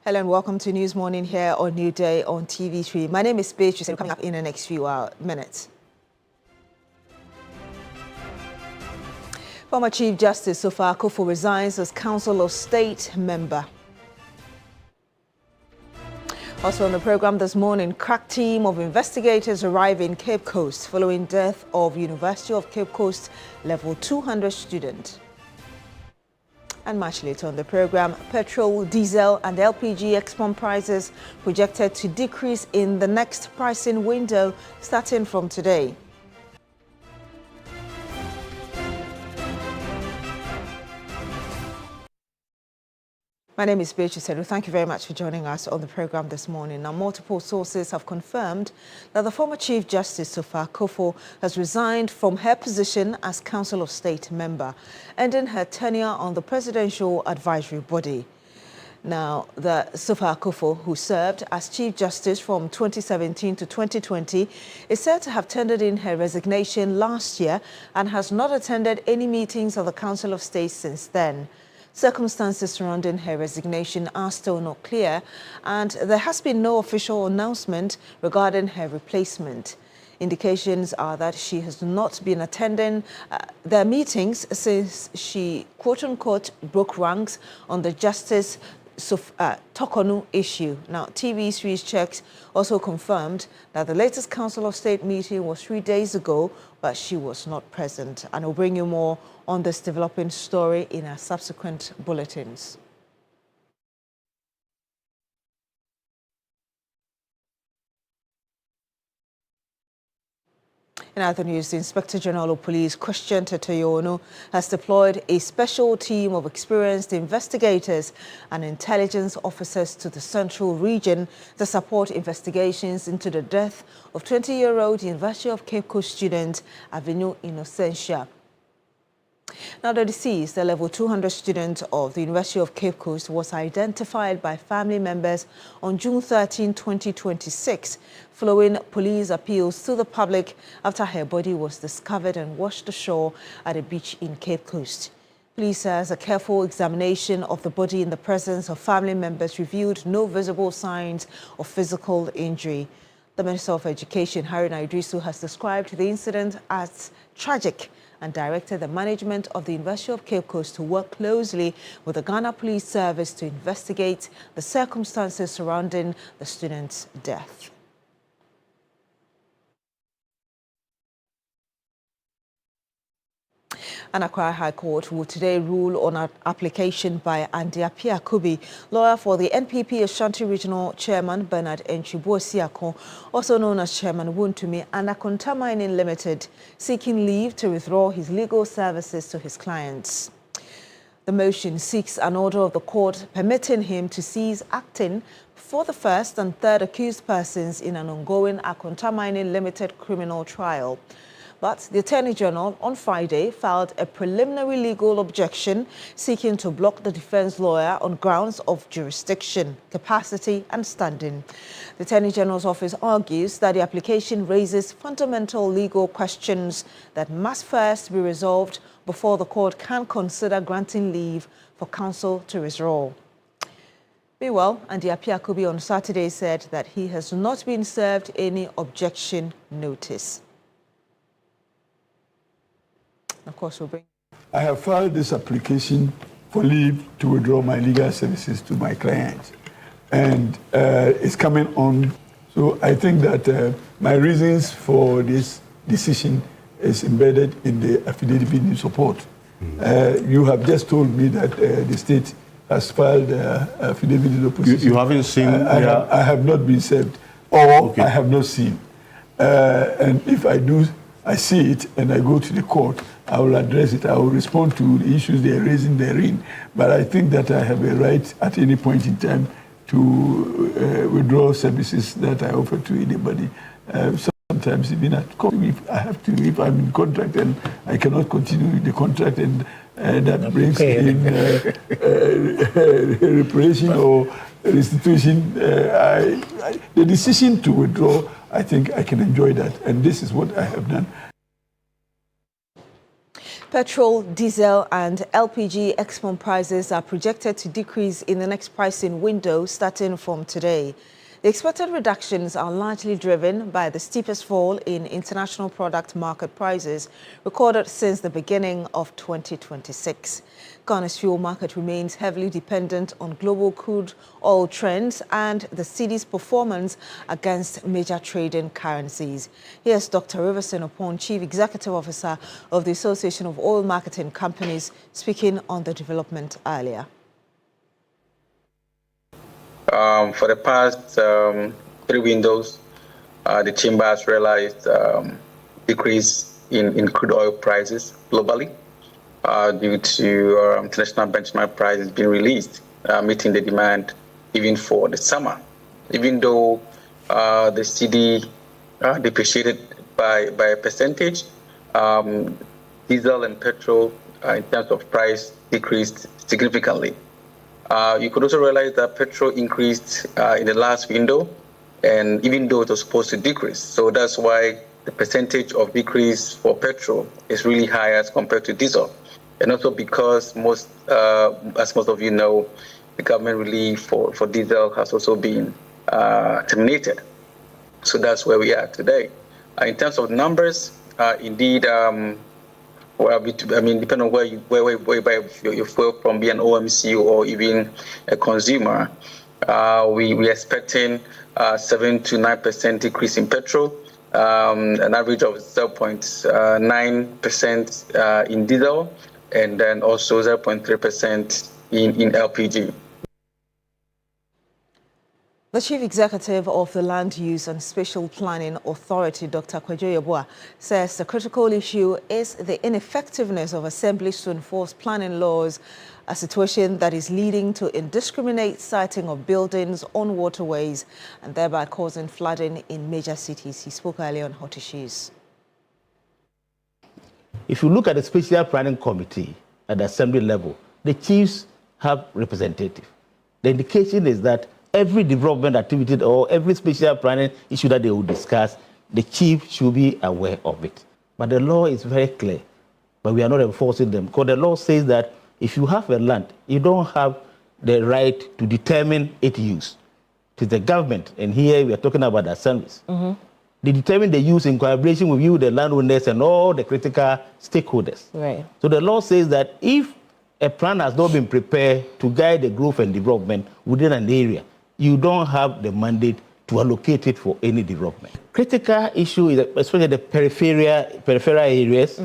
Hello and welcome to News Morning here on New Day on TV3. My name is Beatrice, coming up in the next few minutes. Former Chief Justice Sofa Akufo resigns as Council of State member. Also on the program this morning, crack team of investigators arrive in Cape Coast following death of University of Cape Coast level 200 student. And much later on the program, petrol, diesel and LPG export prices projected to decrease in the next pricing window starting from today. My name is Beatrice. Thank you very much for joining us on the program this morning. Now, multiple sources have confirmed that the former Chief Justice Sofa Akufo has resigned from her position as Council of State member, ending her tenure on the Presidential Advisory Body. Now, the Sofa Akufo, who served as Chief Justice from 2017 to 2020, is said to have tendered in her resignation last year and has not attended any meetings of the Council of State since then. Circumstances surrounding her resignation are still not clear, and there has been no official announcement regarding her replacement. Indications are that she has not been attending their meetings since she, quote-unquote, broke ranks on the Justice Tokonu issue. Now, TV3's checks also confirmed that the latest Council of State meeting was 3 days ago, but she was not present. And we'll bring you more on this developing story in our subsequent bulletins. In other news, the Inspector General of Police, Christian Tetoyono, has deployed a special team of experienced investigators and intelligence officers to the central region to support investigations into the death of 20-year-old University of Cape Coast student Avenue Innocentia. Now, the deceased, the level 200 student of the University of Cape Coast, was identified by family members on June 13, 2026, following police appeals to the public after her body was discovered and washed ashore at a beach in Cape Coast. Police says a careful examination of the body in the presence of family members revealed no visible signs of physical injury. The Minister of Education, Haruna Idrisu, has described the incident as tragic and directed the management of the University of Cape Coast to work closely with the Ghana Police Service to investigate the circumstances surrounding the student's death. An Accra High Court will today rule on an application by Andiapia Kubi, lawyer for the NPP Ashanti Regional Chairman Bernard Enchibuosiako, also known as Chairman Wuntumi, and Akonta Mining Limited, seeking leave to withdraw his legal services to his clients. The motion seeks an order of the court permitting him to cease acting for the first and third accused persons in an ongoing Akonta Mining Limited criminal trial. But the Attorney General on Friday filed a preliminary legal objection seeking to block the defense lawyer on grounds of jurisdiction, capacity and standing. The Attorney General's office argues that the application raises fundamental legal questions that must first be resolved before the court can consider granting leave for counsel to withdraw. Meanwhile, Andiapia Kubi on Saturday said that he has not been served any objection notice. Of course, we'll bring. I have filed this application for leave to withdraw my legal services to my clients, and it's coming on. So I think that my reasons for this decision is embedded in the affidavit in support. You have just told me that the state has filed affidavit in opposition. You haven't seen? I have not been served, or okay. I have not seen. And if I do, I see it and I go to the court, I will address it. I will respond to the issues they are raising therein. But I think that I have a right at any point in time to withdraw services that I offer to anybody. Sometimes even at court, if I'm in contract and I cannot continue the contract, and that brings in reparation or restitution, the decision to withdraw, I think I can enjoy that, and this is what I have done. Petrol, diesel and LPG export prices are projected to decrease in the next pricing window starting from today. The expected reductions are largely driven by the steepest fall in international product market prices recorded since the beginning of 2026. Ghana's fuel market remains heavily dependent on global crude oil trends and the cedi's performance against major trading currencies. Here's Dr. Riverson Opon, Chief Executive Officer of the Association of Oil Marketing Companies, speaking on the development earlier. For the past 3 windows, the chamber has realized decrease in crude oil prices globally due to international benchmark prices being released, meeting the demand even for the summer. Even though the cedi depreciated by a percentage, diesel and petrol in terms of price decreased significantly. You could also realize that petrol increased in the last window, and even though it was supposed to decrease. So that's why the percentage of decrease for petrol is really high as compared to diesel. And also because as most of you know, the government relief for diesel has also been terminated. So that's where we are today. In terms of numbers, indeed, well, I mean, depending on where you buy your fuel from, be an OMC or even a consumer, we're expecting 7 to 9% decrease in petrol, an average of 0.9% in diesel, and then also 0.3% in LPG. The Chief Executive of the Land Use and Spatial Planning Authority, Dr. Kwadwo Yeboah, says the critical issue is the ineffectiveness of assemblies to enforce planning laws, a situation that is leading to indiscriminate siting of buildings on waterways and thereby causing flooding in major cities. He spoke earlier on Hot Issues. If you look at the Special Planning Committee at the assembly level, the chiefs have representative. The indication is that every development activity or every special planning issue that they will discuss, the chief should be aware of it. But the law is very clear, but we are not enforcing them. Because the law says that if you have a land, you don't have the right to determine its use. It is the government, and here we are talking about the assemblies. They determine the use in collaboration with you, the landowners, and all the critical stakeholders. Right. So the law says that if a plan has not been prepared to guide the growth and development within an area, you don't have the mandate to allocate it for any development. Critical issue is especially the peripheral areas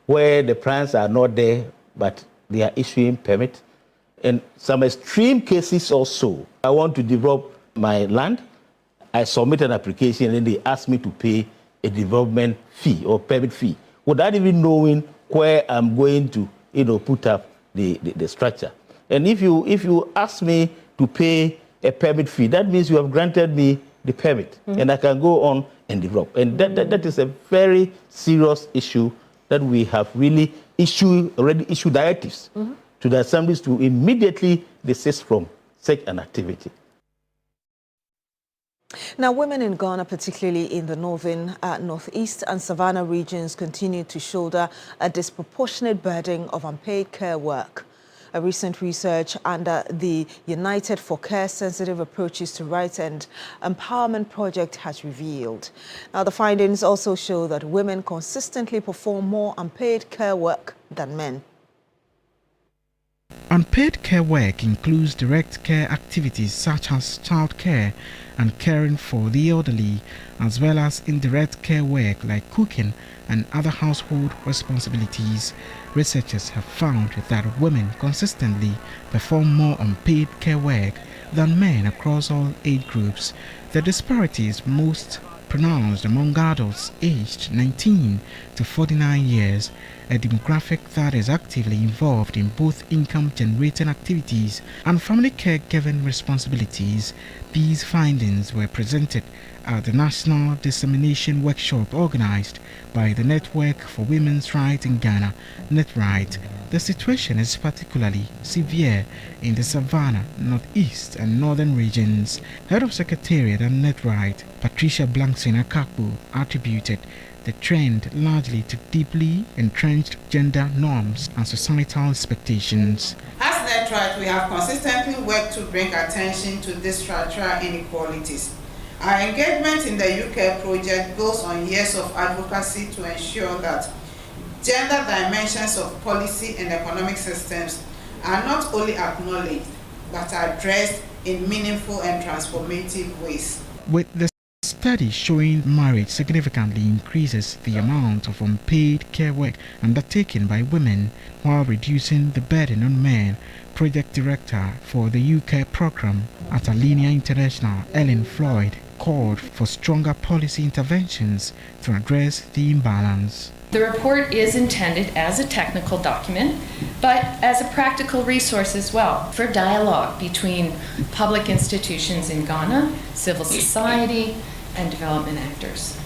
where the plans are not there, but they are issuing permit. And some extreme cases also, I want to develop my land, I submit an application and then they ask me to pay a development fee or permit fee without even knowing where I'm going to put up the structure. And if you ask me to pay a permit fee, that means you have granted me the permit and I can go on and develop. And that is a very serious issue that we have really already issued directives to the assemblies to immediately desist from such an activity. Now, women in Ghana, particularly in the northern, northeast and savannah regions, continue to shoulder a disproportionate burden of unpaid care work. A recent research under the United for Care Sensitive Approaches to Rights and Empowerment project has revealed. Now, the findings also show that women consistently perform more unpaid care work than men. Unpaid care work includes direct care activities such as child care and caring for the elderly, as well as indirect care work like cooking and other household responsibilities. Researchers have found that women consistently perform more unpaid care work than men across all age groups. The disparity is most pronounced among adults aged 19 to 49 years, a demographic that is actively involved in both income-generating activities and family caregiving responsibilities. These findings were presented at the National Dissemination Workshop organized by the Network for Women's Rights in Ghana, NetRight. The situation is particularly severe in the Savannah, Northeast and Northern regions. Head of Secretariat at NetRight, Patricia Blankson Akakbu, attributed the trend largely to deeply entrenched gender norms and societal expectations. As NetRight, we have consistently worked to bring attention to these structural inequalities. Our engagement in the UK project builds on years of advocacy to ensure that gender dimensions of policy and economic systems are not only acknowledged, but addressed in meaningful and transformative ways. With the study showing marriage significantly increases the amount of unpaid care work undertaken by women while reducing the burden on men, project director for the UK program at Alinea International, Ellen Floyd, called for stronger policy interventions to address the imbalance. The report is intended as a technical document, but as a practical resource as well for dialogue between public institutions in Ghana, civil society, and development actors.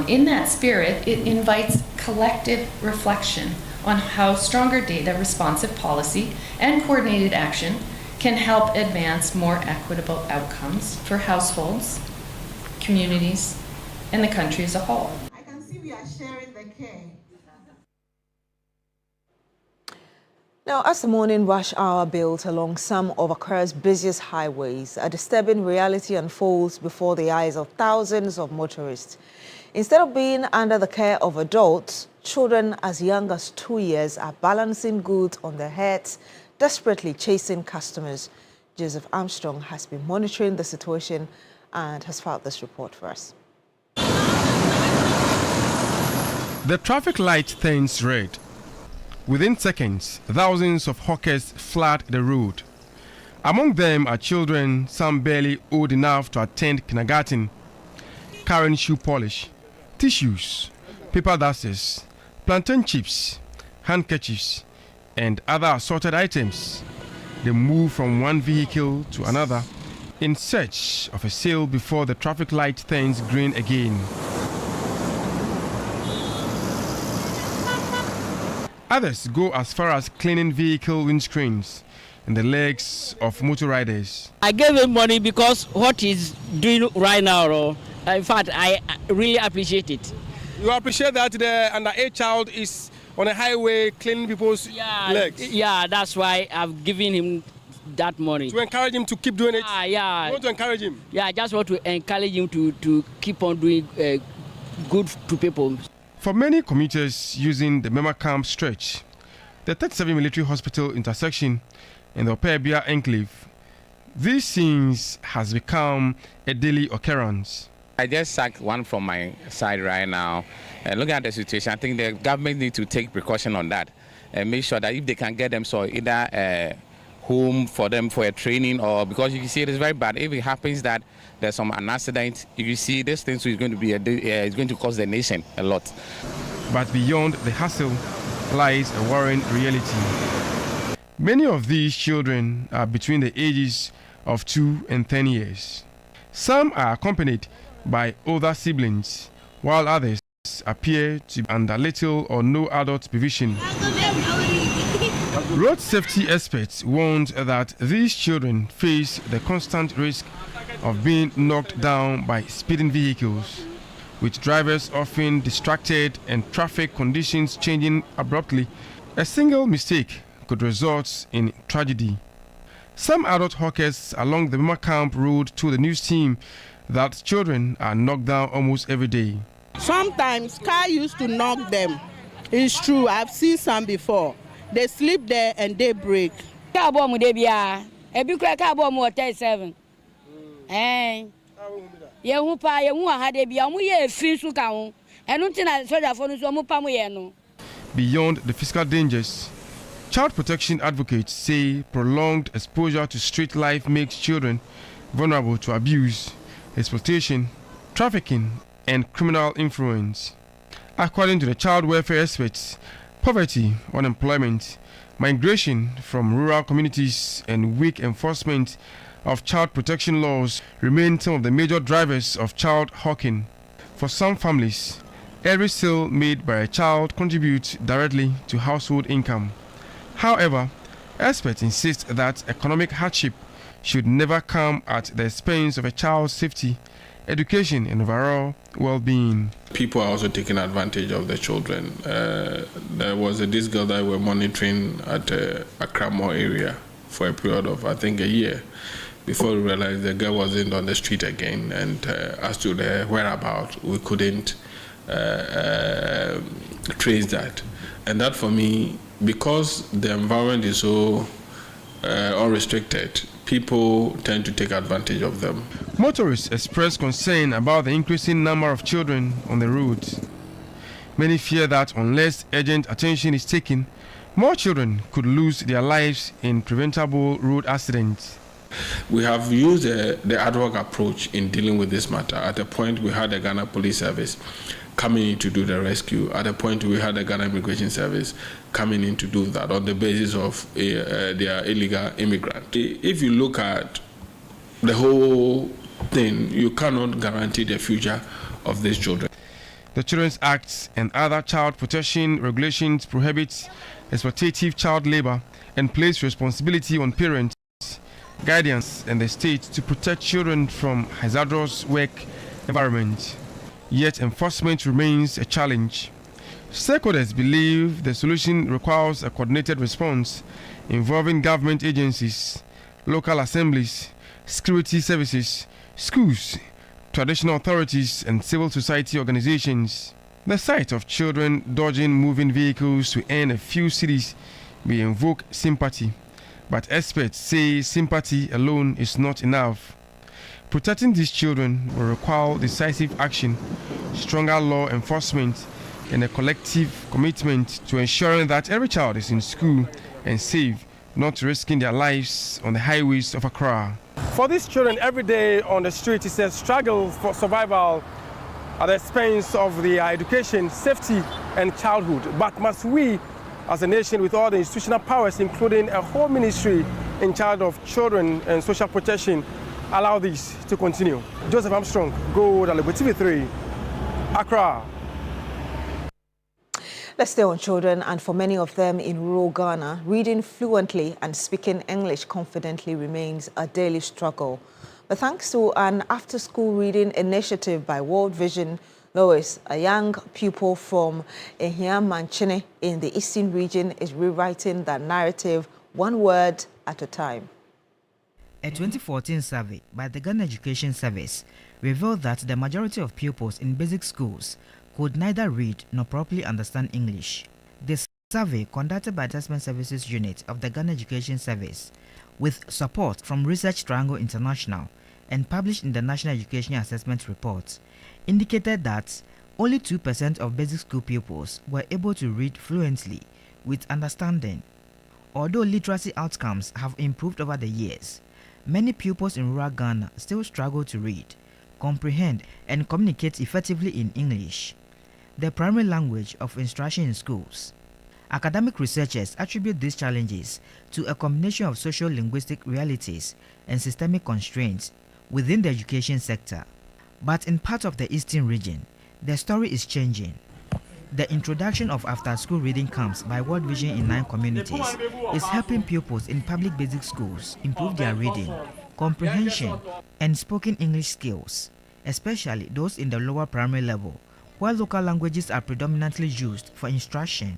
In that spirit, it invites collective reflection on how stronger data, responsive policy, and coordinated action can help advance more equitable outcomes for households, communities, and the country as a whole. I can see we are sharing the care. Now, as the morning rush hour builds along some of Accra's busiest highways, a disturbing reality unfolds before the eyes of thousands of motorists. Instead of being under the care of adults, children as young as 2 years are balancing goods on their heads, desperately chasing customers. Joseph Armstrong has been monitoring the situation and has filed this report for us. The traffic light turns red. Within seconds, thousands of hawkers flood the road. Among them are children, some barely old enough to attend kindergarten, carrying shoe polish, tissues, paper dusters, plantain chips, handkerchiefs, and other assorted items. They move from one vehicle to another in search of a sale before the traffic light turns green again. Others go as far as cleaning vehicle windscreens and the legs of motor riders. I gave him money because what he's doing right now, in fact, I really appreciate it. You appreciate that the underage child is on a highway cleaning people's legs? Yeah, that's why I've given him that money. To encourage him to keep doing it? Yeah. You want to encourage him? Yeah, I just want to encourage him to keep on doing good to people. For many commuters using the Mema Camp stretch, the 37 military hospital intersection and the Operbia enclave, these scenes has become a daily occurrence. I just sacked one from my side right now. Looking at the situation, I think the government needs to take precaution on that and make sure that if they can get them so either home for them for a training, or because you can see it is very bad. If it happens that there's an accident, you see this thing is going to be it's going to cost the nation a lot. But beyond the hassle lies a worrying reality. Many of these children are between the ages of 2 and 10 years. Some are accompanied by older siblings, while others appear to be under little or no adult supervision. Road safety experts warned that these children face the constant risk of being knocked down by speeding vehicles, with drivers often distracted and traffic conditions changing abruptly. A single mistake could result in tragedy. Some adult hawkers along the Mema Camp Road told the news team that children are knocked down almost every day. Sometimes car used to knock them. It's true, I've seen some before. They sleep there and they break. Car bomb dey bia. Ebi kura car bomb 37. Ye hu pa ye hu ha dey bia, omo ye efin su ka ho. Enu tin na soldier for no so omo pa mo ye no. Beyond the physical dangers, child protection advocates say prolonged exposure to street life makes children vulnerable to abuse, exploitation, trafficking, and criminal influence. According to the child welfare experts, poverty, unemployment, migration from rural communities, and weak enforcement of child protection laws remain some of the major drivers of child hawking. For some families, every sale made by a child contributes directly to household income. However, experts insist that economic hardship should never come at the expense of a child's safety education, and overall well-being. People are also taking advantage of the children. There was this girl that we were monitoring at Accra Mall area for a period of, I think, a year, before we realized the girl wasn't on the street again, and as to the whereabouts, we couldn't trace that. And that, for me, because the environment is so unrestricted, people tend to take advantage of them. Motorists express concern about the increasing number of children on the roads. Many fear that unless urgent attention is taken, more children could lose their lives in preventable road accidents. We have used the ad hoc approach in dealing with this matter. At a point, we had the Ghana Police Service coming in to do the rescue. At a point, we had the Ghana Immigration Service coming in to do that on the basis of their illegal immigrant. If you look at the whole thing, you cannot guarantee the future of these children. The Children's Act and other child protection regulations prohibit exploitative child labor and place responsibility on parents, guardians, and the state to protect children from hazardous work environment. Yet enforcement remains a challenge. Stakeholders believe the solution requires a coordinated response involving government agencies, local assemblies, security services, schools, traditional authorities, and civil society organizations. The sight of children dodging moving vehicles to earn a few cedis may invoke sympathy, but experts say sympathy alone is not enough. Protecting these children will require decisive action, stronger law enforcement, and a collective commitment to ensuring that every child is in school and safe, not risking their lives on the highways of Accra. For these children, every day on the street is a struggle for survival at the expense of their education, safety, and childhood. But must we, as a nation with all the institutional powers, including a whole ministry in charge of children and social protection, allow this to continue? Joseph Armstrong, Go TV3, Accra. Let's stay on children, and for many of them in rural Ghana, reading fluently and speaking English confidently remains a daily struggle. But thanks to an after-school reading initiative by World Vision, Lois, a young pupil from Ehiamanchene in the Eastern region, is rewriting that narrative one word at a time. A 2014 survey by the Ghana Education Service revealed that the majority of pupils in basic schools could neither read nor properly understand English. The survey, conducted by the Assessment Services Unit of the Ghana Education Service, with support from Research Triangle International and published in the National Education Assessment Report, indicated that only 2% of basic school pupils were able to read fluently with understanding. Although literacy outcomes have improved over the years, many pupils in rural Ghana still struggle to read, comprehend, and communicate effectively in English, the primary language of instruction in schools. Academic researchers attribute these challenges to a combination of social-linguistic realities and systemic constraints within the education sector. But in part of the Eastern region, the story is changing. The introduction of after-school reading camps by World Vision in 9 communities is helping pupils in public basic schools improve their reading, comprehension, and spoken English skills, especially those in the lower primary level, where local languages are predominantly used for instruction.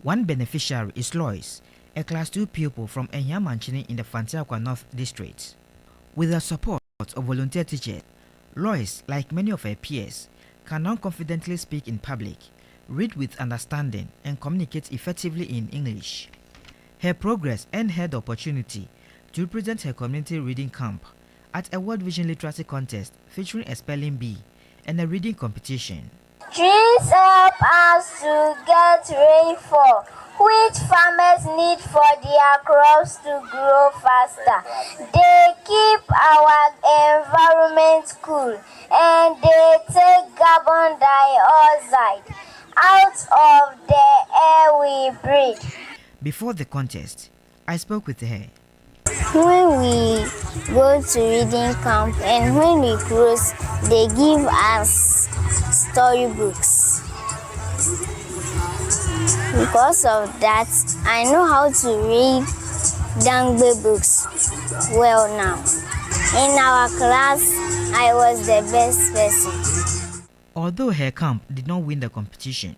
One beneficiary is Lois, a Class 2 pupil from Ehiamanchene in the Fantiakwa North District. With the support of volunteer teachers, Lois, like many of her peers, can now confidently speak in public, read with understanding, and communicate effectively in English. Her progress earned her the opportunity to represent her community reading camp at a World Vision Literacy Contest featuring a spelling bee and a reading competition. Trees help us to get rainfall, which farmers need for their crops to grow faster. They keep our environment cool, and they take carbon dioxide out of the air we breathe. Before the contest, I spoke with her. When we go to reading camp and when we close, they give us storybooks. Because of that, I know how to read Dangbe books well now. In our class, I was the best person. Although her camp did not win the competition,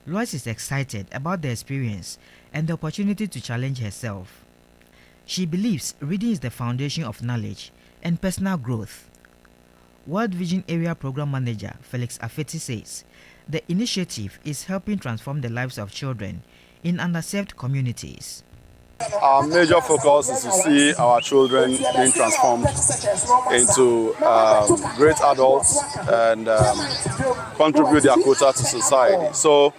Lois is excited about the experience and the opportunity to challenge herself. She believes reading is the foundation of knowledge and personal growth. World Vision Area Program Manager Felix Afeti says the initiative is helping transform the lives of children in underserved communities. Our major focus is to see our children being transformed into great adults and contribute their quota to society. So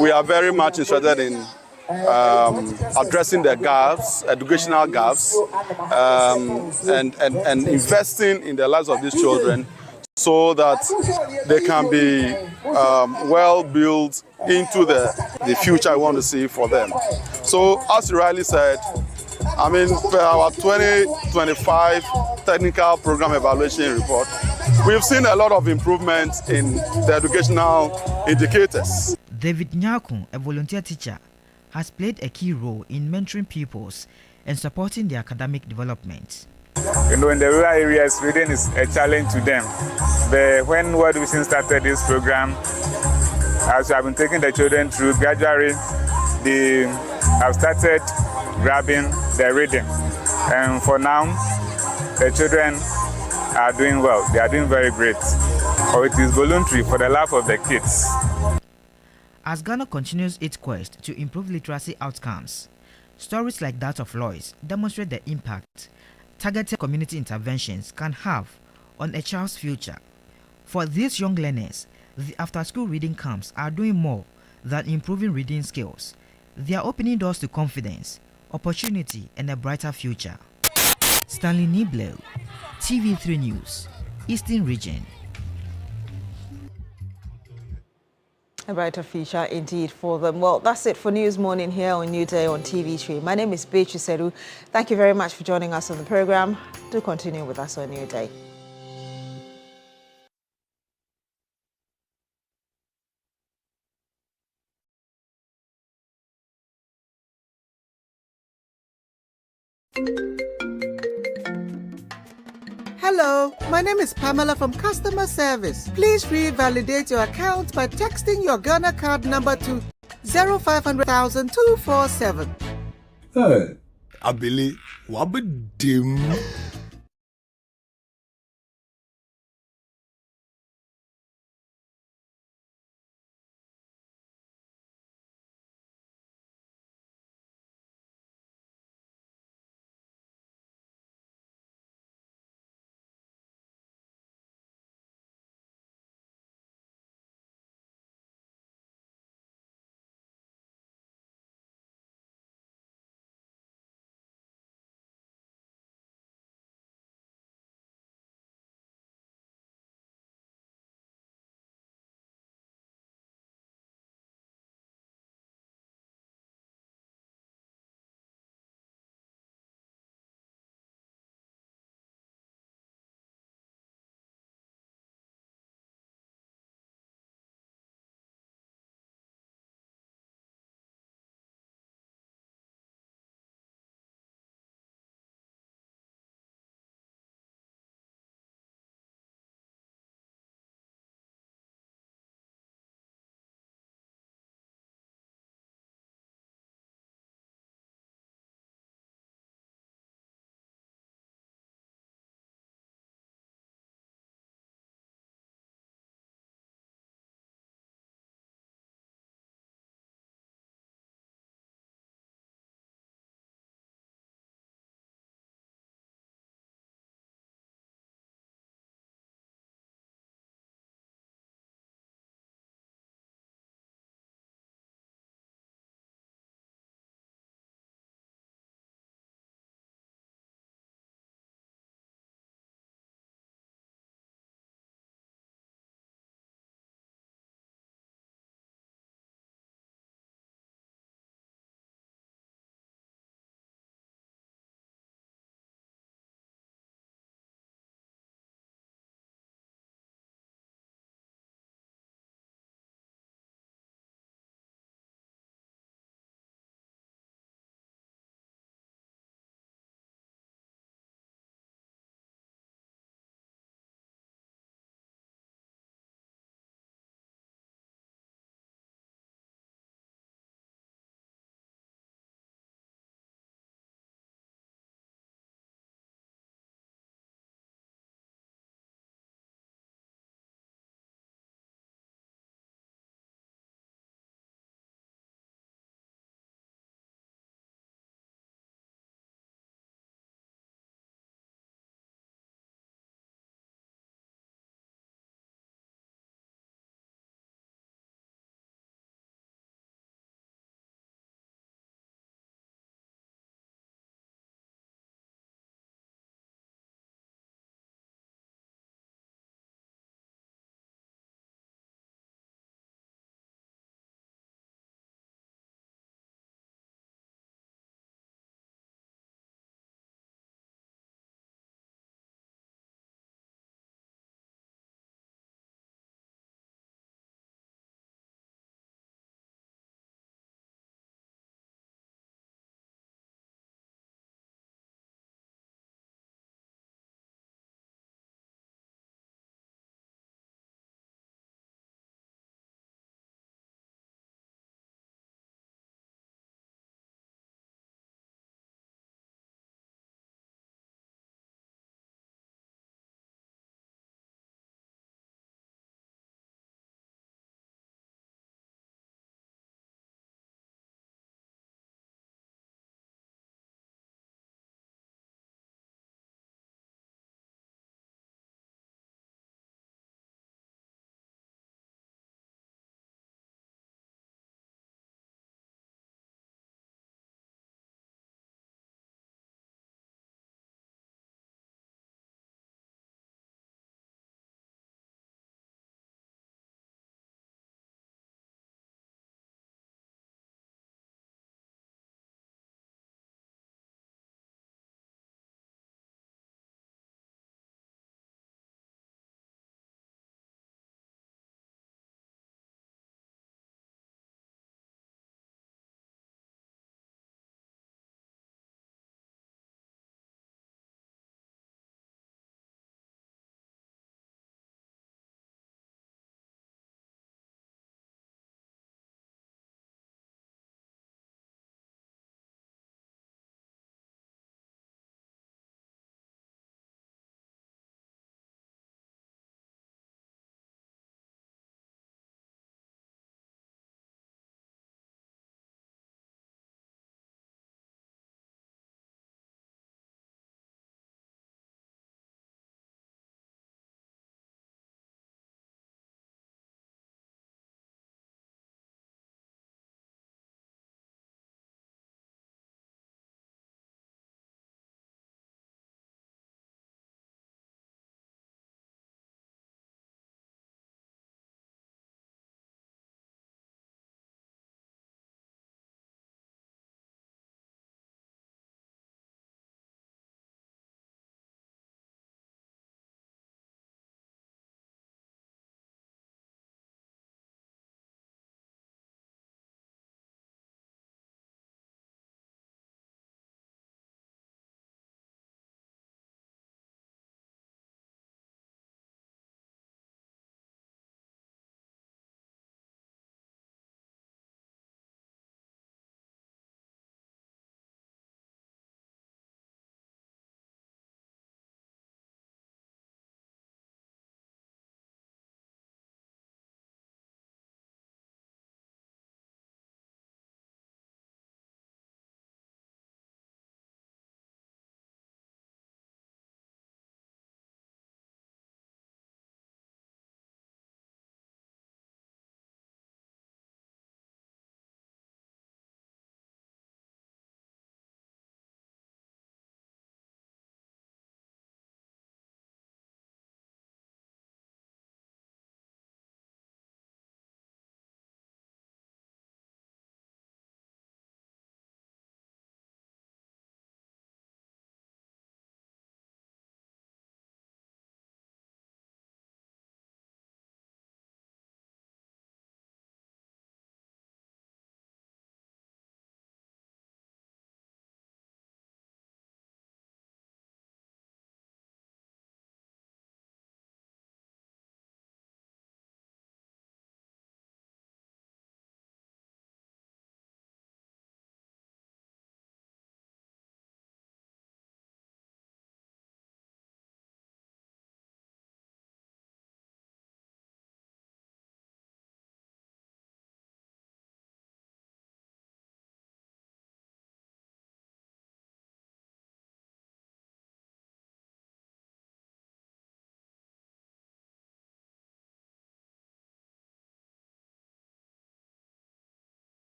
we are very much interested in addressing the gaps, educational gaps, and investing in the lives of these children so that they can be well built into the future I want to see for them. So as you rightly said, I mean, for our 2025 technical program evaluation report, we've seen a lot of improvements in the educational indicators. David Nyakun, a volunteer teacher, has played a key role in mentoring pupils and supporting their academic development. You know, in the rural areas, reading is a challenge to them. But when World Vision started this program, as we have been taking the children through, gradually they have started grabbing the reading. And for now, the children are doing well. They are doing very great. Or it is voluntary for the love of the kids. As Ghana continues its quest to improve literacy outcomes, stories like that of Lois demonstrate the impact targeted community interventions can have on a child's future. For these young learners, the after-school reading camps are doing more than improving reading skills. They are opening doors to confidence, opportunity, and a brighter future. Stanley Niblo, TV3 News, Eastern Region. A brighter future indeed for them. Well, that's it for News Morning here on New Day on TV3. My name is Beatrice Seru. Thank you very much for joining us on the program. Do continue with us on New Day. Hello, my name is Pamela from Customer Service. Please revalidate your account by texting your Ghana card number to 0500,247. Hey, Abili, wabadim.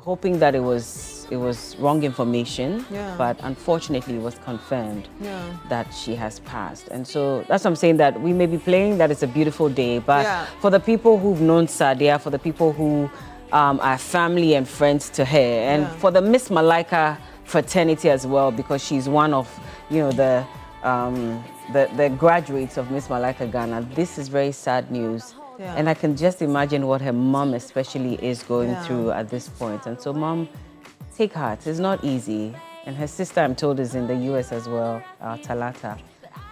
Hoping that it was wrong information, Yeah. but unfortunately it was confirmed Yeah. that she has passed. And so that's what I'm saying, that we may be playing that it's a beautiful day, but Yeah. for the people who've known Sadia, for the people who are family and friends to her, and Yeah. for the Miss Malaika fraternity as well, because she's one of, the graduates of Miss Malaika Ghana, this is very sad news. Yeah. And I can just imagine what her mom especially is going Yeah. through at this point. And so, Mom, take heart. It's not easy. And her sister, I'm told, is in the US as well, Talata.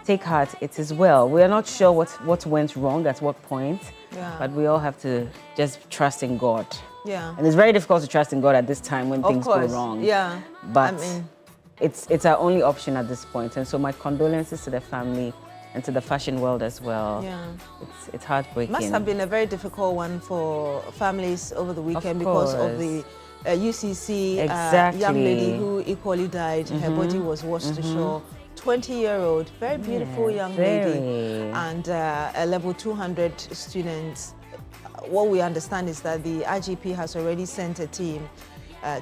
Take heart. It is well. We are not sure what went wrong at what point, Yeah. but we all have to just trust in God. Yeah. And it's very difficult to trust in God at this time when Of things course. go wrong. Yeah. But it's our only option at this point. And so my condolences to the family and to the fashion world as well. Yeah. It's heartbreaking. Must have been a very difficult one for families over the weekend because of the UCC young lady who equally died. Her body was washed ashore. 20-year-old, very beautiful young lady, and a level 200 student. What we understand is that the IGP has already sent a team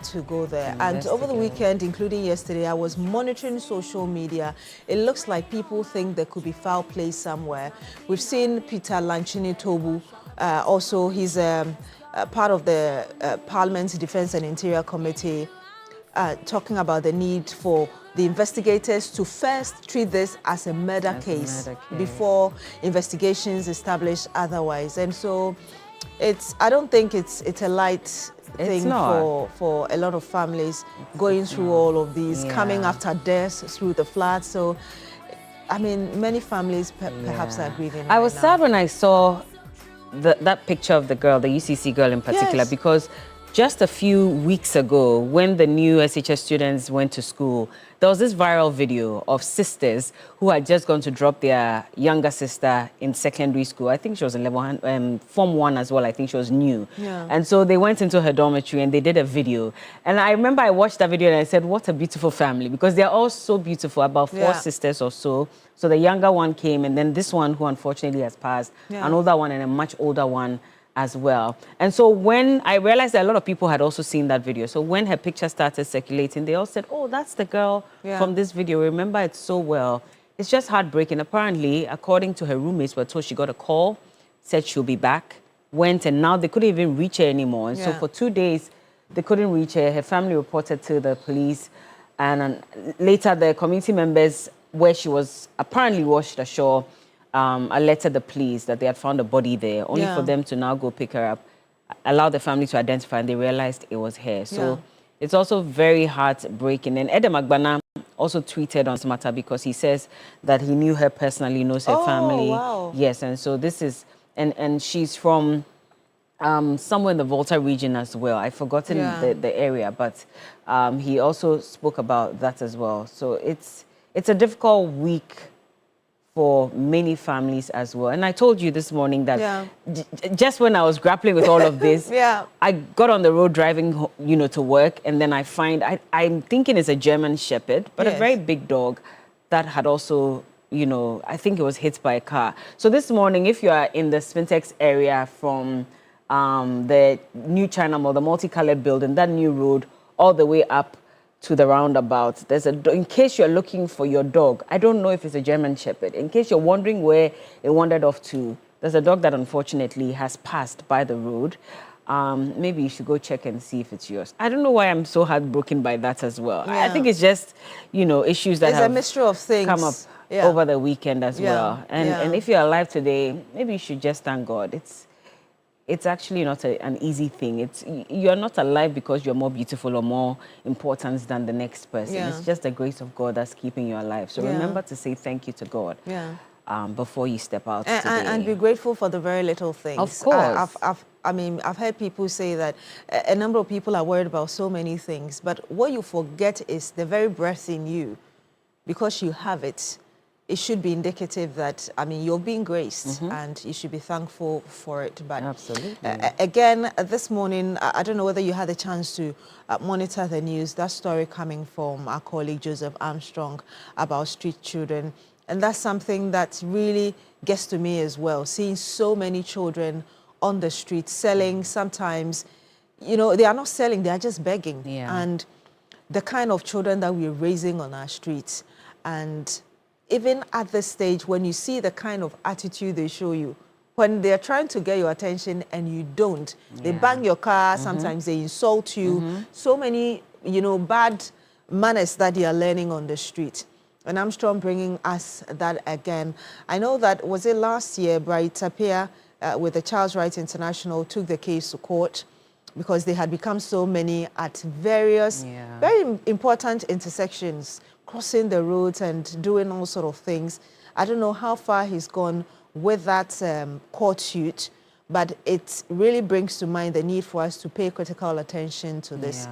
to go there. And over the weekend, including yesterday, I was monitoring social media. It looks like people think there could be foul play somewhere. We've seen Peter Lanchini Tobu, also he's part of the Parliament's Defence and Interior Committee, talking about the need for the investigators to first treat this as a murder case before investigations establish otherwise. And so I don't think it's a light thing for a lot of families going through all of these, coming after deaths through the floods. So, I mean, many families perhaps are grieving. I was sad when I saw that picture of the girl, the UCC girl in particular, because just a few weeks ago, when the new SHS students went to school, there was this viral video of sisters who had just gone to drop their younger sister in secondary school. I think she was in Form 1 as well. I think she was new. Yeah. And so they went into her dormitory and they did a video. And I remember I watched that video and I said, what a beautiful family, because they're all so beautiful, about 4 sisters or so. So the younger one came, and then this one who unfortunately has passed, an older one and a much older one as well. And so when I realized that a lot of people had also seen that video, so when her picture started circulating, they all said, oh, that's the girl from this video. Remember it so well. It's just heartbreaking. Apparently, according to her roommates, were told she got a call, said she'll be back, went, and now they couldn't even reach her anymore. And so for 2 days, they couldn't reach her. Her family reported to the police, and later the community members, where she was apparently washed ashore, alerted the police that they had found a body there, only for them to now go pick her up, allow the family to identify, and they realized it was her. So it's also very heartbreaking. And Edem Agbana also tweeted on this matter because he says that he knew her personally, knows her family. Wow. Yes, and so this is, and she's from somewhere in the Volta region as well. I've forgotten the area, but he also spoke about that as well. So it's a difficult week for many families as well. And I told you this morning that just when I was grappling with all of this, I got on the road driving, to work, and then I find, I'm thinking it's a German Shepherd, but a very big dog that had also, I think it was hit by a car. So this morning, if you are in the Spintex area from the new China Mall, the multicolored building, that new road, all the way up to the roundabout, there's in case you're looking for your dog, I don't know if it's a German Shepherd, in case you're wondering where it wandered off to, there's a dog that unfortunately has passed by the road. Maybe you should go check and see if it's yours. I don't know why I'm so heartbroken by that as well. I think it's just, issues that have a mixture of things come up over the weekend as well. And if you're alive today, maybe you should just thank God. It's actually not an easy thing. You're not alive because you're more beautiful or more important than the next person. It's just the grace of God that's keeping you alive. So remember to say thank you to God before you step out today. And be grateful for the very little things. Of course. I've heard people say that a number of people are worried about so many things, but what you forget is the very breath in you. Because you have it, it should be indicative that, you're being graced and you should be thankful for it. But absolutely. Again, this morning, I don't know whether you had a chance to monitor the news, that story coming from our colleague Joseph Armstrong about street children. And that's something that really gets to me as well, seeing so many children on the street selling sometimes you know, they are not selling, they are just begging. Yeah. And the kind of children that we're raising on our streets. And even at this stage, when you see the kind of attitude they show you, when they're trying to get your attention and you don't, they bang your car, sometimes they insult you. So many, you know, bad manners that they are learning on the street. And Armstrong bringing us that again. I know that, was it last year, Bright Tapia with the Child's Rights International took the case to court because they had become so many at various, very important intersections, crossing the roads and doing all sort of things. I don't know how far he's gone with that court suit, but it really brings to mind the need for us to pay critical attention to this.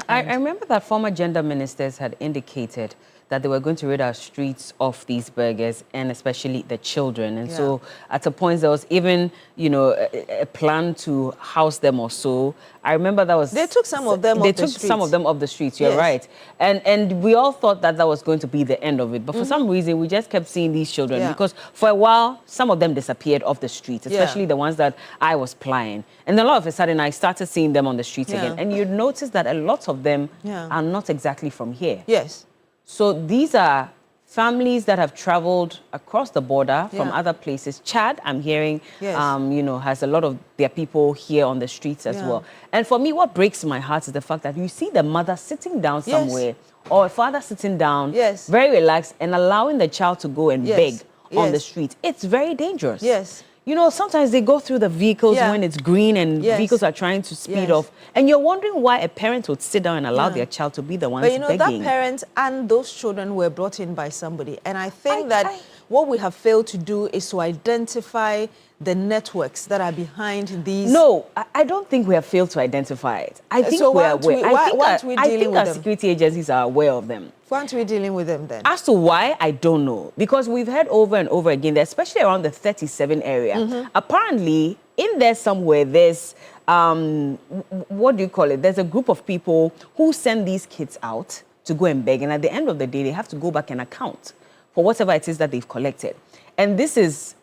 I remember that former gender ministers had indicated that they were going to rid our streets of these burgers and especially the children. And so at a point there was even, you know, a plan to house them or so. I remember that was... They took some of them off the streets. They took some of them off the streets, you're right. And we all thought that that was going to be the end of it. But for some reason, we just kept seeing these children because for a while, some of them disappeared off the streets, especially the ones that I was plying. And then all of a sudden, I started seeing them on the streets again. And you'd notice that a lot of them are not exactly from here. Yes. So these are families that have traveled across the border from other places. Chad, I'm hearing, you know, has a lot of their people here on the streets as well. And for me, what breaks my heart is the fact that you see the mother sitting down somewhere or a father sitting down, very relaxed, and allowing the child to go and beg on the street. It's very dangerous. Yes. You know, sometimes they go through the vehicles when it's green and vehicles are trying to speed off. And you're wondering why a parent would sit down and allow their child to be the one begging. But you know, that parent and those children were brought in by somebody. And I think that what we have failed to do is to identify the networks that are behind these. No, I don't think we have failed to identify it. I think so we're aware. I think our them? security agencies are aware of them. Why aren't we dealing with them then? As to why, I don't know. Because we've heard over and over again that especially around the 37 area, apparently in there somewhere there's, what do you call it? There's a group of people who send these kids out to go and beg. And at the end of the day, they have to go back and account for whatever it is that they've collected. And this is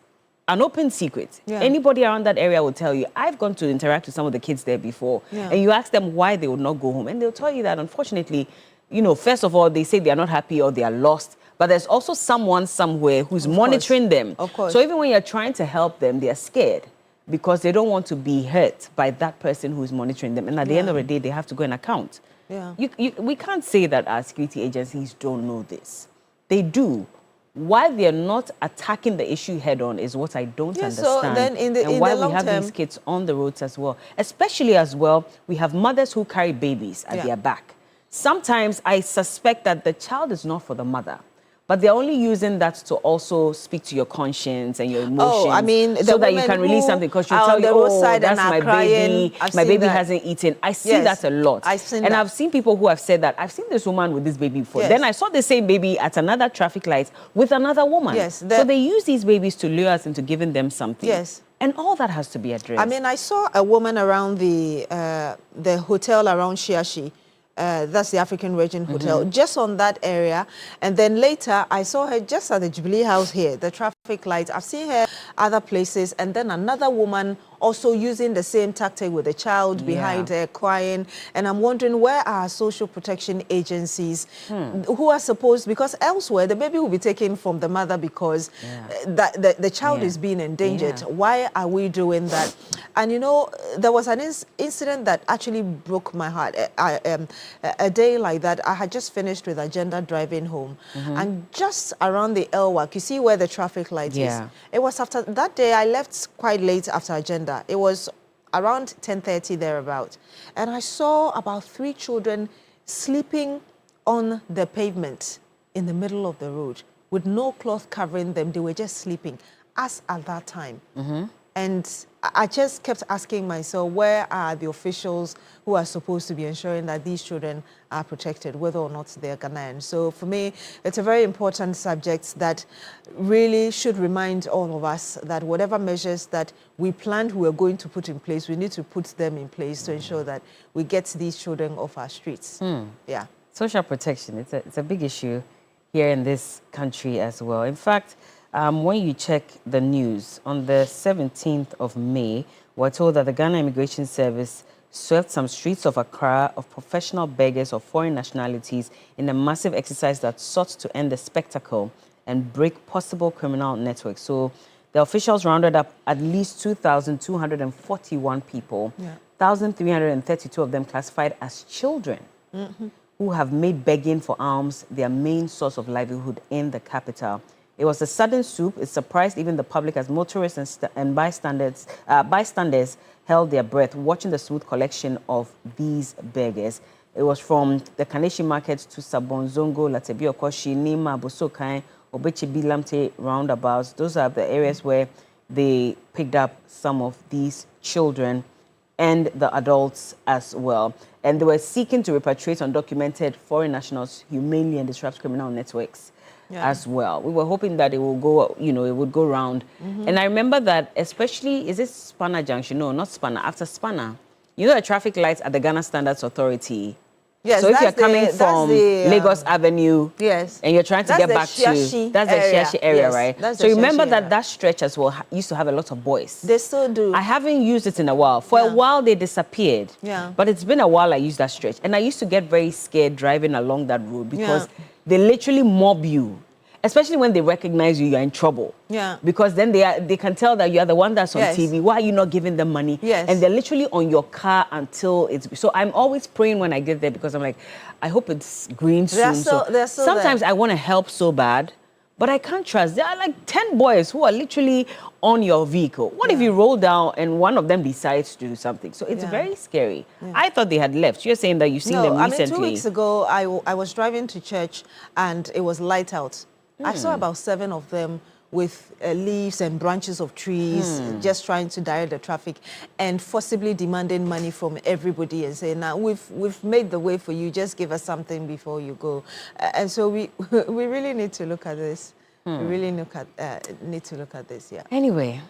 an open secret. Anybody around that area will tell you. I've gone to interact with some of the kids there before. And you ask them why they would not go home. And they'll tell you that, unfortunately, you know, first of all, they say they are not happy or they are lost. But there's also someone somewhere who's monitoring them. Of course. So even when you're trying to help them, they are scared because they don't want to be hurt by that person who's monitoring them. And at the end of the day, they have to go and account. We can't say that our security agencies don't know this. They do. Why they're not attacking the issue head on is what I don't understand. So then in why the long we have term, these kids on the roads as well. Especially as well, we have mothers who carry babies at their back. Sometimes I suspect that the child is not for the mother, but they're only using that to also speak to your conscience and your emotions. Oh, I mean, so that you can release something because she'll tell you, oh, that's my baby. My baby hasn't eaten. I see that a lot. I've seen people who have said that. I've seen this woman with this baby before. Then I saw the same baby at another traffic light with another woman. So they use these babies to lure us into giving them something. And all that has to be addressed. I mean, I saw a woman around the hotel around Shiashi. That's the African Region Hotel, just on that area. And then later, I saw her just at the Jubilee House here, the traffic lights. I've seen her other places. And then another woman also using the same tactic with a child behind her crying. And I'm wondering, where are social protection agencies who are supposed, because elsewhere, the baby will be taken from the mother because the child is being endangered. Why are we doing that? And you know, there was an incident that actually broke my heart. A day like that, I had just finished with Agenda driving home. And just around the Elwak, you see where the traffic light is. It was after that day, I left quite late after Agenda. It was around 10:30 thereabout. And I saw about 3 children sleeping on the pavement in the middle of the road with no cloth covering them. They were just sleeping, as at that time. And I just kept asking myself, where are the officials who are supposed to be ensuring that these children are protected, whether or not they're Ghanaian? So for me, it's a very important subject that really should remind all of us that whatever measures that we planned we were going to put in place, we need to put them in place to ensure that we get these children off our streets. Social protection, it's a big issue here in this country as well. In fact, when you check the news, on the 17th of May, we're told that the Ghana Immigration Service swept some streets of Accra of professional beggars of foreign nationalities in a massive exercise that sought to end the spectacle and break possible criminal networks. So the officials rounded up at least 2,241 people, 1,332 of them classified as children, who have made begging for alms their main source of livelihood in the capital. It was a sudden swoop. It surprised even the public as motorists and bystanders held their breath watching the smooth collection of these beggars. It was from the Kaneshi market to Sabonzongo, Latebio Koshi, Nima, Bosokai, Obechibi, Lamte roundabouts. Those are the areas where they picked up some of these children and the adults as well. And they were seeking to repatriate undocumented foreign nationals humanely and disrupt criminal networks as well. We were hoping that it will go, it would go round. And I remember that, especially, is it Spanner Junction? No, not Spanner, after Spanner. You know the traffic lights at the Ghana Standards Authority? Yes, so if you're coming from Lagos Avenue, and you're trying to get back to that's the Shiashi area, right? So remember that stretch as well used to have a lot of boys. They still do. I haven't used it in a while. For a while they disappeared. But it's been a while I used that stretch, and I used to get very scared driving along that road because they literally mob you. Especially when they recognize you're in trouble. Because then they can tell that you are the one that's on TV. Why are you not giving them money? And they're literally on your car until it's... So I'm always praying when I get there because I'm like, I hope it's green soon. They're still sometimes there. I want to help so bad, but I can't trust. There are like 10 boys who are literally on your vehicle. What if you roll down and one of them decides to do something? So it's very scary. I thought they had left. You're saying that you've seen them recently. I mean, 2 weeks ago, I was driving to church and it was light out. I saw about 7 of them with leaves and branches of trees, just trying to direct the traffic and forcibly demanding money from everybody and saying, now we've made the way for you, just give us something before you go. And so we really need to look at this. We really need to look at this, Anyway,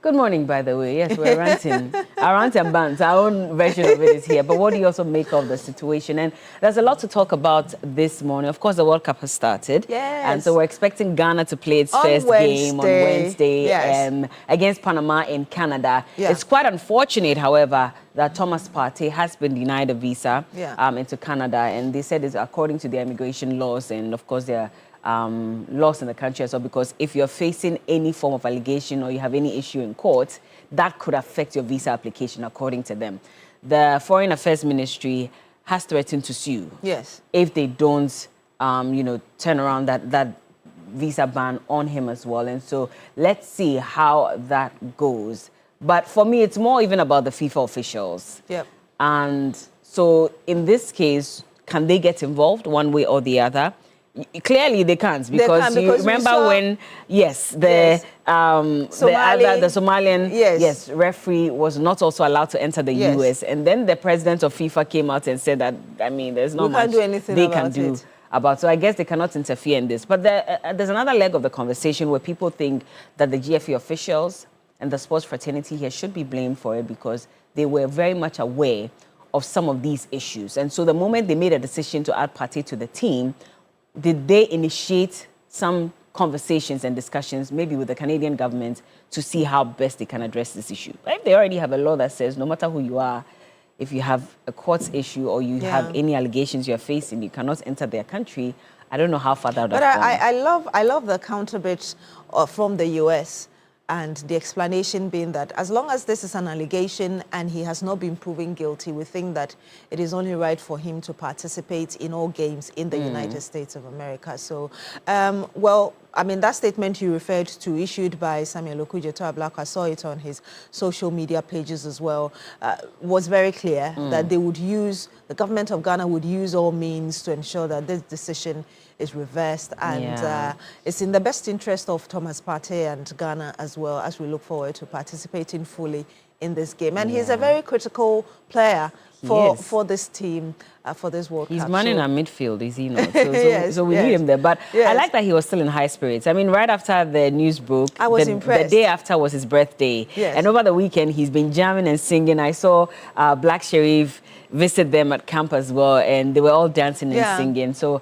good morning, by the way. Yes, we're ranting. Our rant and bant, our own version of it is here. But what do you also make of the situation? And there's a lot to talk about this morning. Of course, the World Cup has started. And so we're expecting Ghana to play its first game on Wednesday against Panama in Canada. It's quite unfortunate, however, that Thomas Partey has been denied a visa into Canada. And they said it's according to their immigration laws and, of course, their laws in the country as well, because if you're facing any form of allegation or you have any issue in court, that could affect your visa application according to them. The Foreign Affairs Ministry has threatened to sue if they don't, turn around that visa ban on him as well. And so let's see how that goes. But for me, it's more even about the FIFA officials. And so in this case, can they get involved one way or the other? Clearly they can't because you remember when the Somalian referee was not also allowed to enter the US, and then the president of FIFA came out and said that there's not much they can do about. So I guess they cannot interfere in this. But there's another leg of the conversation where people think that the GFA officials and the sports fraternity here should be blamed for it because they were very much aware of some of these issues. And so the moment they made a decision to add Partey to the team, did they initiate some conversations and discussions, maybe with the Canadian government, to see how best they can address this issue? But if they already have a law that says no matter who you are, if you have a court issue or you have any allegations you're facing, you cannot enter their country, I don't know how far that would have gone. I love the counterbit from the US. And the explanation being that as long as this is an allegation and he has not been proven guilty, we think that it is only right for him to participate in all games in the United States of America. So, that statement you referred to, issued by Samuel Okudzeto-Ablako, I saw it on his social media pages as well, was very clear that the government of Ghana would use all means to ensure that this decision is reversed, and it's in the best interest of Thomas Partey and Ghana as well, as we look forward to participating fully in this game. And he's a very critical player for this team, for this World Cup. He's manning our midfield, is he not? So we need him there. But I like that he was still in high spirits. I mean, right after the news broke, I was impressed. The day after was his birthday. And over the weekend, he's been jamming and singing. I saw Black Sherif visit them at camp as well, and they were all dancing and singing. So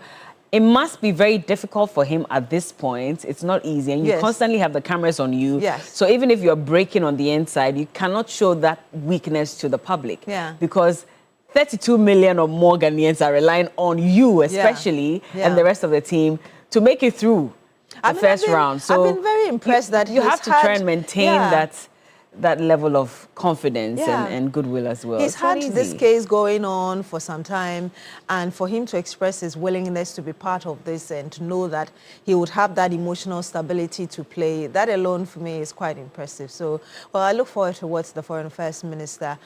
it must be very difficult for him at this point. It's not easy, and you constantly have the cameras on you. Yes. So even if you're breaking on the inside, you cannot show that weakness to the public. Yeah. Because 32 million or more Ghanaians are relying on you, especially, and the rest of the team, to make it through the first round. So I've been very impressed that you have to try and maintain that level of confidence and goodwill as well. He's had this case going on for some time, and for him to express his willingness to be part of this and to know that he would have that emotional stability to play, that alone for me is quite impressive. So, well, I look forward to what the Foreign Affairs Minister,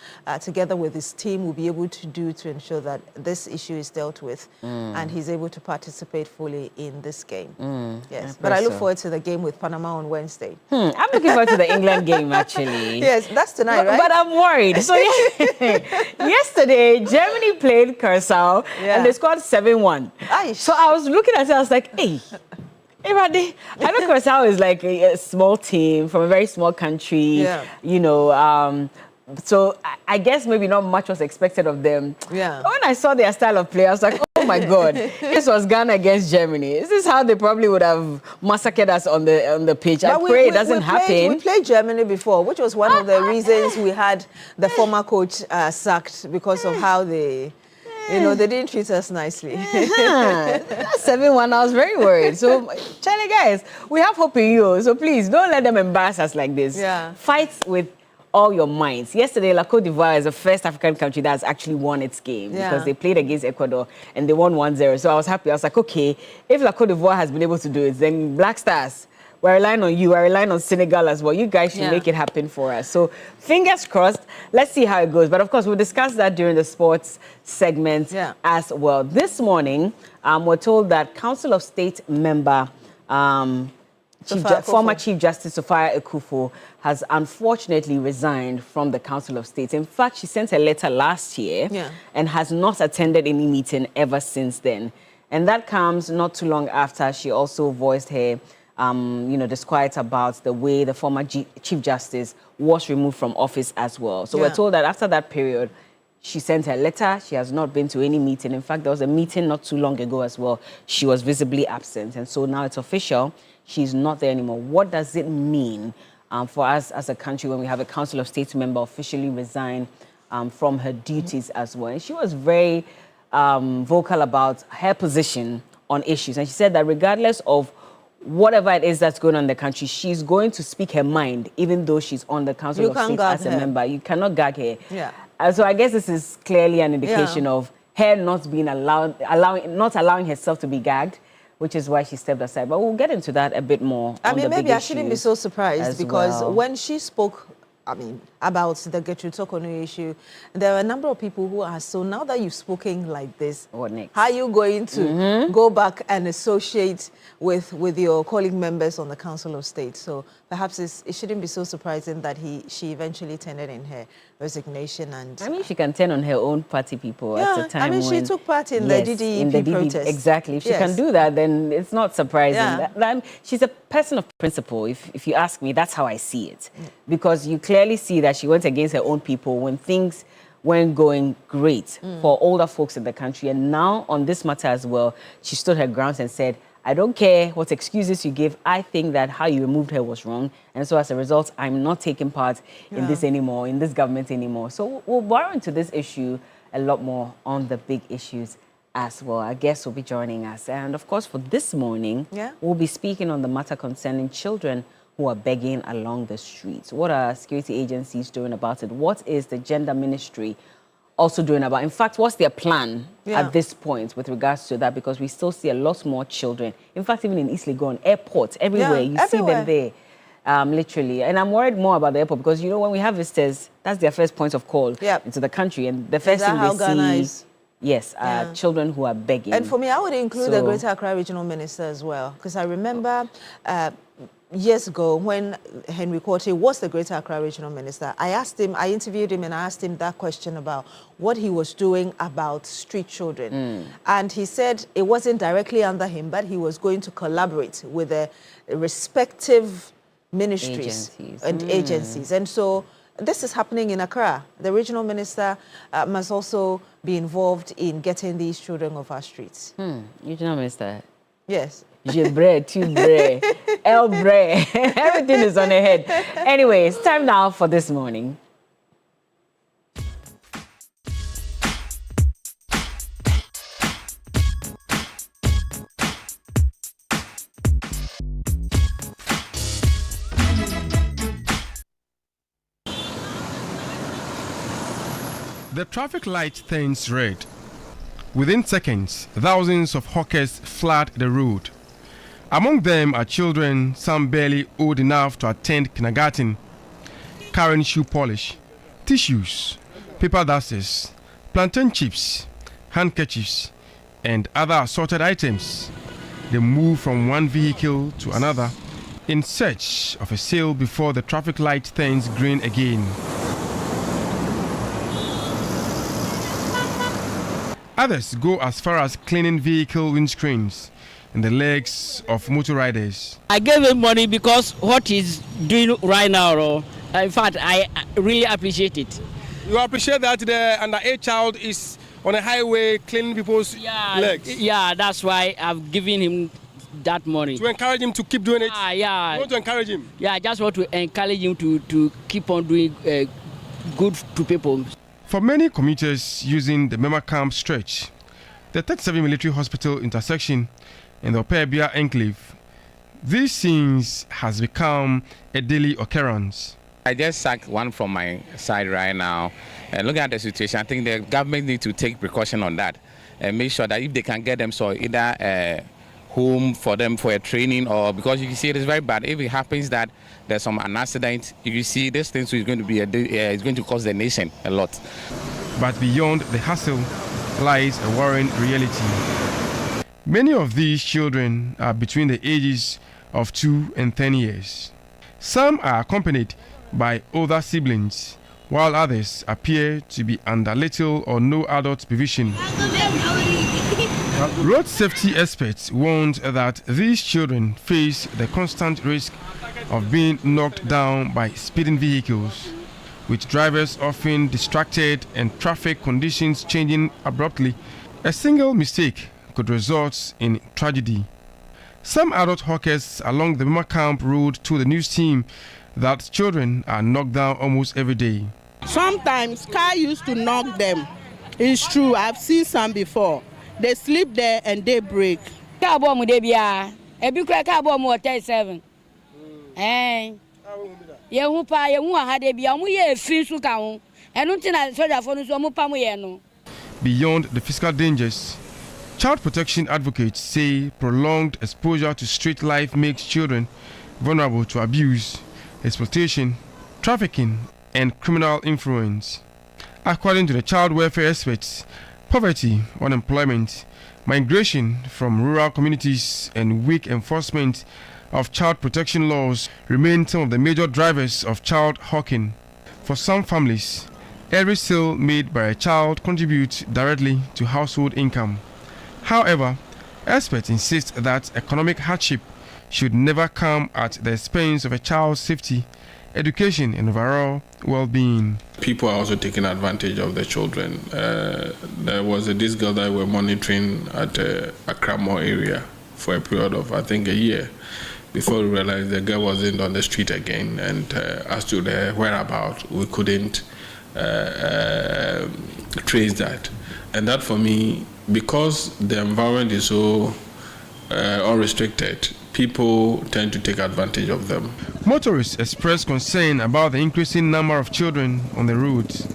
together with his team, will be able to do to ensure that this issue is dealt with and he's able to participate fully in this game. Yes, but I look forward to the game with Panama on Wednesday. I'm looking forward to the England game, actually. Yes, that's tonight, right? But I'm worried. So yesterday, Germany played Curacao and they scored 7-1. So I was looking at it, I was like, hey, Raddy, I know Curacao is like a small team from a very small country, you know, so I guess maybe not much was expected of them. Yeah. When I saw their style of play, I was like, oh my God, this was Ghana against Germany. This is how they probably would have massacred us on the pitch. I pray it doesn't happen. We played Germany before, which was one of the reasons we had the former coach sacked, because of how they... You know, they didn't treat us nicely. That's 7-1. I was very worried. So, Charlie, guys, we have hope in you. So please, don't let them embarrass us like this. Yeah. Fight with all your minds. Yesterday, La Côte d'Ivoire is the first African country that has actually won its game because they played against Ecuador and they won 1-0. So I was happy. I was like, okay, if La Côte d'Ivoire has been able to do it, then Black Stars, we're relying on you. We're relying on Senegal as well. You guys should make it happen for us. So fingers crossed. Let's see how it goes. But of course, we'll discuss that during the sports segment as well. This morning, we're told that Council of State member, former Chief Justice Sophia Akufo, has unfortunately resigned from the Council of State. In fact, she sent a letter last year and has not attended any meeting ever since then. And that comes not too long after she also voiced her disquiet about the way the former Chief Justice was removed from office as well. So we're told that after that period, she sent her letter. She has not been to any meeting. In fact, there was a meeting not too long ago as well. She was visibly absent. And so now it's official. She's not there anymore. What does it mean for us as a country when we have a Council of State member officially resign from her duties as well? And she was very vocal about her position on issues. And she said that regardless of whatever it is that's going on in the country, she's going to speak her mind, even though she's on the Council of State as a member. You cannot gag her. Yeah. So I guess this is clearly an indication of her not being allowing herself to be gagged, which is why she stepped aside. But we'll get into that a bit more. I mean, maybe I shouldn't be so surprised because when she spoke, about the Gertrude Tokonu issue, there are a number of people who are, so now that you've spoken like this, what next? How are you going to go back and associate with your colleague members on the Council of State? So perhaps it shouldn't be so surprising that she eventually tendered in her resignation. And I mean, she can turn on her own party people at the time. I mean, she took part in the DDEP protest. Exactly. If she can do that, then it's not surprising. She's a person of principle. If you ask me, that's how I see it. Because you clearly see that she went against her own people when things weren't going great for older folks in the country. And now on this matter as well, she stood her grounds and said, I don't care what excuses you give. I think that how you removed her was wrong. And so as a result, I'm not taking part in this anymore, in this government anymore. So we'll borrow into this issue a lot more on the big issues as well. Our guests will be joining us. And of course, for this morning, we'll be speaking on the matter concerning children who are begging along the streets. What are security agencies doing about it? What is the gender ministry also doing about it? In fact, what's their plan at this point with regards to that? Because we still see a lot more children. In fact, even in East Legon, airports, everywhere, you see them there, literally. And I'm worried more about the airport because, you know, when we have visitors, that's their first point of call into the country. And the first thing they see... Yes, children who are begging. And for me, I would include the Greater Accra Regional Minister as well, because I remember years ago when Henry Quartey was the Greater Accra Regional Minister, I interviewed him and I asked him that question about what he was doing about street children. And he said it wasn't directly under him, but he was going to collaborate with the respective ministries and agencies. And so this is happening in Accra. The regional minister must also be involved in getting these children off our streets. Regional minister? Yes. Jebre, Tubre, Elbre. Everything is on the head. Anyway, it's time now for This Morning. The traffic light turns red. Within seconds, thousands of hawkers flood the road. Among them are children, some barely old enough to attend kindergarten, carrying shoe polish, tissues, paper dusters, plantain chips, handkerchiefs, and other assorted items. They move from one vehicle to another in search of a sale before the traffic light turns green again. Others go as far as cleaning vehicle windscreens and the legs of motor riders. I gave him money because what he's doing right now, in fact, I really appreciate it. You appreciate that the underage child is on a highway cleaning people's legs? Yeah, that's why I've given him that money. To encourage him to keep doing it? Yeah. You want to encourage him? Yeah, I just want to encourage him to keep on doing good to people. For many commuters using the Mema Camp stretch, the 37 Military Hospital intersection and the Opebia Enclave, these scenes has become a daily occurrence. I just sacked one from my side right now. And looking at the situation, I think the government needs to take precaution on that and make sure that if they can get them so either home for them for a training, or because you see it is very bad. If it happens that there's an accident, you see this thing is going to be it's going to cost the nation a lot. But beyond the hassle lies a worrying reality. Many of these children are between the ages of 2 and 10 years. Some are accompanied by older siblings, while others appear to be under little or no adult supervision. Road safety experts warned that these children face the constant risk of being knocked down by speeding vehicles, with drivers often distracted and traffic conditions changing abruptly. A single mistake could result in tragedy. Some adult hawkers along the Mema Camp Road told the news team that children are knocked down almost every day. Sometimes car used to knock them. It's true, I've seen some before. They sleep there and they break. Car bomb de bia. E bi kura car bomb 37. Ye hu pa ye hu ha de bia mu ye fin su ka ho. Enu ti na soldier for no so mu pa mu ye no. Beyond the physical dangers, child protection advocates say prolonged exposure to street life makes children vulnerable to abuse, exploitation, trafficking, and criminal influence. According to the child welfare experts, poverty, unemployment, migration from rural communities, and weak enforcement of child protection laws remain some of the major drivers of child hawking. For some families, every sale made by a child contributes directly to household income. However, experts insist that economic hardship should never come at the expense of a child's safety, education, and overall well-being. People are also taking advantage of the children. There was this girl that we were monitoring at Accra Mall area for a period of, I think, a year, before we realized the girl wasn't on the street again, and as to the whereabouts, we couldn't trace that. And that, for me, because the environment is so unrestricted, people tend to take advantage of them. Motorists express concern about the increasing number of children on the roads.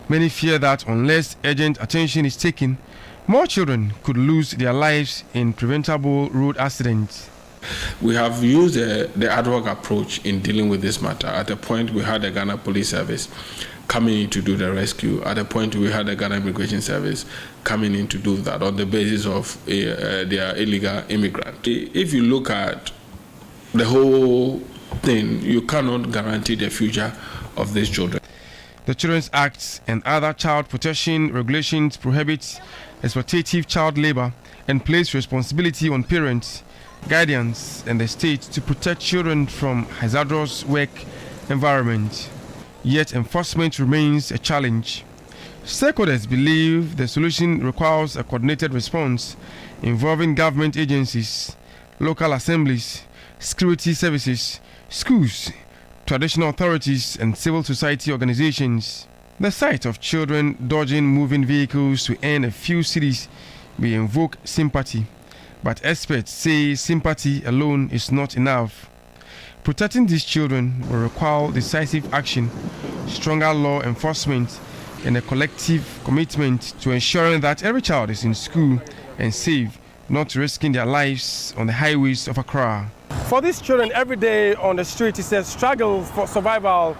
Many fear that unless urgent attention is taken, more children could lose their lives in preventable road accidents. We have used the ad hoc approach in dealing with this matter. At a point, we had the Ghana Police Service coming in to do the rescue. At a point, we had the Ghana Immigration Service coming in to do that on the basis of their illegal immigrant. If you look at the whole thing, you cannot guarantee the future of these children. The Children's Act and other child protection regulations prohibit exploitative child labor and place responsibility on parents, guardians, and the state to protect children from hazardous work environment. yet enforcement remains a challenge. Stakeholders believe the solution requires a coordinated response involving government agencies, local assemblies, security services, schools, traditional authorities, and civil society organizations. The sight of children dodging moving vehicles to earn a few cedis may invoke sympathy, but experts say sympathy alone is not enough. Protecting these children will require decisive action, stronger law enforcement, and a collective commitment to ensuring that every child is in school and safe, not risking their lives on the highways of Accra. For these children, every day on the street is a struggle for survival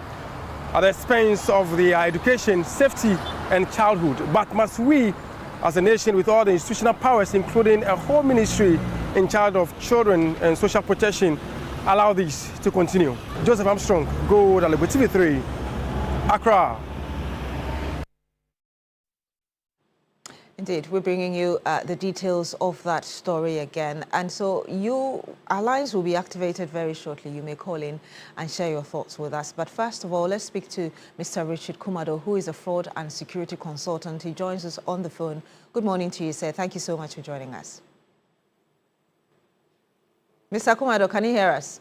at the expense of their education, safety, and childhood. But must we, as a nation with all the institutional powers, including a whole ministry in charge of children and social protection, allow this to continue? Joseph Armstrong, Go Dalebo, TV3, Accra. Indeed, we're bringing you the details of that story again. And so our lines will be activated very shortly. You may call in and share your thoughts with us. But first of all, let's speak to Mr. Richard Kumado, who is a fraud and security consultant. He joins us on the phone. Good morning to you, sir. Thank you so much for joining us. Mr. Kumado, can you hear us?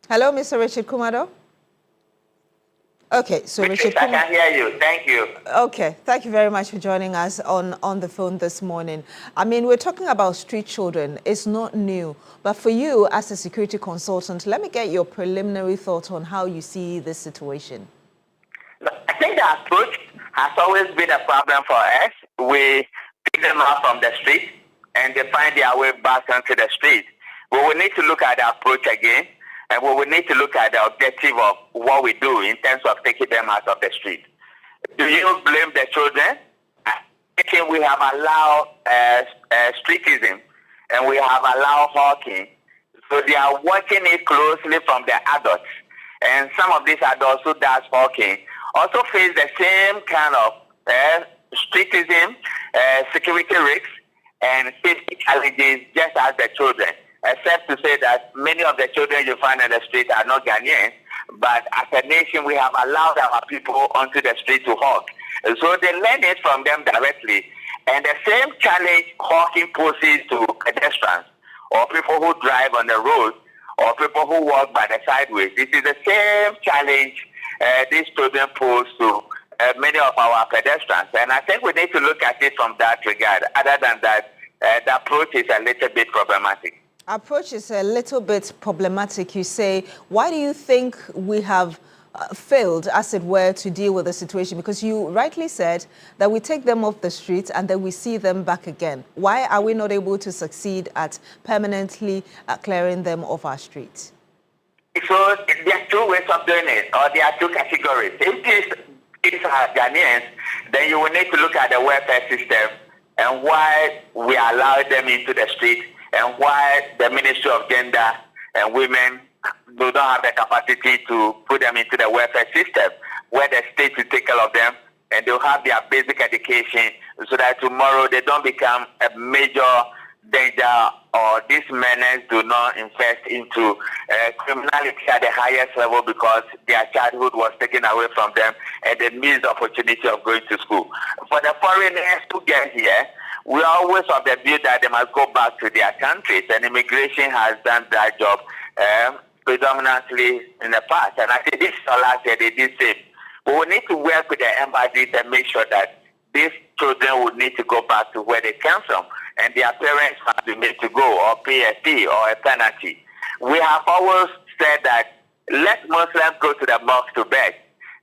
Hello, Mr. Richard Kumado? Okay, so Richard, I can hear you. Thank you. Okay, thank you very much for joining us on the phone this morning. I mean, we're talking about street children. It's not new, but for you as a security consultant, let me get your preliminary thoughts on how you see this situation. I think the approach has always been a problem for us. We pick them up from the street and they find their way back onto the street. But we need to look at the approach again. And we need to look at the objective of what we do in terms of taking them out of the street. Do you blame the children? I think we have allowed streetism and we have allowed hawking. So they are watching it closely from the adults. And some of these adults who does hawking also face the same kind of streetism, security risks, and safety challenges just as the children. Except to say that many of the children you find on the street are not Ghanaians, but as a nation we have allowed our people onto the street to hawk. So they learn it from them directly. And the same challenge hawking poses to pedestrians or people who drive on the road or people who walk by the sideways. This is the same challenge these children pose to many of our pedestrians. And I think we need to look at it from that regard. Other than that, the approach is a little bit problematic. Approach is a little bit problematic, you say. Why do you think we have failed, as it were, to deal with the situation? Because you rightly said that we take them off the streets and then we see them back again. Why are we not able to succeed at permanently clearing them off our streets? So there are two ways of doing it, or there are two categories. If these are Ghanaians, then you will need to look at the welfare system and why we allow them into the street, and why the Ministry of Gender and Women do not have the capacity to put them into the welfare system, where the state will take care of them and they'll have their basic education so that tomorrow they don't become a major danger or these menace do not infest into criminality at the highest level because their childhood was taken away from them and they missed the opportunity of going to school. For the foreigners who get here, we are always of the view that they must go back to their countries, and immigration has done that job predominantly in the past. And I think this is the last year they did same. But we need to work with the embassies and make sure that these children would need to go back to where they came from, and their parents must be made to go or pay a fee or a penalty. We have always said that let Muslims go to the mosque to beg,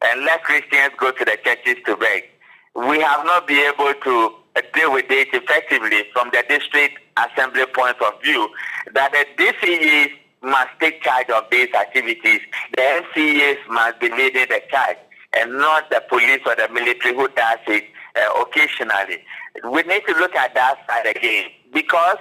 and let Christians go to the churches to beg. We have not been able to deal with it effectively from the district assembly point of view, that the DCEs must take charge of these activities. The MCEs must be leading the charge and not the police or the military who does it occasionally. We need to look at that side again because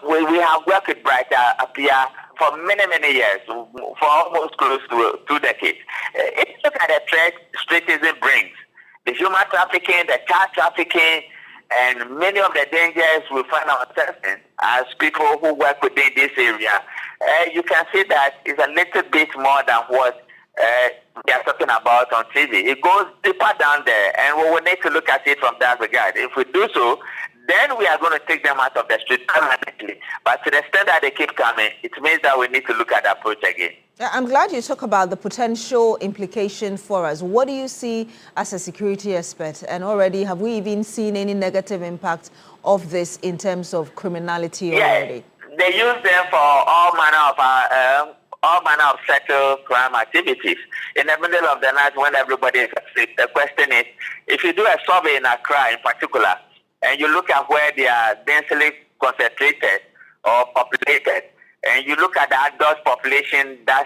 we have worked with Brighter Appear for many, many years, for almost close to 2 decades. If you look at the threat streetism brings, the human trafficking, the child trafficking, and many of the dangers we find ourselves in as people who work within this area, you can see that it's a little bit more than what they are talking about on TV. It goes deeper down there, and we will need to look at it from that regard. If we do so, then we are going to take them out of the street permanently. But to the extent that they keep coming, it means that we need to look at the approach again. I'm glad you talk about the potential implication for us. What do you see as a security expert? And already, have we even seen any negative impact of this in terms of criminality already? They use them for all manner of sexual crime activities. In the middle of the night when everybody is asleep, the question is, if you do a survey in Accra in particular, and you look at where they are densely concentrated or populated, and you look at the adult population that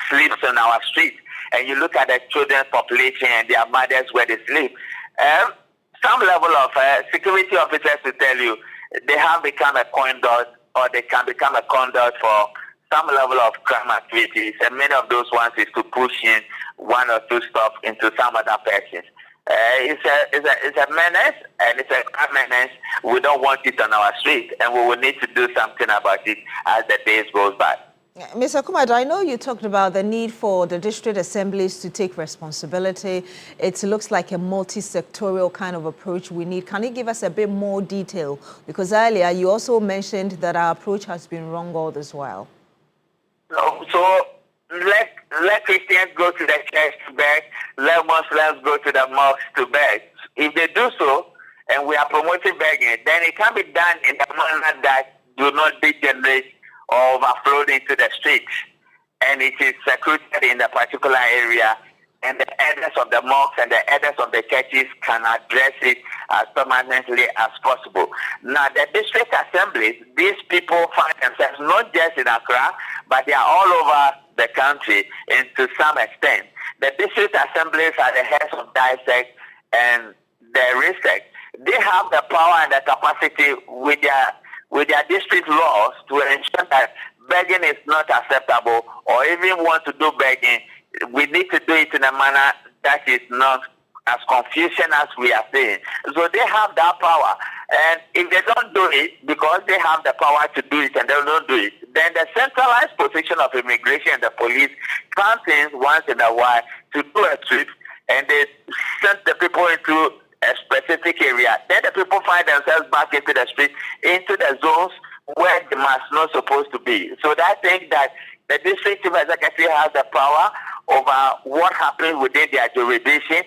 sleeps on our streets, and you look at the children's population and their mothers where they sleep, some level of security officers will tell you they have become a conduit, or they can become a conduit for some level of crime activities, and many of those ones is to push in one or two stuff into some other persons. It's a menace, and it's a crime menace. We don't want it on our street, and we will need to do something about it as the days goes by. Mr. Kumad, I know you talked about the need for the district assemblies to take responsibility. It looks like a multi-sectorial kind of approach we need. Can you give us a bit more detail? Because earlier you also mentioned that our approach has been wrong all this while. No, so let Christians go to the church to beg, let Muslims go to the mosque to beg. If they do so, and we are promoting begging, then it can be done in a manner that do not degenerate or overflow into the streets. And it is secluded in a particular area, and the elders of the mosques and the elders of the churches can address it as permanently as possible. Now, the district assemblies, these people find themselves not just in Accra, but they are all over the country, and to some extent. The district assemblies are the heads of district and the RISEC. They have the power and the capacity with their district laws to ensure that begging is not acceptable, or even want to do begging, we need to do it in a manner that is not as confusion as we are saying. So they have that power. And if they don't do it, because they have the power to do it and they don't do it, then the centralized position of immigration and the police comes in once in a while to do a sweep, and they send the people into a specific area. Then the people find themselves back into the street, into the zones where they must not supposed to be. So I think that the district chief executive has the power over what happens within their jurisdiction.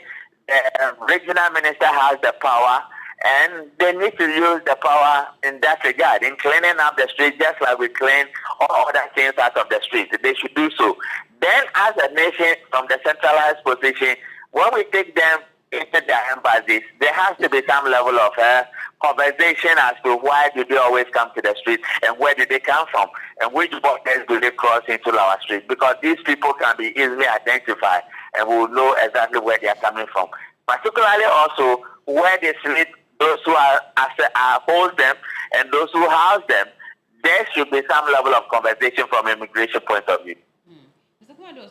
The regional minister has the power, and they need to use the power in that regard, in cleaning up the street, just like we clean all other things out of the street. They should do so. Then, as a nation, from the centralized position, when we take them into their embassies, there has to be some level of conversation as to why do they always come to the street, and where do they come from, and which borders do they cross into our street, because these people can be easily identified, and we will know exactly where they are coming from. Particularly also where they sleep, those who hold them, and those who house them. There should be some level of conversation from an immigration point of view.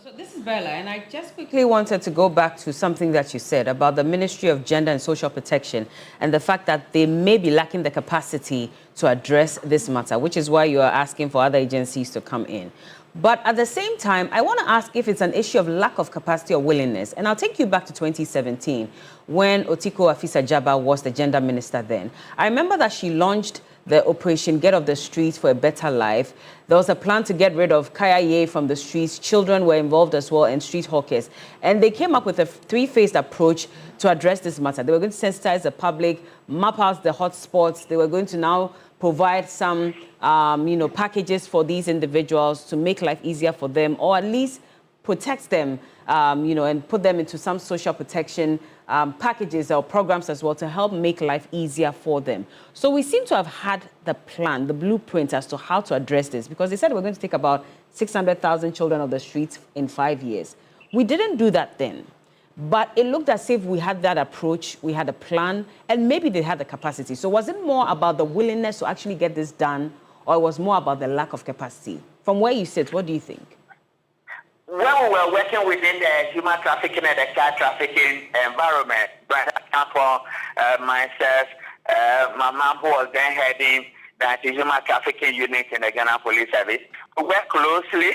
So this is Bella, and I just quickly wanted to go back to something that you said about the Ministry of Gender and Social Protection and the fact that they may be lacking the capacity to address this matter, which is why you are asking for other agencies to come in. But at the same time, I want to ask if it's an issue of lack of capacity or willingness. And I'll take you back to 2017 when Otiko Afisa-Jaba was the gender minister then. I remember that she launched the Operation Get Off the Streets for a Better Life. There was a plan to get rid of Kayaye from the streets. Children were involved as well, and street hawkers. And they came up with a three-phased approach to address this matter. They were going to sensitize the public, map out the hotspots. They were going to now provide some, packages for these individuals to make life easier for them, or at least protect them, and put them into some social protection packages or programs as well to help make life easier for them. So we seem to have had the plan, the blueprint as to how to address this, because they said we're going to take about 600,000 children off the streets in 5 years. We didn't do that then. But it looked as if we had that approach, we had a plan, and maybe they had the capacity. So was it more about the willingness to actually get this done, or it was more about the lack of capacity? From where you sit, what do you think? When we were working within the human trafficking and the car trafficking environment, Brother Campo, myself, my mom, who was then heading the anti-human trafficking unit in the Ghana Police Service. We work closely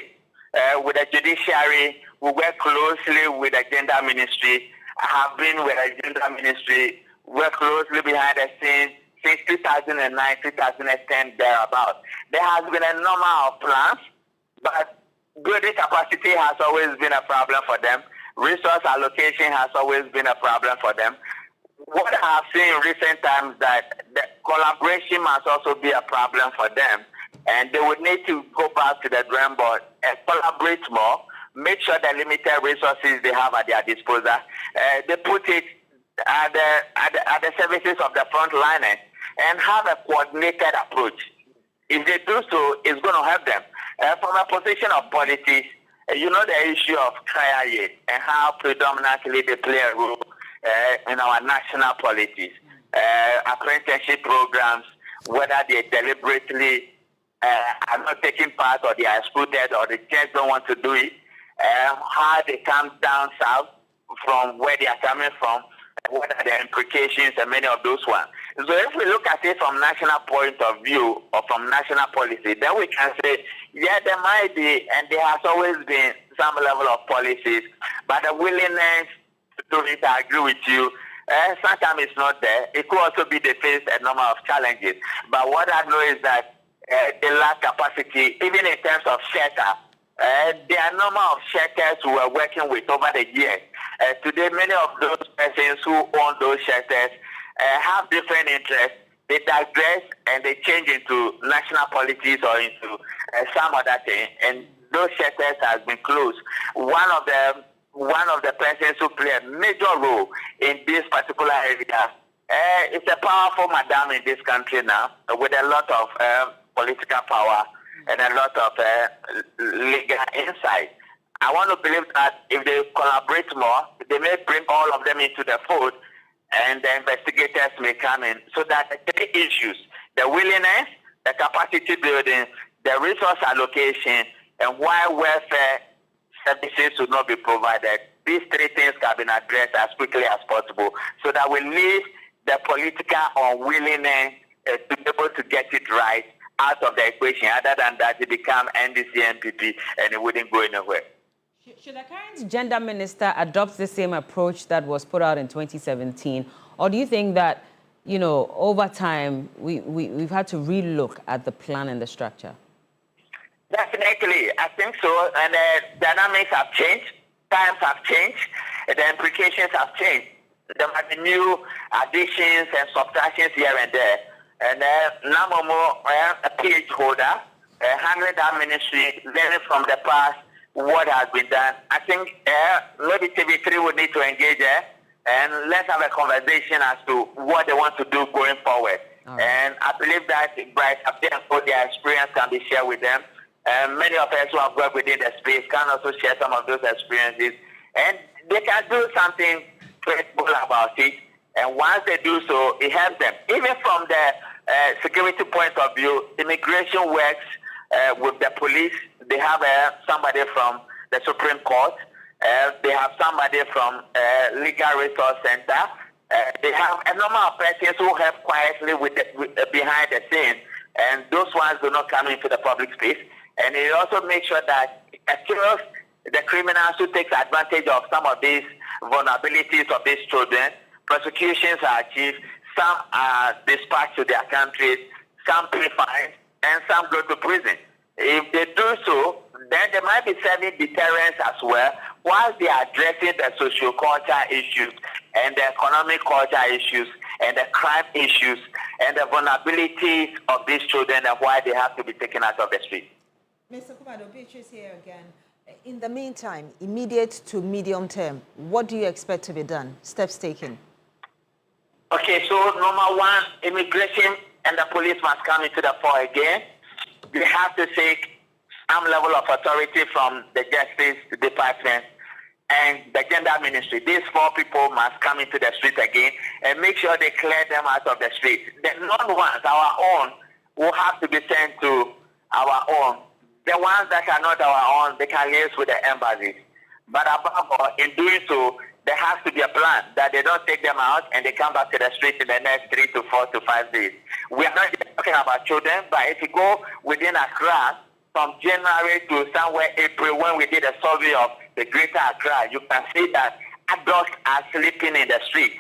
with the judiciary. We work closely with the gender ministry. I have been with the gender ministry, work closely behind the scenes since 2009, 2010, thereabout. There has been a number of plans, but building capacity has always been a problem for them. Resource allocation has always been a problem for them. What I have seen in recent times that the collaboration must also be a problem for them, and they would need to go back to the drawing board and collaborate more, make sure the limited resources they have at their disposal, they put it at the services of the frontliners and have a coordinated approach. If they do so, it's going to help them. From a position of politics, you know the issue of KIA and how predominantly they play a role in our national politics. Apprenticeship programs, whether they deliberately are not taking part or they are excluded or they just don't want to do it, how they come down south from where they are coming from, what are the implications and many of those ones. So if we look at it from national point of view or from national policy, then we can say, yeah, there might be, and there has always been some level of policies, but the willingness to do it, I agree with you, sometimes it's not there. It could also be they face a number of challenges. But what I know is that they lack capacity, even in terms of shelter. There are a number of shelters we are working with over the years. Today, many of those persons who own those shelters have different interests. They digress and they change into national politics or into some other thing. And those shelters have been closed. One of the persons who play a major role in this particular area is a powerful madam in this country now with a lot of political power and a lot of legal insight. I want to believe that if they collaborate more, they may bring all of them into the fold and the investigators may come in so that the three issues, the willingness, the capacity building, the resource allocation, and why welfare services should not be provided, these three things can be addressed as quickly as possible so that we leave the political unwillingness to be able to get it right out of the equation. Other than that, it become NDC, NPP, and it wouldn't go anywhere. Should the current gender minister adopt the same approach that was put out in 2017? Or do you think that, you know, over time, we've had to relook at the plan and the structure? Definitely, I think so. And the dynamics have changed, times have changed, the implications have changed. There might be new additions and subtractions here and there. And now more a PhD holder, handling that ministry, learning from the past, what has been done. I think maybe TV3 would need to engage there and let's have a conversation as to what they want to do going forward. Right. And I believe that Bryce and their experience can be shared with them. Many of us who have worked within the space can also share some of those experiences. And they can do something credible about it. And once they do so, it helps them. Even from the security point of view, immigration works with the police. They have somebody from the Supreme Court. They have somebody from Legal Resource Center. They have a number of persons who help quietly behind the scenes. And those ones do not come into the public space. And it also makes sure that it kills the criminals who take advantage of some of these vulnerabilities of these children. Prosecutions are achieved, some are dispatched to their countries, some pay fines, and some go to prison. If they do so, then they might be serving deterrence as well, whilst they are addressing the socio-cultural issues and the economic culture issues and the crime issues and the vulnerabilities of these children and why they have to be taken out of the street. Mr. Kumado, Beatrice here again. In the meantime, immediate to medium term, what do you expect to be done? Steps taken? Okay, so number one, immigration and the police must come into the fore again. They have to take some level of authority from the Justice Department and the Gender Ministry. These four people must come into the street again and make sure they clear them out of the street. The non-ones, our own, will have to be sent to our own. The ones that are not our own, they can liaise with the embassies. But above all, in doing so, there has to be a plan that they don't take them out and they come back to the street in the next 3 to 4 to 5 days. We are not just talking about children, but if you go within Accra, from January to somewhere April, when we did a survey of the greater Accra, you can see that adults are sleeping in the streets.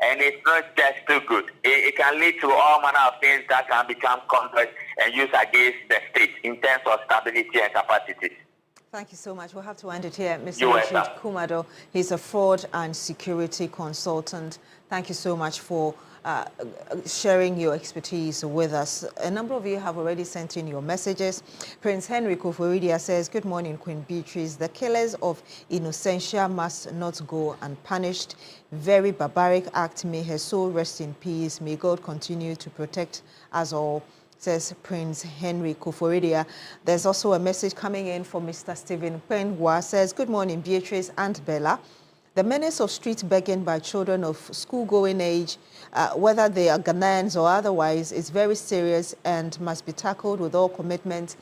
And it's not just too good. It can lead to all manner of things that can become conflict and used against the state in terms of stability and capacity. Thank you so much. We'll have to end it here. Mr. Rashid Kumado, he's a fraud and security consultant. Thank you so much for sharing your expertise with us. A number of you have already sent in your messages. Prince Henry Koforidia says, good morning, Queen Beatrice. The killers of Innocentia must not go unpunished. Very barbaric act. May her soul rest in peace. May God continue to protect us all, says Prince Henry Koforidia. There's also a message coming in from Mr. Stephen Penwa. Says, good morning, Beatrice and Bella. The menace of street begging by children of school-going age, whether they are Ghanaians or otherwise, is very serious and must be tackled with all commitment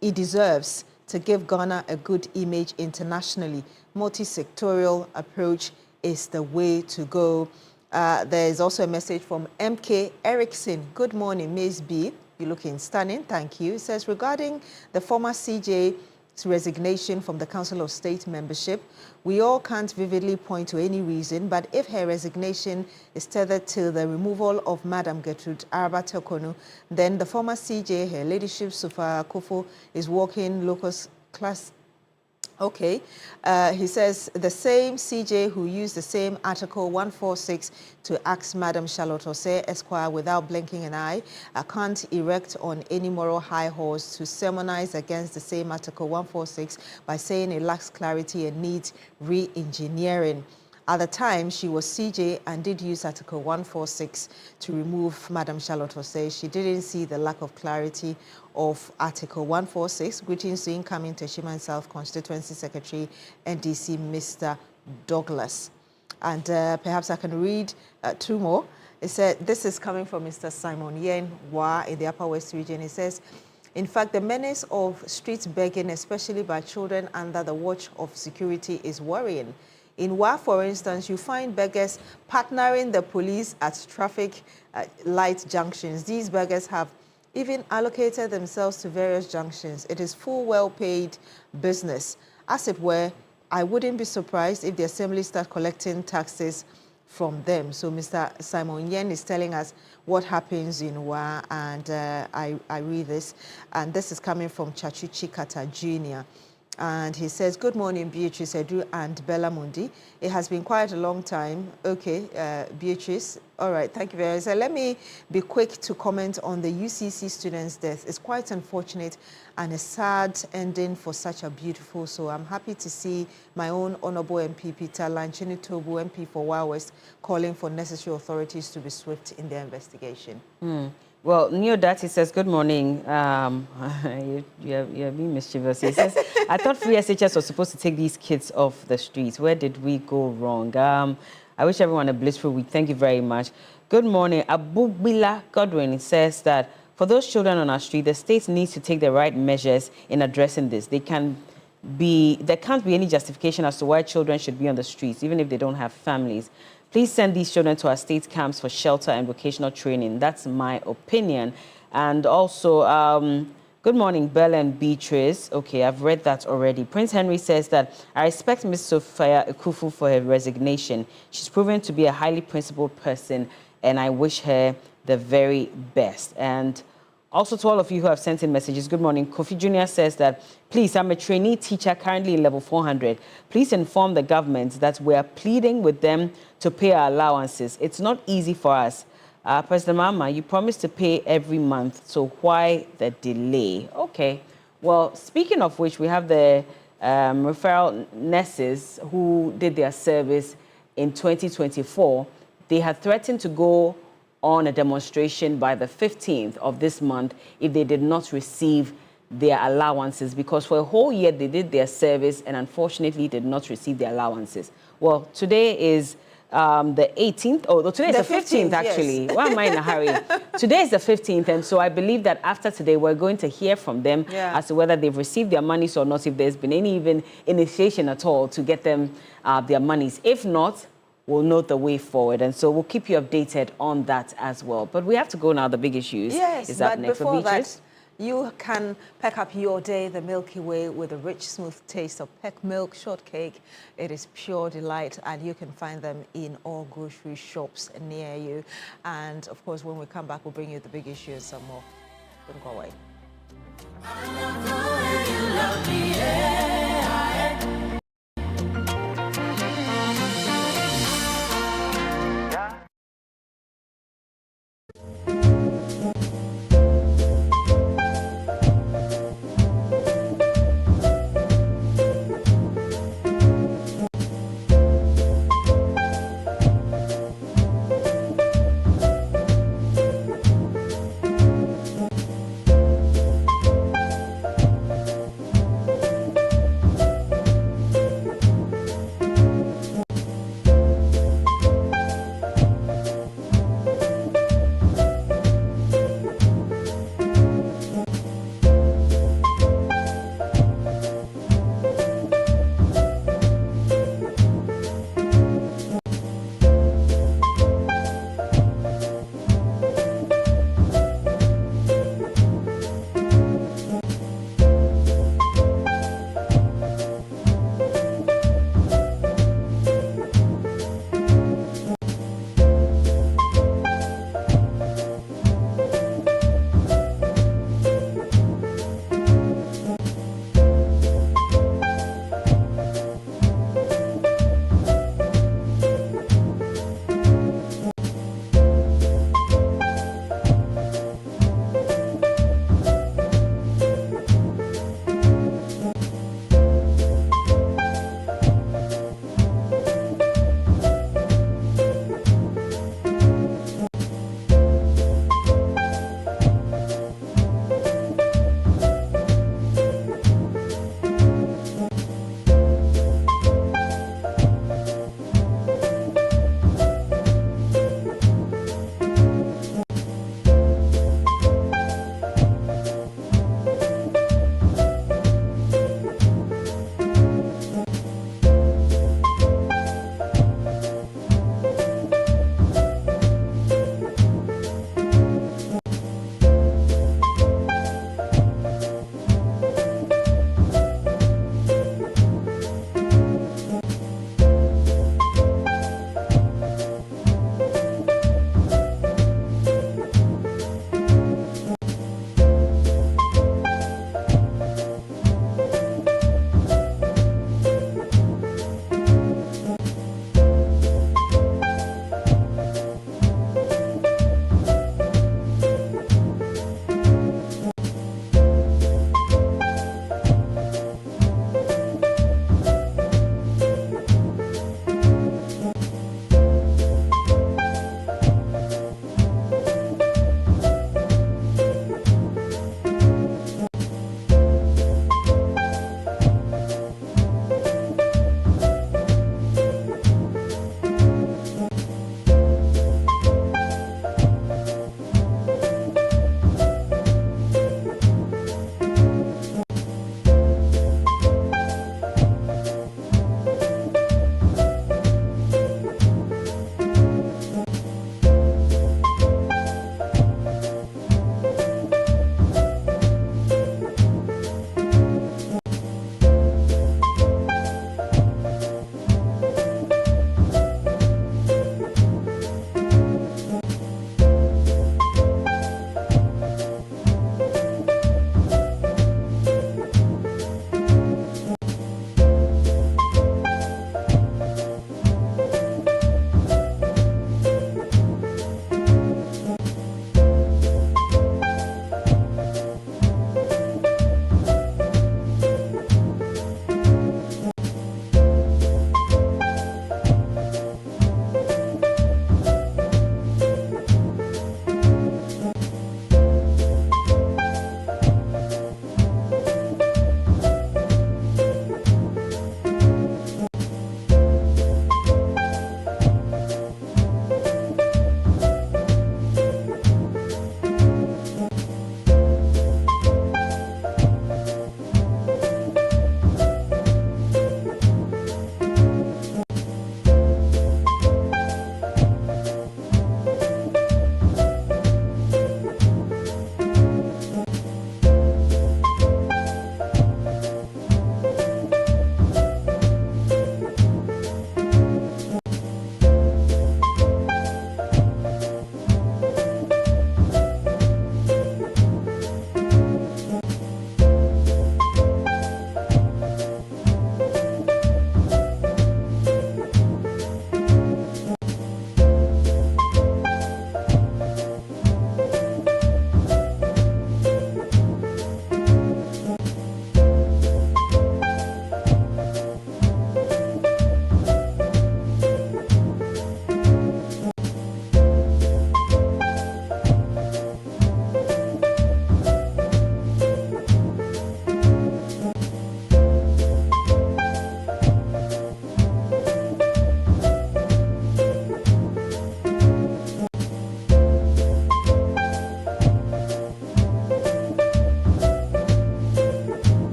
it deserves to give Ghana a good image internationally. Multi-sectorial approach is the way to go. There is also a message from MK Erickson. Good morning, Ms. B. You're looking stunning. Thank you. It says, regarding the former CJ's resignation from the Council of State membership, we all can't vividly point to any reason, but if her resignation is tethered to the removal of Madam Gertrude Araba Tekonu, then the former CJ, her ladyship Sufa Akufo, is walking locus class. Okay, he says the same CJ who used the same Article 146 to ask Madam Charlotte Osei Esquire without blinking an eye can't erect on any moral high horse to sermonize against the same Article 146 by saying it lacks clarity and needs re-engineering. At the time, she was CJ and did use Article 146 to remove Madam Charlotte Osei. She didn't see the lack of clarity of Article 146. Greetings to incoming Teshiman South Constituency Secretary, NDC, Mr. Douglas. And perhaps I can read 2 more. It said, this is coming from Mr. Simon Yen Wa in the Upper West region. It says, in fact, the menace of street begging, especially by children under the watch of security, is worrying. In Wa, for instance, you find beggars partnering the police at traffic light junctions. These beggars have even allocated themselves to various junctions. It is full, well-paid business. As it were, I wouldn't be surprised if the assembly start collecting taxes from them. So Mr. Simon Yen is telling us what happens in Wa, and I read this, and this is coming from Chachuchi Kata Jr. And he says, good morning, Beatrice Edu and Bella Mundi. It has been quite a long time. Okay, Beatrice. All right, thank you very much. So let me be quick to comment on the UCC student's death. It's quite unfortunate and a sad ending for such a beautiful soul. I'm happy to see my own Honorable MP, Peter Lanchini Tobu, MP for Wa West, calling for necessary authorities to be swift in their investigation. Well, Neo Dati says, good morning. You're being mischievous. He says, I thought free SHS was supposed to take these kids off the streets. Where did we go wrong? I wish everyone a blissful week. Thank you very much. Good morning. Abubila Godwin says that for those children on our street, the state needs to take the right measures in addressing this. There can't be any justification as to why children should be on the streets, even if they don't have families. Please send these children to our state camps for shelter and vocational training. That's my opinion. And also, good morning, Bella and Beatrice. Okay, I've read that already. Prince Henry says that I respect Ms. Sophia Ekufu for her resignation. She's proven to be a highly principled person, and I wish her the very best. And also to all of you who have sent in messages, good morning. Kofi Jr. says that, please, I'm a trainee teacher currently in level 400. Please inform the government that we are pleading with them to pay our allowances. It's not easy for us. President Mama, you promised to pay every month, so why the delay? Okay. Well, speaking of which, we have the referral nurses who did their service in 2024. They had threatened to go on a demonstration by the 15th of this month if they did not receive their allowances, because for a whole year they did their service and unfortunately did not receive their allowances. Well, today is the 18th. Oh, today is the 15th, actually. Yes. Why am I in a hurry? Today is the 15th, and so I believe that after today, we're going to hear from them as to whether they've received their monies or not, if there's been any even initiation at all to get them their monies. If not, we'll note the way forward, and so we'll keep you updated on that as well. But we have to go now. The big issues is up next. Before that, you can pack up your day the Milky Way with a rich, smooth taste of peck milk shortcake. It is pure delight, and you can find them in all grocery shops near you. And of course, when we come back, we'll bring you the big issues some more. Don't go away.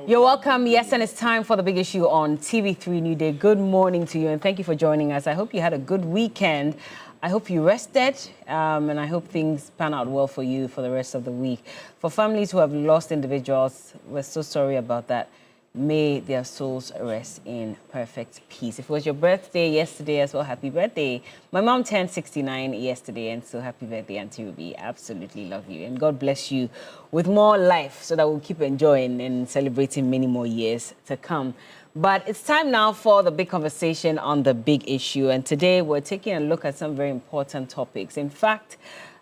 You're welcome. Yes, and it's time for the big issue on TV3 Newday. Good morning to you, and thank you for joining us. I hope you had a good weekend. I hope you rested, and I hope things pan out well for you for the rest of the week. For families who have lost individuals, we're so sorry about that. May their souls rest in perfect peace. If it was your birthday yesterday as well, happy birthday. My mom turned 69 yesterday, and so happy birthday, Auntie Ruby. Absolutely love you. And God bless you with more life so that we'll keep enjoying and celebrating many more years to come. But it's time now for the big conversation on the big issue. And today we're taking a look at some very important topics. In fact,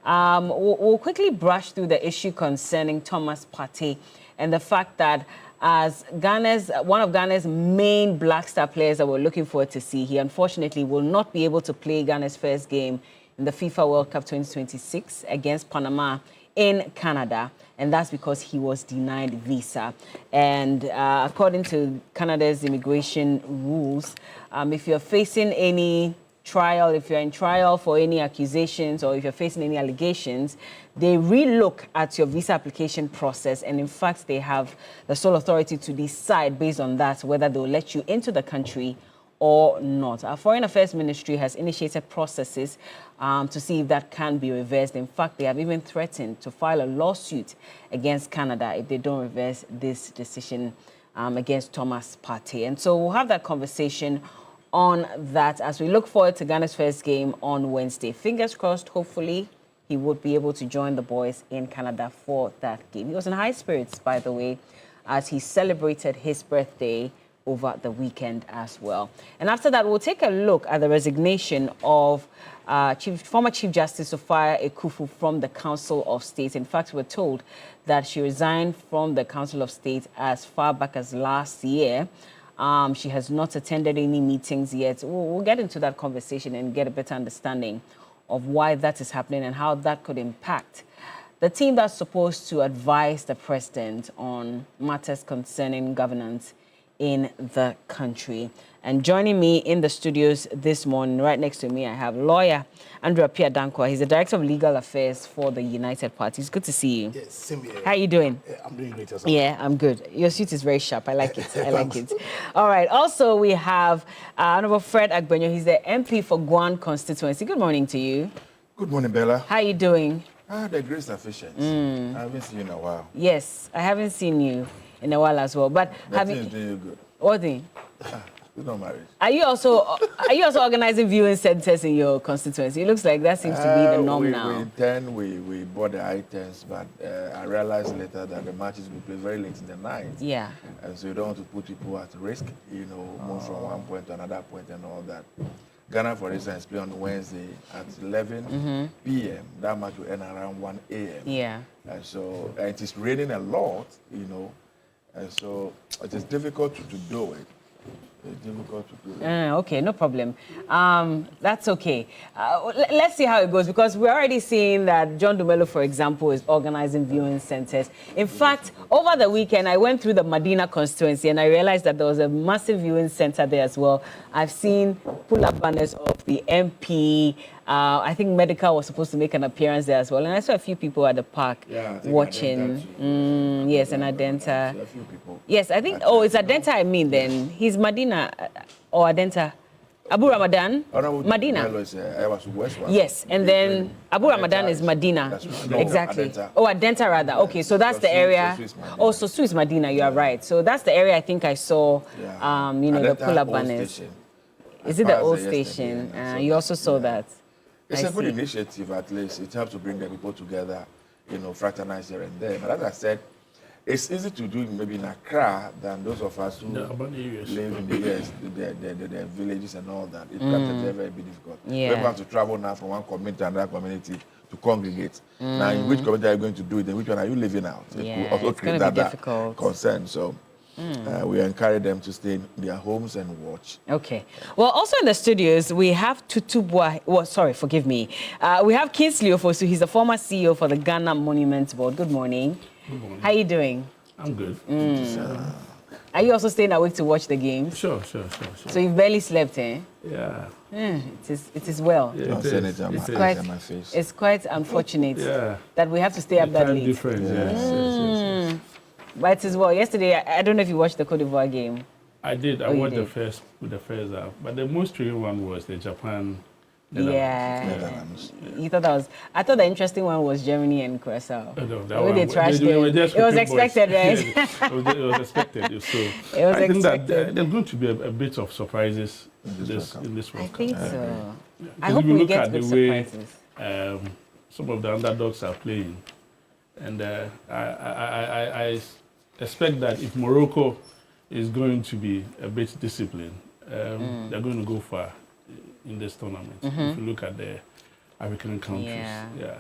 we'll quickly brush through the issue concerning Thomas Partey and the fact that as one of Ghana's main Black Star players that we're looking forward to see, he unfortunately will not be able to play Ghana's first game in the FIFA World Cup 2026 against Panama in Canada, and that's because he was denied visa. And according to Canada's immigration rules, if you're facing any trial, if you're in trial for any accusations or if you're facing any allegations, they relook at your visa application process, and in fact they have the sole authority to decide based on that whether they'll let you into the country or not. Our Foreign Affairs Ministry has initiated processes to see if that can be reversed. In fact, they have even threatened to file a lawsuit against Canada if they don't reverse this decision against Thomas Partey. And so we'll have that conversation on that as we look forward to Ghana's first game on Wednesday. Fingers crossed, hopefully, he would be able to join the boys in Canada for that game. He was in high spirits, by the way, as he celebrated his birthday over the weekend as well. And after that, we'll take a look at the resignation of former Chief Justice Sophia Ekufu from the Council of State. In fact, we're told that she resigned from the Council of State as far back as last year. She has not attended any meetings yet. We'll get into that conversation and get a better understanding of why that is happening and how that could impact the team that's supposed to advise the president on matters concerning governance in the country. And joining me in the studios this morning, right next to me, I have lawyer Andrew Appiah Dankwa. He's the Director of Legal Affairs for the United Party. It's good to see you. Yes, same here. How are you doing? Yeah, I'm doing great. Yeah, I'm good. Your suit is very sharp. I like it. I like it. All right. Also, we have Honorable Fred Agbenyo. He's the MP for Guan constituency. Good morning to you. Good morning, Bella. How are you doing? The great sufficient. I haven't seen you in a while. Yes, I haven't seen you in a while as well. But have you doing you good? What thing? We're not married. Are you also organizing viewing centers in your constituency? It looks like that seems to be the norm now. We bought the items, but I realized later that the matches will play very late in the night. Yeah. And so you don't want to put people at risk, move from one point to another point and all that. Ghana, for instance, play on Wednesday at 11 p.m. That match will end around 1 a.m. Yeah. And so it is raining a lot, and so it is difficult to do it. It's difficult to do it. Okay, no problem. That's okay. Let's see how it goes, because we're already seeing that John Dumelo, for example, is organizing viewing centers. In fact, over the weekend, I went through the Medina constituency and I realized that there was a massive viewing center there as well. I've seen pull-up banners of the MP. I think Medical was supposed to make an appearance there as well. And I saw a few people at the park watching. Yes, and Adenta. A few people. Yes, I think, it's Adenta I mean then. He's Medina or Adenta. Abu Ramadan, Medina. Yes, and then Abu Ramadan is Medina. Exactly. Adenta rather. Okay, so that's the area. So Swiss Medina, you are right. So that's the area I think I saw, the pull-up banners. Is it the old station? You also saw that. It's a good initiative, at least. It helps to bring the people together, fraternize here and there. But as I said, it's easy to do maybe in Accra than those of us who live in the villages and all that. It's very, very difficult. Yeah. People have to travel now from one community to another community to congregate. Now, in which community are you going to do it? In which one are you living out? Yeah, it will also create that concern. So we encourage them to stay in their homes and watch. Okay. Well, also in the studios, we have Tutubwa. Well, sorry, forgive me. We have Kingsley Ofosu. He's the former CEO for the Ghana Monuments Board. Good morning. Good morning. How are you doing? I'm good. Are you also staying awake to watch the games? Sure. So you've barely slept, eh? Yeah. It is well. Yeah, it's quite unfortunate that we have to stay up that late. Different, yes. But it is well. Yesterday, I don't know if you watched the Cote d'Ivoire game. I did. I watched the first half, but the most thrilling one was the Japan. Yeah. You thought that was? I thought the interesting one was Germany and Curacao. No, the way they trashed them. It was expected, right? It was expected. So I think that there's going to be a bit of surprises in this World Cup. I think so. I If hope you we look get at good the way surprises. some of the underdogs are playing, and I expect that if Morocco is going to be a bit disciplined, they're going to go far in this tournament. If you look at the African countries, yeah.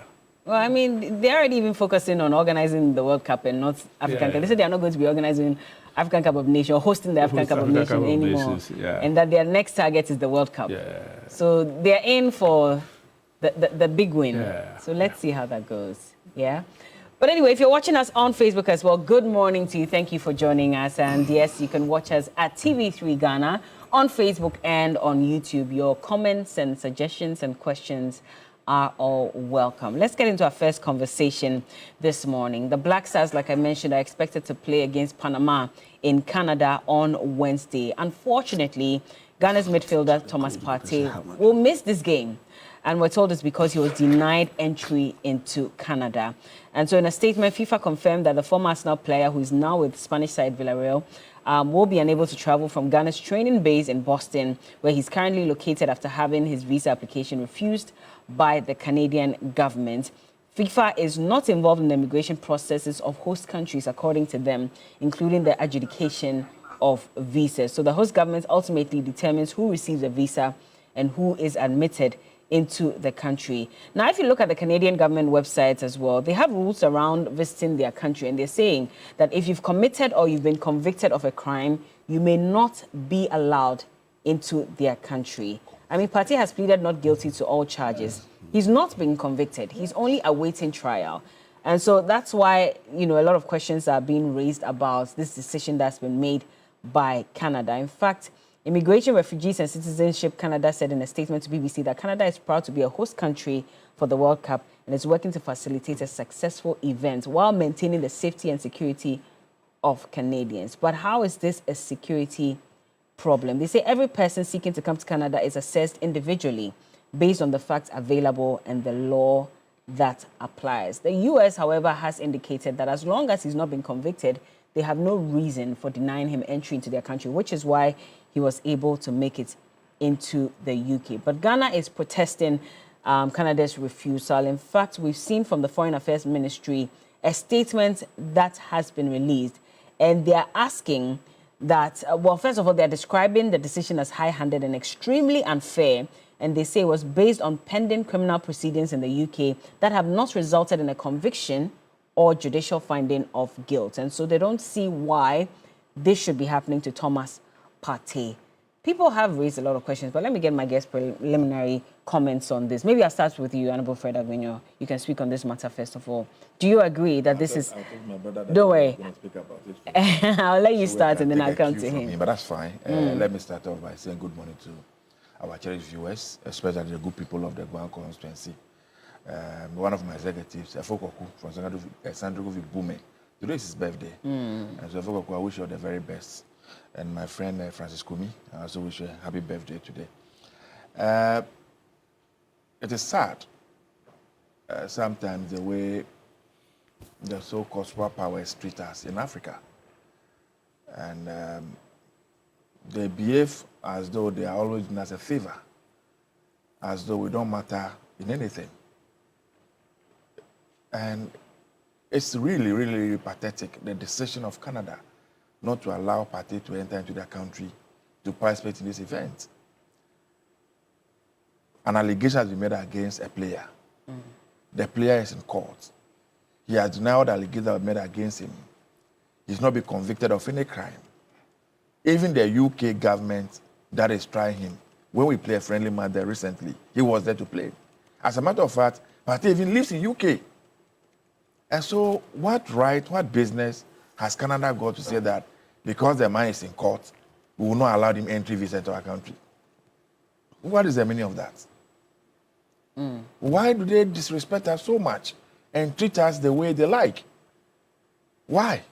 Well, I mean, they're already even focusing on organizing the World Cup and not African Cup. They said they're not going to be organizing African Cup of Nations or hosting the African Cup of Nations anymore. And that their next target is the World Cup. So they're in for the big win. So let's see how that goes. Yeah. But anyway, if you're watching us on Facebook as well, good morning to you. Thank you for joining us. And yes, you can watch us at TV3 Ghana on Facebook and on YouTube. Your comments and suggestions and questions are all welcome. Let's get into our first conversation this morning. The Black Stars, like I mentioned, are expected to play against Panama in Canada on Wednesday. Unfortunately, Ghana's midfielder Thomas Partey will miss this game. And we're told it's because he was denied entry into Canada. And so in a statement, FIFA confirmed that the former Arsenal player, who is now with Spanish side Villarreal, will be unable to travel from Ghana's training base in Boston, where he's currently located after having his visa application refused by the Canadian government. FIFA is not involved in the immigration processes of host countries, according to them, including the adjudication of visas. So the host government ultimately determines who receives a visa and who is admitted into the country. Now, if you look at the Canadian government websites as well, they have rules around visiting their country, and they're saying that if you've committed or you've been convicted of a crime, you may not be allowed into their country. I mean, Partey has pleaded not guilty to all charges. He's not been convicted. He's only awaiting trial. And so that's why, a lot of questions are being raised about this decision that's been made by Canada. In fact, Immigration, Refugees and Citizenship Canada said in a statement to BBC that Canada is proud to be a host country for the World Cup and is working to facilitate a successful event while maintaining the safety and security of Canadians. But how is this a security problem? They say every person seeking to come to Canada is assessed individually based on the facts available and the law that applies. The U.S., however, has indicated that as long as he's not been convicted, they have no reason for denying him entry into their country, which is why he was able to make it into the UK. But Ghana is protesting Canada's refusal. In fact, we've seen from the Foreign Affairs Ministry a statement that has been released, and they're asking that, first of all, they're describing the decision as high-handed and extremely unfair, and they say it was based on pending criminal proceedings in the UK that have not resulted in a conviction or judicial finding of guilt. And so they don't see why this should be happening to Thomas Partey. People have raised a lot of questions, but let me get my guest preliminary comments on this. Maybe I'll start with you, Honorable Fred Agbenyo. You can speak on this matter first of all. Do you agree that this is... Don't worry. I'll let you start and then I'll come to him. But that's fine. Let me start off by saying good morning to our cherished viewers, especially the good people of the Guan constituency. One of my executives, Fokoku from Sandrogo Bume. Today is his birthday. And so Fokoku, I wish you all the very best. And my friend Francis Kumi, I also wish you a happy birthday today. It is sad sometimes the way the so-called superpowers treat us in Africa. And they behave as though they are always doing us a favor, as though we don't matter in anything. And it's really, really, really pathetic, the decision of Canada not to allow Partey to enter into their country to participate in this event. An allegation has been made against a player. The player is in court. He has denied the allegations that were made against him. He's not been convicted of any crime. Even the UK government that is trying him, when we played a friendly match there recently, he was there to play. As a matter of fact, Partey even lives in UK. And so what right, what business has Canada got to say that because the man is in court, we will not allow him entry visa into our country? What is the meaning of that? Why do they disrespect us so much and treat us the way they like? Why?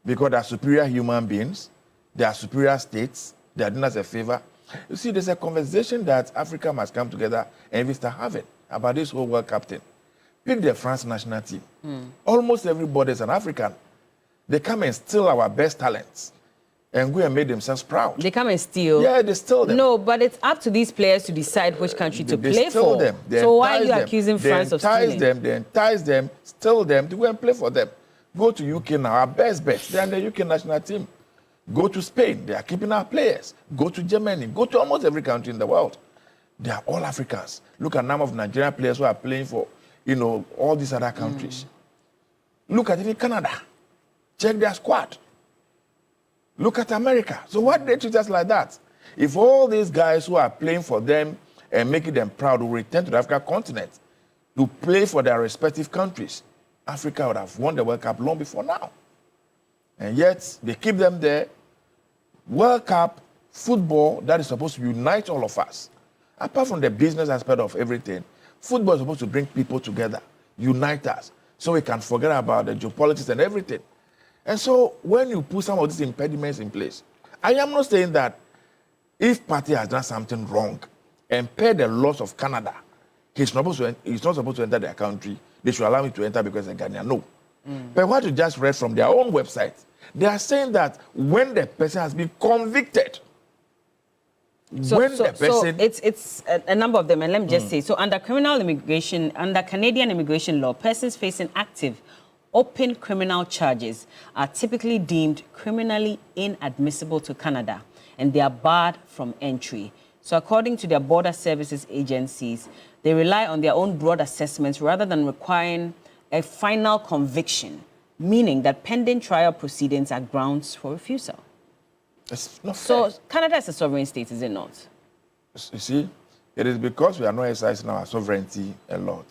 because they are superior human beings, they are superior states, they are doing us a favor. You see, there's a conversation that Africa must come together and we start having about this whole World Cup thing. Pick the France national team. Almost everybody is an African. They come and steal our best talents and go and make themselves proud. They come and steal? Yeah, they steal them. No, but it's up to these players to decide which country to play steal for. Them. So why are you accusing France of stealing? They entice them, steal them to go and play for them. Go to UK now, our best bets. They are in the UK national team. Go to Spain, they are keeping our players. Go to Germany, go to almost every country in the world. They are all Africans. Look at the number of Nigerian players who are playing for, all these other countries. Look at even Canada. Check their squad. Look at America. So why do they treat us like that? If all these guys who are playing for them and making them proud will return to the African continent to play for their respective countries, Africa would have won the World Cup long before now. And yet, they keep them there. World Cup, football, that is supposed to unite all of us. Apart from the business aspect of everything, football is supposed to bring people together, unite us, so we can forget about the geopolitics and everything. And so, when you put some of these impediments in place, I am not saying that if party has done something wrong and per the laws of Canada, he's not supposed to enter their country, they should allow him to enter because they're Ghanaian. No. But what you just read from their own website, they are saying that when the person has been convicted, So it's a number of them, and let me just say, so under Canadian immigration law, persons facing active, open criminal charges are typically deemed criminally inadmissible to Canada, and they are barred from entry. So according to their border services agencies, they rely on their own broad assessments rather than requiring a final conviction, meaning that pending trial proceedings are grounds for refusal. It's not fair. So Canada is a sovereign state, is it not? You see, it is because we are not exercising our sovereignty a lot.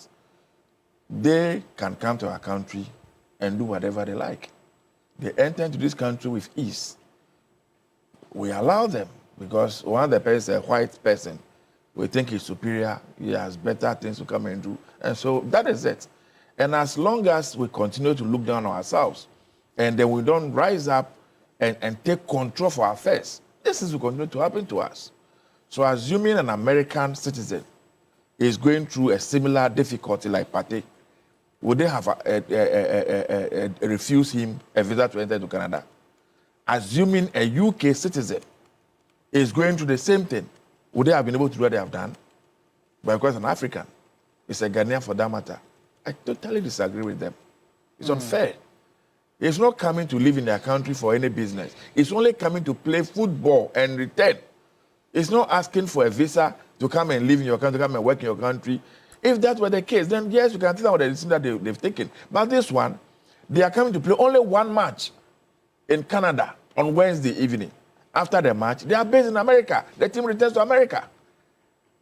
They can come to our country and do whatever they like. They enter into this country with ease. We allow them because one of the persons, a white person, we think he's superior, he has better things to come and do. And so that is it. And as long as we continue to look down on ourselves and then we don't rise up and take control for our affairs, this is will continue to happen to us. So assuming an American citizen is going through a similar difficulty like Pate, would they have refuse him a visa to enter into Canada? Assuming a UK citizen is going through the same thing, would they have been able to do what they have done? But because an African is a Ghanaian for that matter, I totally disagree with them. It's unfair. It's not coming to live in their country for any business. It's only coming to play football and return. It's not asking for a visa to come and live in your country, to come and work in your country. If that were the case, then yes, you can tell what the decision that they've taken. But this one, they are coming to play only one match in Canada on Wednesday evening. After the match, they are based in America. The team returns to America.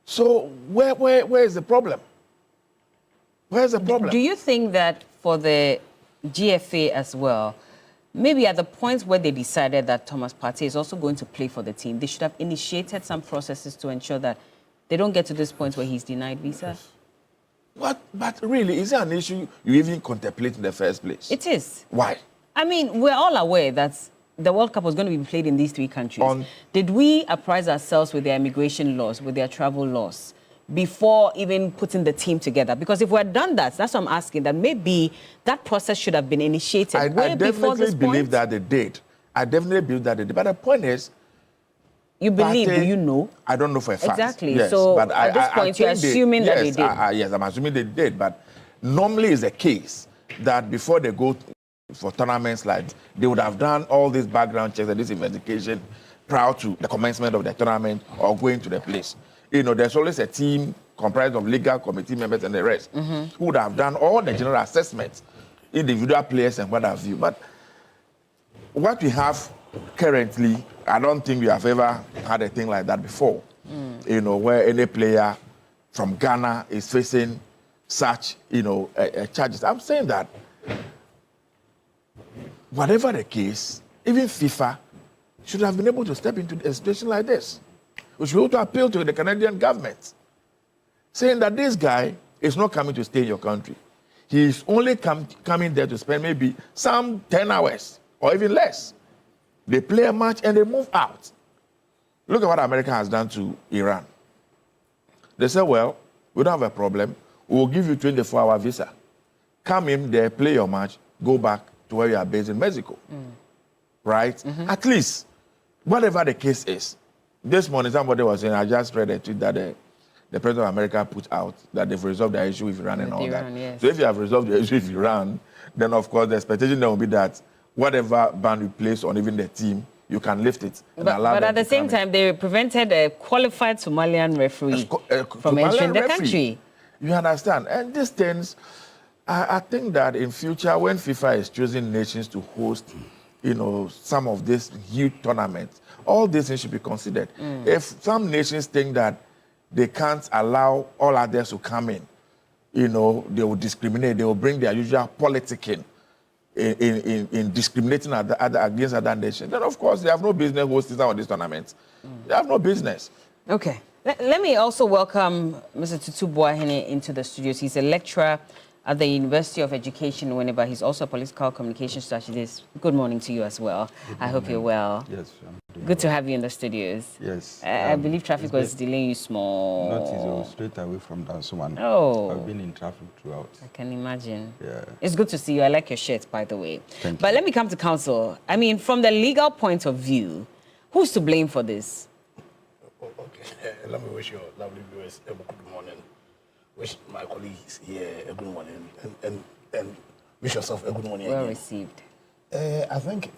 So where is the problem? Where's the problem? Do you think that for the GFA as well, maybe at the point where they decided that Thomas Partey is also going to play for the team, they should have initiated some processes to ensure that they don't get to this point where he's denied visa? What? But really, is it an issue you even contemplate in the first place? It is. Why? I mean, we're all aware that the World Cup was going to be played in these three countries. Did we apprise ourselves with their immigration laws, with their travel laws, before even putting the team together? Because if we had done that, that's what I'm asking, that maybe that process should have been initiated I before this definitely believe that they did. I definitely believe that they did. But the point is, you believe, do you know? I don't know for a fact. Exactly. Yes, so but at this point, you're assuming that they did. Yes, I'm assuming they did. But normally it's the case that before they go for tournaments like they would have done all these background checks and this investigation prior to the commencement of the tournament or going to the place. You know, there's always a team comprised of legal committee members and the rest who would have done all the general assessments, individual players and what have you. But what we have currently, I don't think we have ever had a thing like that before. You know, where any player from Ghana is facing such, charges. I'm saying that whatever the case, even FIFA should have been able to step into a situation like this. We should be able to appeal to the Canadian government, saying that this guy is not coming to stay in your country. He is only coming there to spend maybe some 10 hours or even less. They play a match and they move out. Look at what America has done to Iran. They said, well, we don't have a problem. We'll give you 24-hour visa. Come in there, play your match, go back to where you are based in Mexico. Right? At least, whatever the case is. This morning, somebody was saying, I just read a tweet that the President of America put out that they've resolved the issue with Iran and all that. Yes. So if you have resolved the issue with Iran, then of course the expectation then will be that whatever ban we place on even the team, you can lift it. And allow but them at the to same come time, they prevented a qualified Somalian referee from Somalian entering the referee. country. You understand? And these things, I think that in future, when FIFA is choosing nations to host, some of these huge tournaments, all these things should be considered. If some nations think that they can't allow all others to come in, they will discriminate. They will bring their usual politicking in discriminating against other nations. Then, of course, they have no business hosting some of these tournaments. They have no business. Okay. Let me also welcome Mr. Tutu Boahene into the studios. He's a lecturer at the University of Education, Winneba. He's also a political communication strategist. Good morning to you as well. I hope you're well. Yes. Good to have you in the studios. Yes. I believe traffic was delaying you small. Not easy, straight away from Dansuman. Oh. I've been in traffic throughout. I can imagine. Yeah. It's good to see you. I like your shirt, by the way. Thank But you. let me come to council. I mean, from the legal point of view, who's to blame for this? Okay. Let me wish your lovely viewers a good morning. Wish my colleagues here a good morning and wish yourself a good morning. Well again. received. I think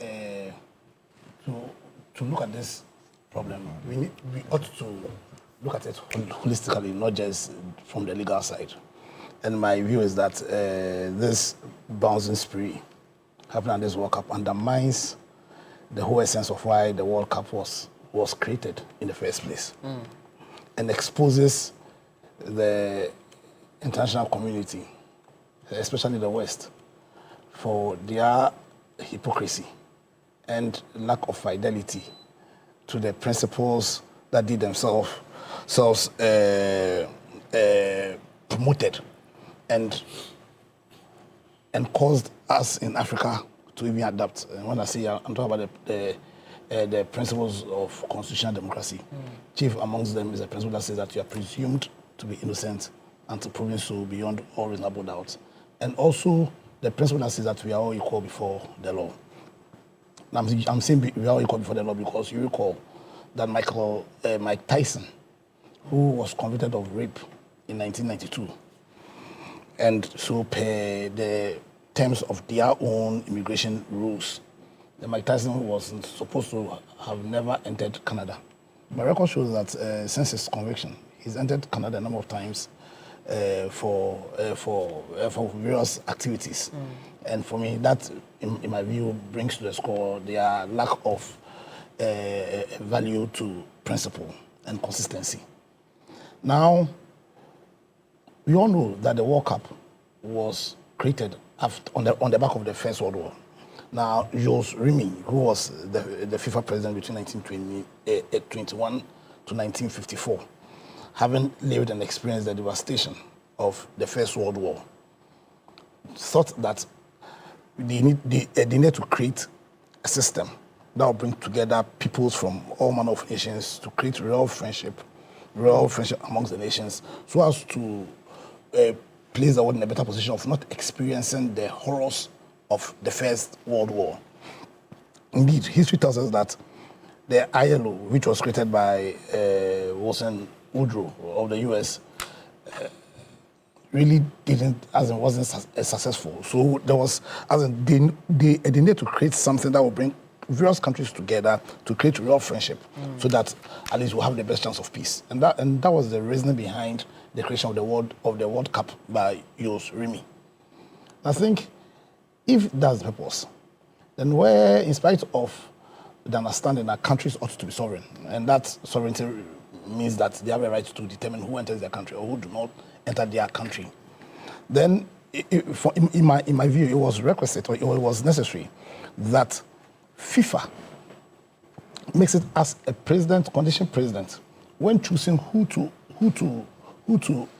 to look at this problem, we ought to look at it holistically, not just from the legal side. And my view is that this bouncing spree happening at this World Cup undermines the whole essence of why the World Cup was created in the first place, and exposes the international community, especially the West, for their hypocrisy and lack of fidelity to the principles that they themselves promoted and caused us in Africa to even adapt. And when I say I'm talking about the principles of constitutional democracy. Chief amongst them is a principle that says that you are presumed to be innocent until proven so beyond all reasonable doubt. And also the principle that says that we are all equal before the law. Now, I'm saying we are all equal before the law because you recall that Mike Tyson, who was convicted of rape in 1992, and so per the terms of their own immigration rules, the Mike Tyson was supposed to have never entered Canada. My record shows that since his conviction, he's entered Canada a number of times for various activities. And for me, that, in my view, brings to the score their lack of value to principle and consistency. Now, we all know that the World Cup was created on the back of the First World War. Now, Jules Rimet, who was the FIFA president between 1921 to 1954, having lived and experienced the devastation of the First World War, thought that they need to create a system that will bring together peoples from all manner of nations to create real friendship amongst the nations, so as to place the world in a better position of not experiencing the horrors of the First World War. Indeed, history tells us that the ILO, which was created by Wilson Woodrow of the US, really wasn't successful. So there was, they needed to create something that would bring various countries together to create real friendship, so that at least we'll have the best chance of peace. And that was the reasoning behind the creation of the World Cup by Jules Rimet. I think if that's the purpose, then where, in spite of the understanding that countries ought to be sovereign, and that sovereignty means that they have a right to determine who enters their country or who do not enter their country, then in my view, it was requisite, or it was necessary that FIFA makes it as a president, condition president, when choosing who to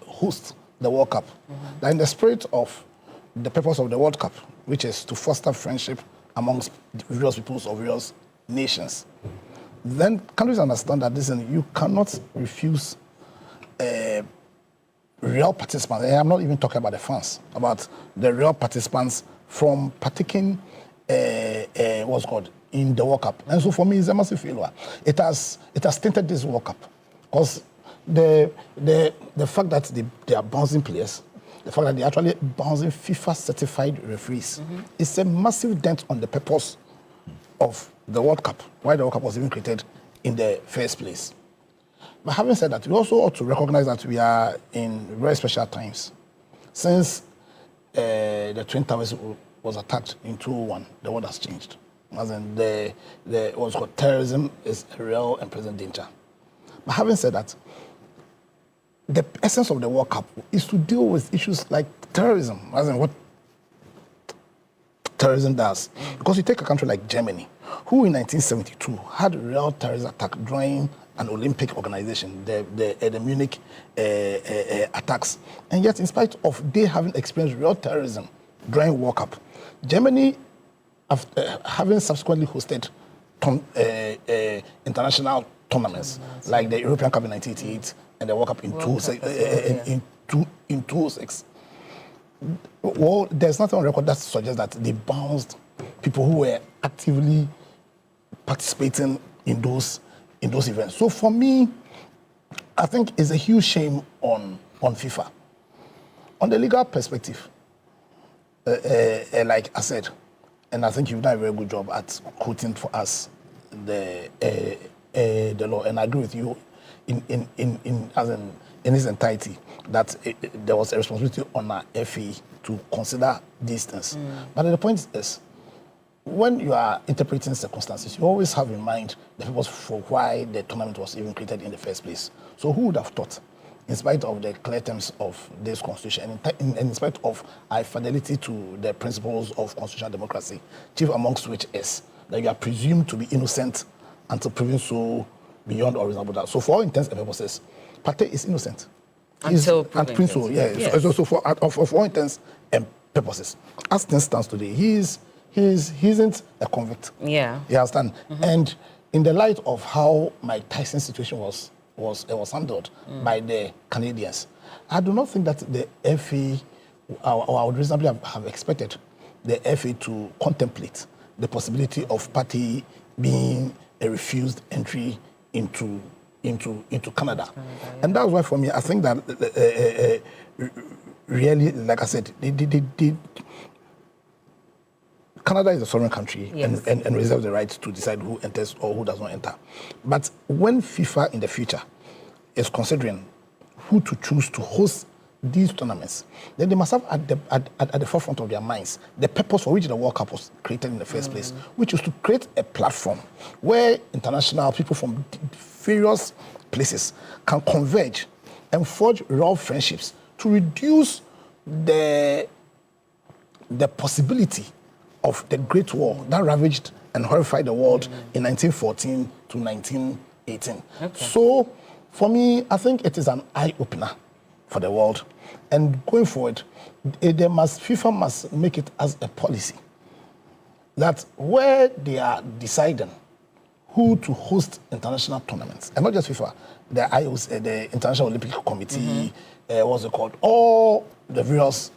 host the World Cup. That in the spirit of the purpose of the World Cup, which is to foster friendship amongst various peoples of various nations. Then countries understand that listen, you cannot refuse real participants. And I'm not even talking about the fans, about the real participants from partaking what's called in the World Cup. And so for me, it's a massive failure. It has tainted this World Cup because the fact that they are bouncing players, the fact that they're actually bouncing FIFA certified referees, is a massive dent on the purpose of the World Cup, why the World Cup was even created in the first place. But having said that, we also ought to recognize that we are in very special times. Since the Twin Towers was attacked in 2001, the world has changed. As in what's called terrorism is a real and present danger. But having said that, the essence of the World Cup is to deal with issues like terrorism, as in what terrorism does. Because you take a country like Germany, who in 1972 had a real terrorist attack during an Olympic organization, the Munich attacks. And yet, in spite of they having experienced real terrorism during World Cup, Germany, having subsequently hosted international tournaments like the European Cup in 1988 and the World Cup in 2006. Well, there's nothing on record that suggests that they bounced people who were actively participating in those events. So for me, I think it's a huge shame on FIFA. On the legal perspective, like I said, and I think you've done a very good job at quoting for us the law, and I agree with you in its entirety that there was a responsibility on our FA to consider these things. But the point is, when you are interpreting circumstances, you always have in mind the purpose for why the tournament was even created in the first place. So who would have thought, in spite of the clear terms of this constitution, and in spite of our fidelity to the principles of constitutional democracy, chief amongst which is that you are presumed to be innocent until proven so beyond all reasonable doubt. So for all intents and purposes, Partey is innocent. Until proven so, yeah. Yes. So for all intents and purposes, as things stands today, he isn't a convict. Yeah. You understand? And in the light of how Mike Tyson's situation was handled by the Canadians, I do not think that the FA, or I would reasonably have expected the FA to contemplate the possibility of Partey being a refused entry into Canada. And that's why for me, I think that really, like I said, Canada is a sovereign country, yes, and reserves the right to decide who enters or who does not enter. But when FIFA in the future is considering who to choose to host these tournaments, then they must have at the forefront of their minds the purpose for which the World Cup was created in the first place, which is to create a platform where international people from various places can converge and forge real friendships to reduce the possibility of the Great War that ravaged and horrified the world in 1914 to 1918. Okay. So, for me, I think it is an eye-opener for the world. And going forward, FIFA must make it as a policy that where they are deciding who to host international tournaments, and not just FIFA, the IOC, the International Olympic Committee, what's it called, all the various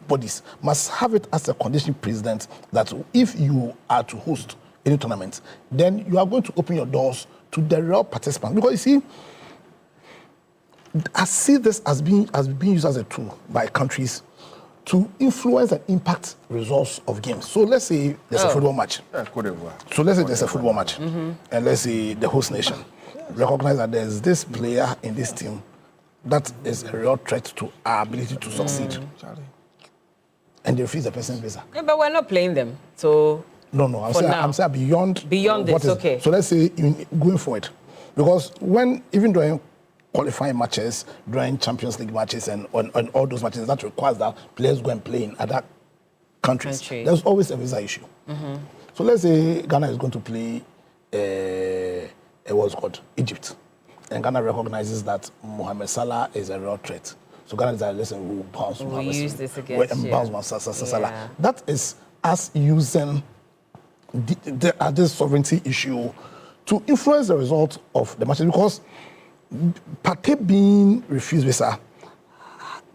bodies must have it as a condition precedent that if you are to host any tournament, then you are going to open your doors to the real participants. Because you see, I see this as being used as a tool by countries to influence and impact results of games. So let's say there's a football match. So let's say there's a football match, and let's say the host nation recognize that there's this player in this team that is a real threat to our ability to succeed. And they refuse the person's visa. Yeah, but we're not playing them, so... No, I'm saying beyond this, okay. So let's say going forward, because even during qualifying matches, during Champions League matches and all those matches, that requires that players go and play in other countries. There's always a visa issue. So let's say Ghana is going to play what's called Egypt, and Ghana recognizes that Mohamed Salah is a real threat. So Ghana is like, listen, we'll bounce Mohamed Salah. Use this against Salah. That is us using this sovereignty issue to influence the result of the match, because Partey being refused visa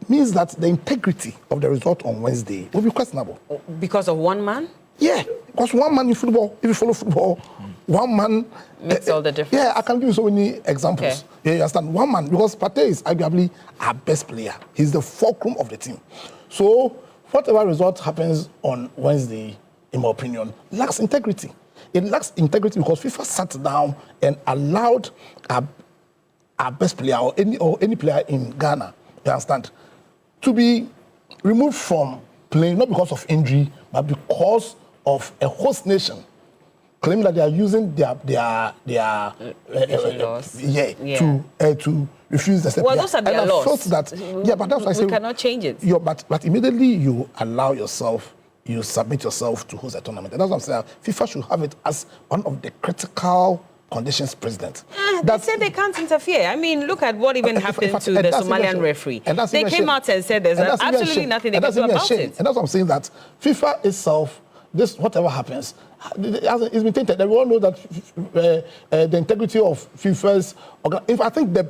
means that the integrity of the result on Wednesday will be questionable. Because of one man? Yeah, because one man in football, if you follow football, one man makes all the difference. Yeah, I can give you so many examples. Okay. Yeah, you understand? One man, because Partey is arguably our best player. He's the fulcrum of the team. So whatever result happens on Wednesday, in my opinion, lacks integrity. It lacks integrity because FIFA sat down and allowed our best player or any player in Ghana, you understand, to be removed from playing, not because of injury, but because of a host nation claiming that they are using their to refuse the step. Well, those are their laws. I felt that, yeah, but that's why I say we cannot change it. But immediately you allow yourself, you submit yourself to host a tournament. And that's what I'm saying. FIFA should have it as one of the critical conditions precedent. They said they can't interfere. I mean, look at what even happened to the Somalian referee. They came out and said there's absolutely nothing they can do about it. And that's what I'm saying, that FIFA itself, this whatever happens, it's been tainted. We all know that the integrity of FIFA's. I think the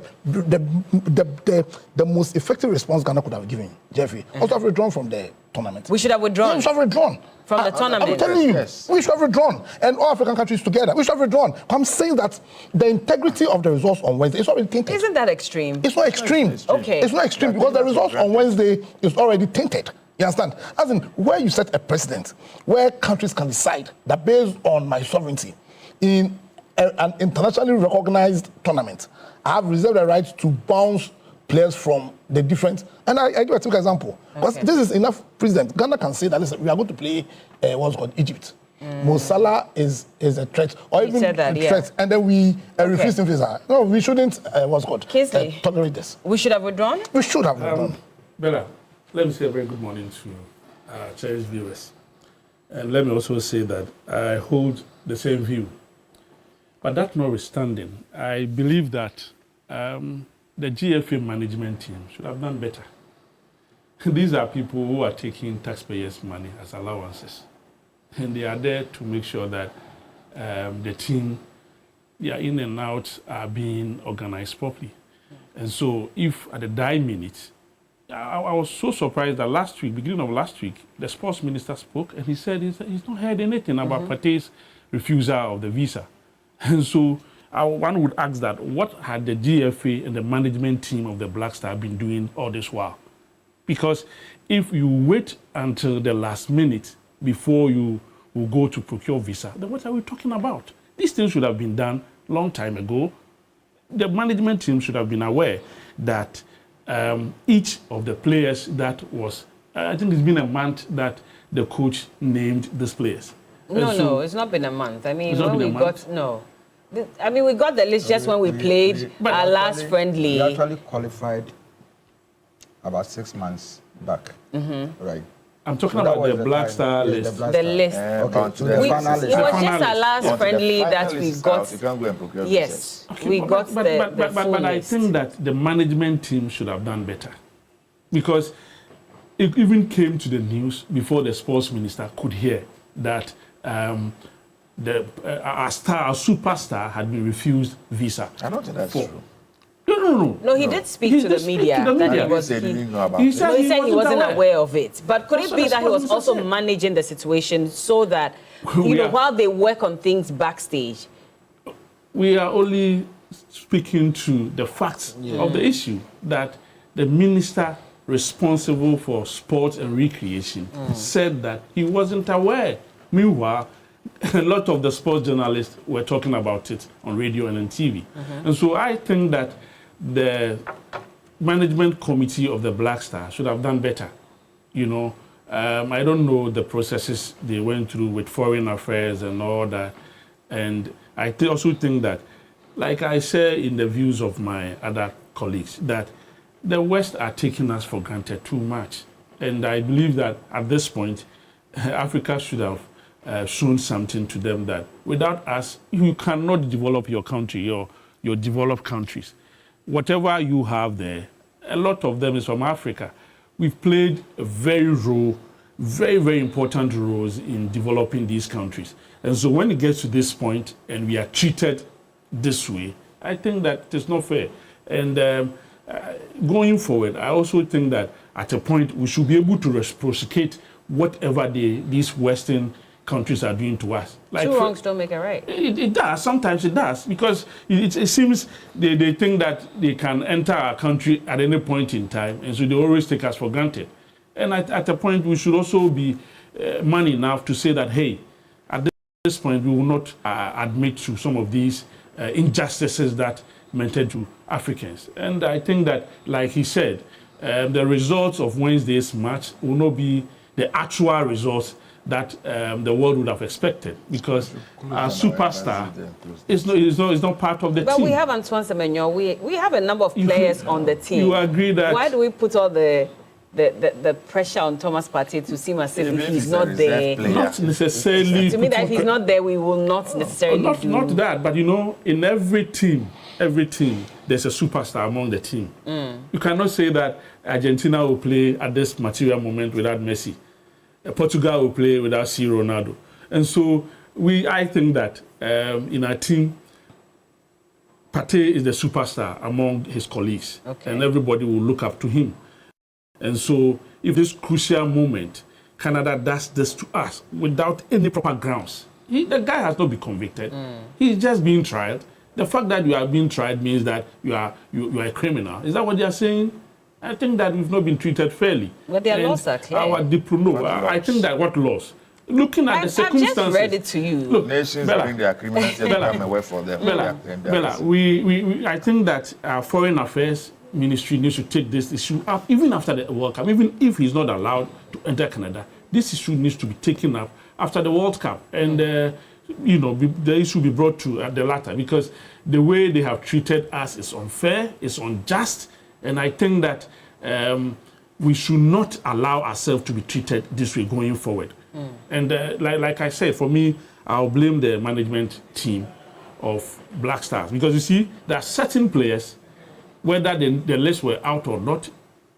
most effective response Ghana could have given, Jeffrey, also have withdrawn from the tournament. We should have withdrawn. Yeah, we should have withdrawn from the tournament. I'm telling you, we should have withdrawn, and all African countries together, we should have withdrawn. I'm saying that the integrity of the results on Wednesday is already tainted. Isn't that extreme? It's not extreme. Okay. It's not extreme because the results on Wednesday is already tainted. You understand? As in, where you set a precedent, where countries can decide that based on my sovereignty, in an internationally recognized tournament, I have reserved the right to bounce players from the different. And I give a typical example. Because this is enough precedent. Ghana can say that, listen, we are going to play what's called Egypt. Mo Salah is a threat, or even said that, a threat, and then we refuse him visa. No, we shouldn't. What's called tolerate this. We should have withdrawn. We should have withdrawn. Bella, let me say a very good morning to our cherished viewers, and let me also say that I hold the same view. But that notwithstanding, I believe that the GFA management team should have done better. These are people who are taking taxpayers' money as allowances. And they are there to make sure that the team, their in and out, are being organized properly. And so if at the dying minute, I was so surprised that last week, beginning of last week, the sports minister spoke and he said he's not heard anything about Partey's refusal of the visa. And so one would ask that, what had the GFA and the management team of the Black Star been doing all this while? Because if you wait until the last minute before you will go to procure visa, then what are we talking about? These things should have been done long time ago. The management team should have been aware that each of the players that was, I think it's been a month that the coach named these players. No, it's not been a month. I mean, when we got, we got the list just when we played our last friendly. We actually qualified about 6 months back, right? I'm talking about the Black Star list. The list. Okay, so the final list. It was just our last friendly that we got. You can't go and procure yes, we got the full But I think that the management team should have done better. Because it even came to the news before the sports minister could hear that our superstar had been refused visa. I don't think that's true. No, he did speak to the media. He said he wasn't aware of it. But could it be that he was also managing the situation so that, while they work on things backstage? We are only speaking to the facts of the issue, that the minister responsible for sports and recreation said that he wasn't aware. Meanwhile, a lot of the sports journalists were talking about it on radio and on TV. And so I think that the management committee of the Black Star should have done better. I don't know the processes they went through with foreign affairs and all that. And I also think that, like I share in the views of my other colleagues, that the West are taking us for granted too much. And I believe that at this point, Africa should have shown something to them that without us, you cannot develop your country, your developed countries. Whatever you have there, a lot of them is from Africa. We've played a very very, very important roles in developing these countries. And so when it gets to this point and we are treated this way, I think that it's not fair. And going forward, I also think that at a point we should be able to reciprocate whatever these Western countries are doing to us. Like two wrongs don't make a right. It does. Sometimes it does, because it seems they think that they can enter our country at any point in time, and so they always take us for granted. And at a point, we should also be man enough to say that, hey, at this point, we will not admit to some of these injustices that meted to Africans. And I think that, like he said, the results of Wednesday's match will not be the actual results that the world would have expected, because our superstar is not part of the team. But we have Antoine Semenyo. We have a number of players on the team. You agree that? Why do we put all the pressure on Thomas Partey to seem as if he's not there? Not necessarily. To me, that if he's not there, we will not necessarily not that, but you know, in every team, there's a superstar among the team. You cannot say that Argentina will play at this material moment without Messi. Portugal will play without C. Ronaldo. And so I think that in our team, Partey is the superstar among his colleagues. Okay. And everybody will look up to him. And so if this crucial moment, Canada does this to us without any proper grounds, the guy has not been convicted. He's just being tried. The fact that you are being tried means that you are a criminal. Is that what they are saying? I think that we've not been treated fairly. But their laws are clear. I think that what laws? Looking at the circumstances. I've just read it to you. Look, nations Bella, bring their criminals and come away for them. Bella, I think that our Foreign Affairs Ministry needs to take this issue up, even after the World Cup, even if he's not allowed to enter Canada. This issue needs to be taken up after the World Cup. And, the issue be brought to the latter, because the way they have treated us is unfair, it's unjust. And I think that we should not allow ourselves to be treated this way going forward. And like I said, for me, I'll blame the management team of Black Stars. Because you see, there are certain players, whether the lists were out or not,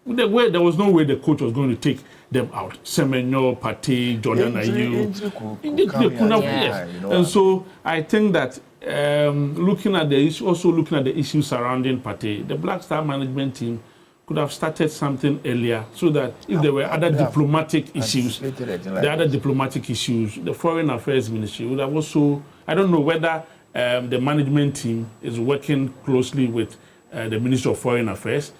there was no way the coach was going to take them out. Semenyo, Partey, Jordan Ayew. And so I think that looking at the issue surrounding Partey, the Black Star management team could have started something earlier, so that if there were other diplomatic issues, the Foreign Affairs Ministry would have also, I don't know whether the management team is working closely with the Ministry of Foreign Affairs,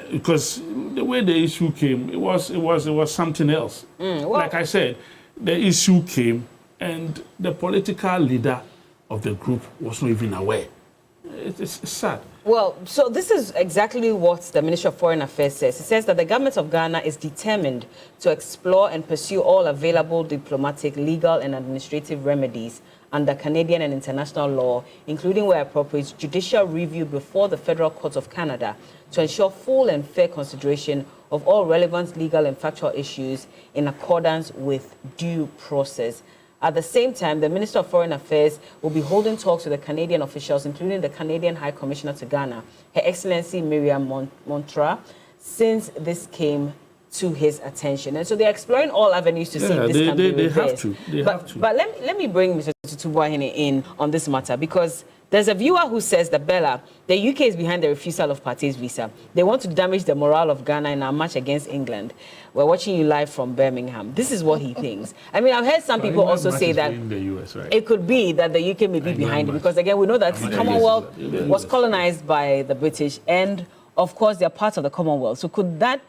because the way the issue came, it was something else. Like I said, the issue came and the political leader of the group was not even aware. It's sad. Well, so this is exactly what the Ministry of Foreign Affairs says. It says that the government of Ghana is determined to explore and pursue all available diplomatic, legal, and administrative remedies under Canadian and international law, including where appropriate judicial review before the Federal Court of Canada, to ensure full and fair consideration of all relevant legal and factual issues in accordance with due process. At the same time, the Minister of Foreign Affairs will be holding talks with the Canadian officials, including the Canadian High Commissioner to Ghana, Her Excellency Miriam Montra, since this came to his attention. And so they're exploring all avenues to see if this can be reversed. They have to. But let me bring Mr. Tutubuahene in on this matter, because there's a viewer who says that, Bella, the UK is behind the refusal of Partey's visa. They want to damage the morale of Ghana in our match against England. We're watching you live from Birmingham. This is what he thinks. I mean, I've heard some people also say that in the US, right? It could be that the UK may be behind it, because, again, we know that the Commonwealth was colonized by the British, and, of course, they're part of the Commonwealth. So could that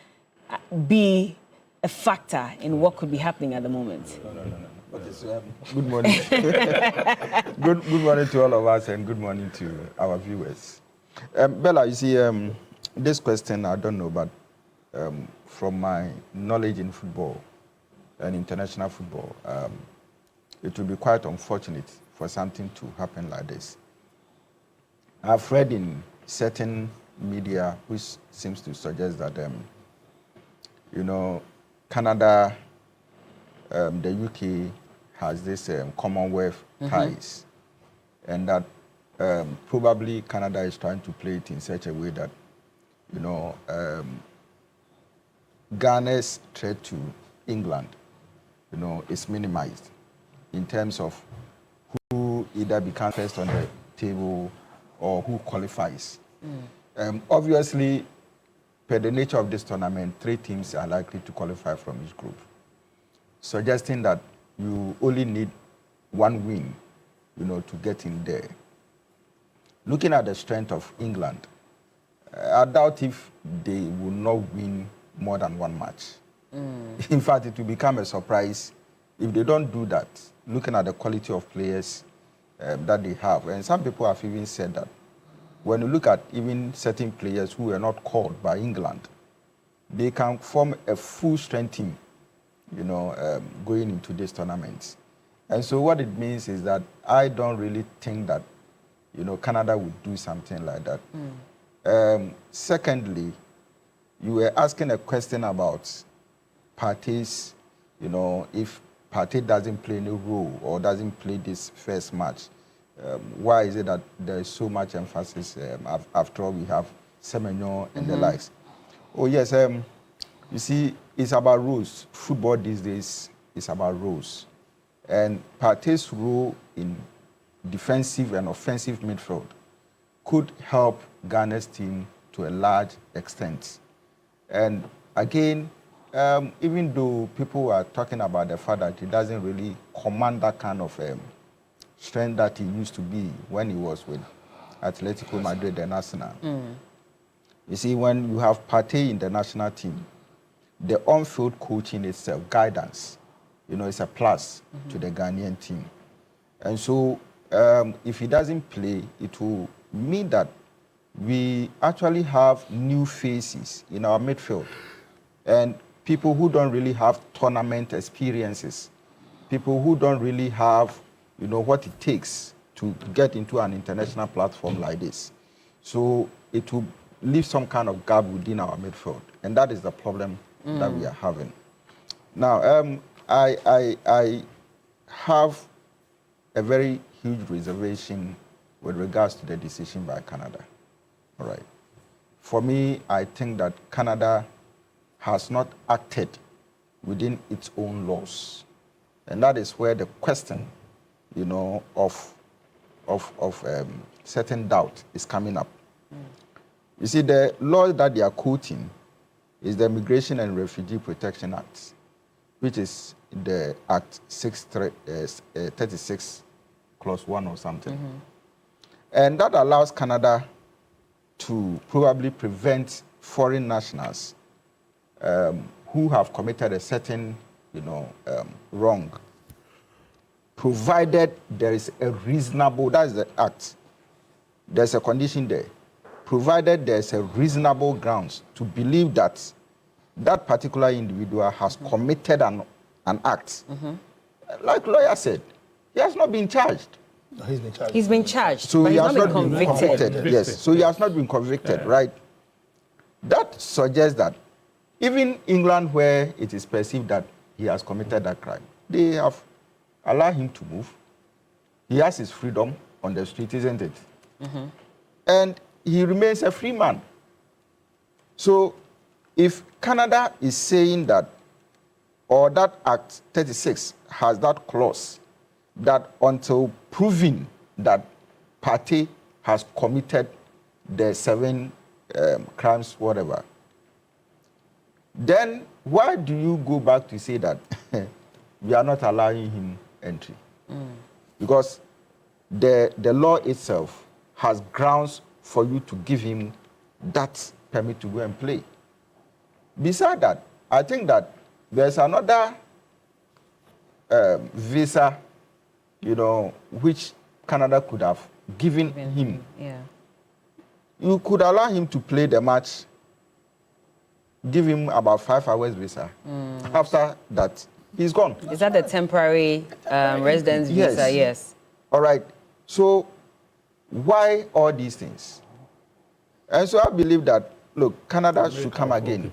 be a factor in what could be happening at the moment? No. Good morning. good morning to all of us, and good morning to our viewers. Bella, you see, this question, I don't know, but from my knowledge in football and international football, it would be quite unfortunate for something to happen like this. I've read in certain media which seems to suggest that, Canada, the UK has this Commonwealth ties, and that probably Canada is trying to play it in such a way that, Ghana's threat to England is minimized in terms of who either becomes first on the table or who qualifies. Obviously, per the nature of this tournament, 3 teams are likely to qualify from each group, suggesting that you only need 1 win, to get in there. Looking at the strength of England, I doubt if they will not win more than 1 match. In fact, it will become a surprise if they don't do that, looking at the quality of players that they have. And some people have even said that when you look at even certain players who were not called by England, they can form a full strength team, going into this tournament. And so what it means is that I don't really think that, Canada would do something like that. Secondly, you were asking a question about Partey's, if Partey doesn't play any role or doesn't play this first match, why is it that there is so much emphasis? After all, we have Semenyo and the likes. Oh, yes, you see, it's about roles. Football these days is about roles. And Partey's role in defensive and offensive midfield could help Ghana's team to a large extent. And again, even though people are talking about the fact that he doesn't really command that kind of strength that he used to be when he was with Atletico Madrid and Arsenal. You see, when you have Partey in the national team, the on-field coaching itself, guidance, is a plus to the Ghanaian team. And so if he doesn't play, it will mean that we actually have new faces in our midfield and people who don't really have tournament experiences, people who don't really have, what it takes to get into an international platform like this. So it will leave some kind of gap within our midfield, and that is the problem that we are having. Now, I have a very huge reservation with regards to the decision by Canada. All right. For me, I think that Canada has not acted within its own laws. And that is where the question, of certain doubt is coming up. You see, the law that they are quoting is the Immigration and Refugee Protection Act, which is the Act 36, Clause 1 or something. And that allows Canada to probably prevent foreign nationals who have committed a certain, wrong, provided there is a reasonable, that is the act, there's a condition there, provided there's a reasonable grounds to believe that that particular individual has committed an act. Like lawyer said, he has not been charged. No, he's been charged. He's been charged, so but he he's has not been convicted. Yes, so he has not been convicted, right? That suggests that even England, where it is perceived that he has committed that crime, they have allowed him to move. He has his freedom on the street, isn't it? And he remains a free man. So if Canada is saying that, or that Act 36 has that clause, that until proven that Partey has committed the 7 crimes, whatever, then why do you go back to say that we are not allowing him entry? Because the law itself has grounds for you to give him that permit to go and play. Beside that, I think that there's another visa, which Canada could have given him. You could allow him to play the match, give him about 5 hours visa. After that, he's gone. Is that the temporary residence visa? Yes. All right. So why all these things? And so I believe that, look, Canada should come again.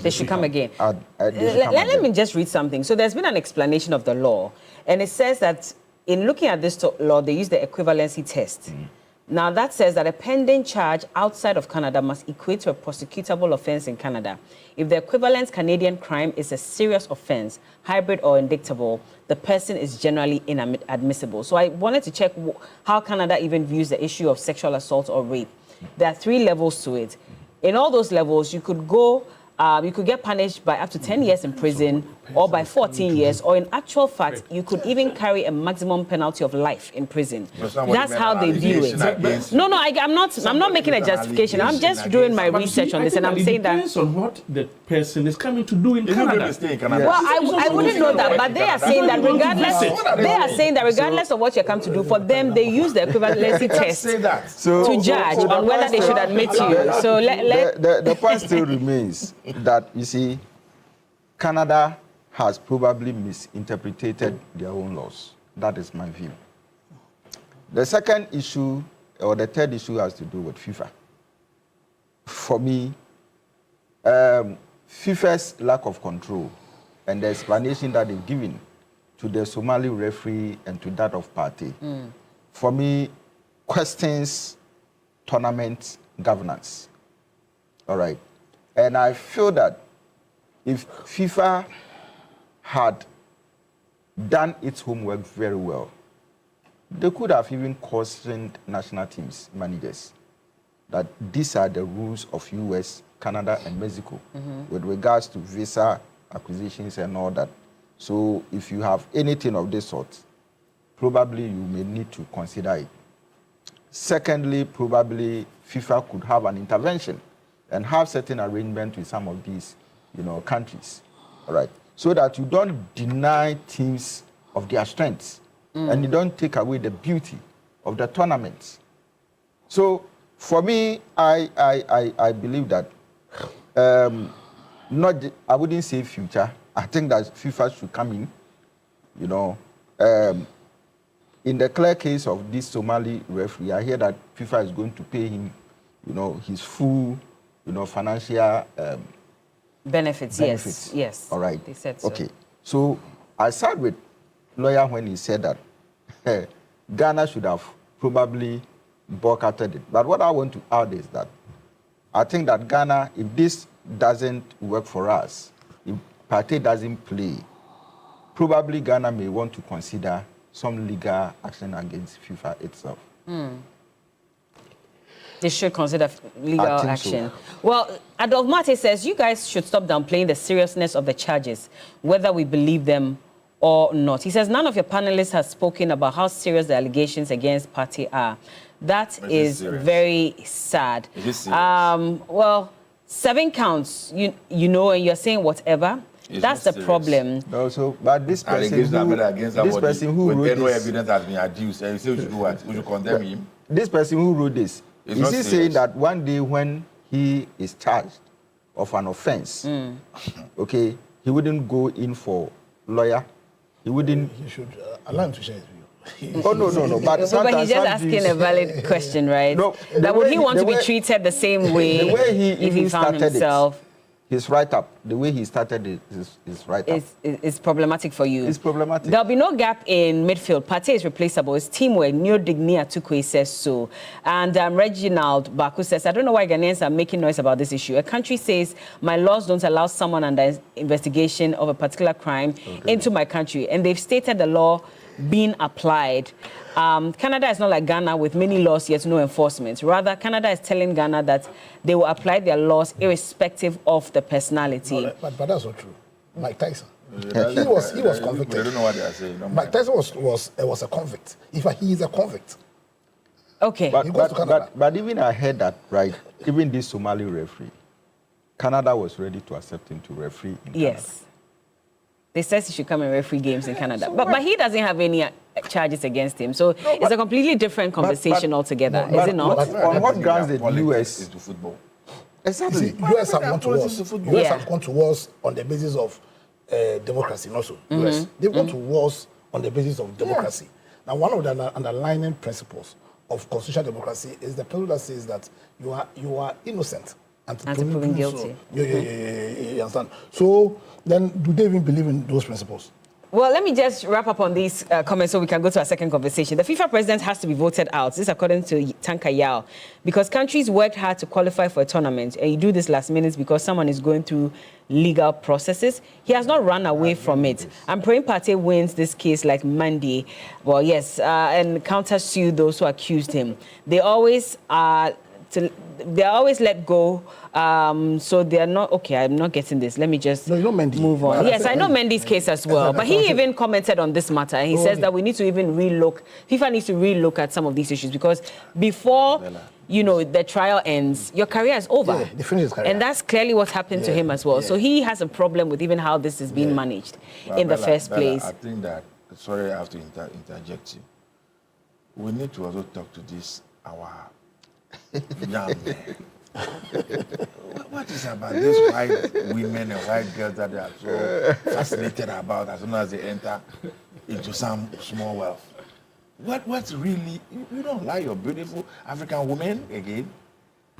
They should come again. Let me just read something. So there's been an explanation of the law, and it says that in looking at this law, they use the equivalency test Now, that says that a pending charge outside of Canada must equate to a prosecutable offense in Canada. If the equivalent Canadian crime is a serious offense, hybrid or indictable, the person is generally inadmissible. So I wanted to check how Canada even views the issue of sexual assault or rape. There are 3 levels to it. In all those levels, you could go, you could get punished by up to 10 years in prison or by 14 years, or in actual fact, you could even carry a maximum penalty of life in prison. That's how they view it. No, I'm not making a justification. I'm just doing my research on this, and I'm saying that... It depends on what the person is coming to do in Canada. Well, I wouldn't know that, but they are saying that regardless of what you come to do, for them, they use the equivalency test to judge on whether they should admit you. So the point still remains that, you see, Canada has probably misinterpreted their own laws. That is my view. The second issue, or the third issue, has to do with FIFA. For me, FIFA's lack of control and the explanation that they've given to the Somali referee and to that of Partey, for me, questions tournament governance. All right. And I feel that if FIFA had done its homework very well, they could have even cautioned national teams managers that these are the rules of US, Canada, and Mexico with regards to visa acquisitions and all that. So if you have anything of this sort, probably you may need to consider it. Secondly, probably FIFA could have an intervention and have certain arrangement with some of these, countries, all right, so that you don't deny teams of their strengths and you don't take away the beauty of the tournaments. So for me, I believe that I wouldn't say future. I think that FIFA should come in. In the clear case of this Somali referee, I hear that FIFA is going to pay him, his full, financial benefits. Yes. All right. They said so. Okay. So I sat with lawyer when he said that Ghana should have probably boycotted it. But what I want to add is that I think that Ghana, if this doesn't work for us, if Partey doesn't play, probably Ghana may want to consider some legal action against FIFA itself. They should consider legal action. So. Well, Adolf Mate says you guys should stop downplaying the seriousness of the charges, whether we believe them or not. He says none of your panelists has spoken about how serious the allegations against Partey are. That is very sad. Well, 7 counts, and you're saying whatever. That's the problem. Also, but this person who wrote this, no evidence has been adduced, and you say we should do what? We should condemn him. This person who wrote this, is he saying that one day when he is charged of an offense, okay, he wouldn't go in for lawyer? He wouldn't. He should allow him to share his view. Oh no! But he's just asking a valid question, right? No, would he want to be treated the same way the way he if he found himself? His write-up, the way he started his write-up. It's problematic for you. It's problematic. There'll be no gap in midfield. Partey is replaceable. It's teamwork. Neo Dignia Tukwe says so. And Reginald Baku says, I don't know why Ghanaians are making noise about this issue. A country says, my laws don't allow someone under investigation of a particular crime into my country. And they've stated the law being applied. Canada is not like Ghana with many laws yet no enforcement. Rather, Canada is telling Ghana that they will apply their laws irrespective of the personality. No, but that's not true. Mike Tyson, he was convicted. They don't know what they are saying. Mike Tyson was a convict. In fact, he is a convict. Okay. But even I heard that, right, even this Somali referee, Canada was ready to accept him to referee in Canada. They said he should come and referee games in Canada. But he doesn't have any charges against him. So it's a completely different conversation altogether, is it not? On what grounds did the US into football? Exactly. US have gone to wars. US have gone to wars on the basis of democracy, not so. US. They've gone to wars on the basis of democracy. Now, one of the underlying principles of constitutional democracy is the principle that says that you are innocent until proven guilty. You understand? So then, do they even believe in those principles? Well, let me just wrap up on these comments so we can go to our second conversation. The FIFA president has to be voted out. This is according to Tanka Yao. Because countries worked hard to qualify for a tournament, and you do this last minute because someone is going through legal processes. He has not run away from it. I'm praying Partey wins this case like Monday. Well, yes, and counter-sue those who accused him. They always let go, so they're not okay. I'm not getting this. Let me just move on. Yes, I know Mendy's case as well, but he even commented on this matter. He says that we need to even relook. FIFA needs to relook at some of these issues because before the trial ends, your career is over. Yeah, they finish his career. And that's clearly what happened to him as well. So he has a problem with even how this is being managed in the first place. I think that. Sorry, I have to interject you. We need to also talk to this our young men. What is about these white women and white girls that they are so fascinated about as soon as they enter into some small wealth? What's really, you don't like your beautiful African women again?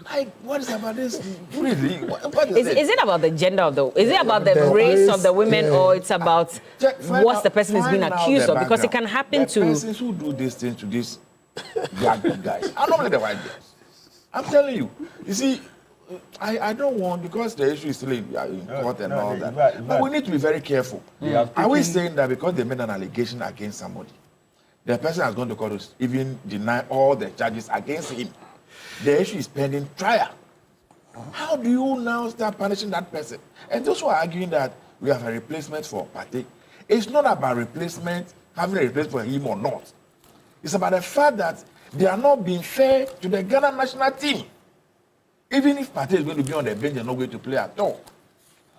Like, what is about this? Really? What is it about the gender of the, is it about the race of the women or it's about what the person is being accused of? Because it can happen to... The persons who do these things to these black guys are normally the white guys. I'm telling you. You see, I don't want, because the issue is still in court and all that, but we need to be very careful. Are we saying that because they made an allegation against somebody, the person has gone to court to even deny all the charges against him? The issue is pending trial. How do you now start punishing that person? And those who are arguing that we have a replacement for Partey, it's not about replacement, having a replacement for him or not. It's about the fact that they are not being fair to the Ghana national team. Even if Partey is going to be on the bench and not going to play at all,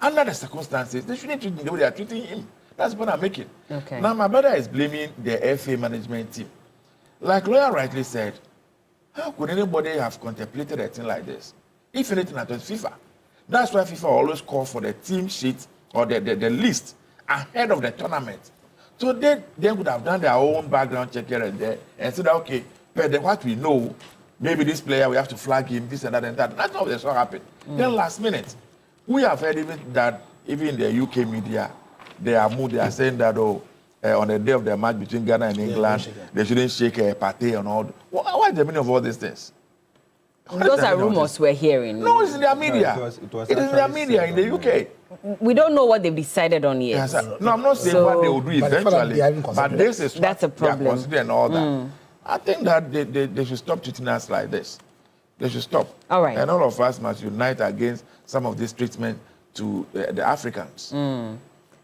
under the circumstances, they shouldn't treat him the way they are treating him. That's what I'm making. Okay. Now, my brother is blaming the FA management team. Like Lawyer rightly said, how could anybody have contemplated a thing like this? If anything, it was FIFA. That's why FIFA always call for the team sheet or the list ahead of the tournament. So they would have done their own background check here and there and said, okay, but what we know, maybe this player, we have to flag him, this and that and that. That's how this all happened. Then last minute, we have heard even that, even in the UK media, they are saying that, on the day of the match between Ghana and England, they shouldn't shake a Partey and all. What is the meaning of all these things? Those are rumors we're hearing. No, it's in their media. It is in their media in the UK. We don't know what they've decided on yet. Yes, no, I'm not saying what they will do eventually, but this is that's a problem. They are considering and all that. I think that they should stop treating us like this. They should stop. All right. And all of us must unite against some of this treatment to the Africans.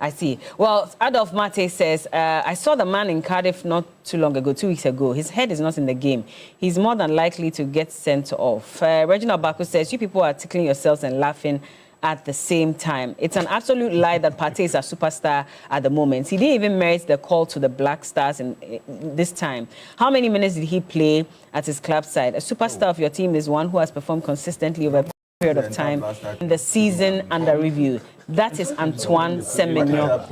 I see. Well, Adolf Mate says, I saw the man in Cardiff not too long ago, 2 weeks ago. His head is not in the game. He's more than likely to get sent off. Reginald Baku says, you people are tickling yourselves and laughing at the same time. It's an absolute lie that Partey is a superstar at the moment. He didn't even merit the call to the Black Stars in this time. How many minutes did he play at his club side? A superstar of your team is one who has performed consistently over a period of time in the season under review. That is Antoine Semenyo.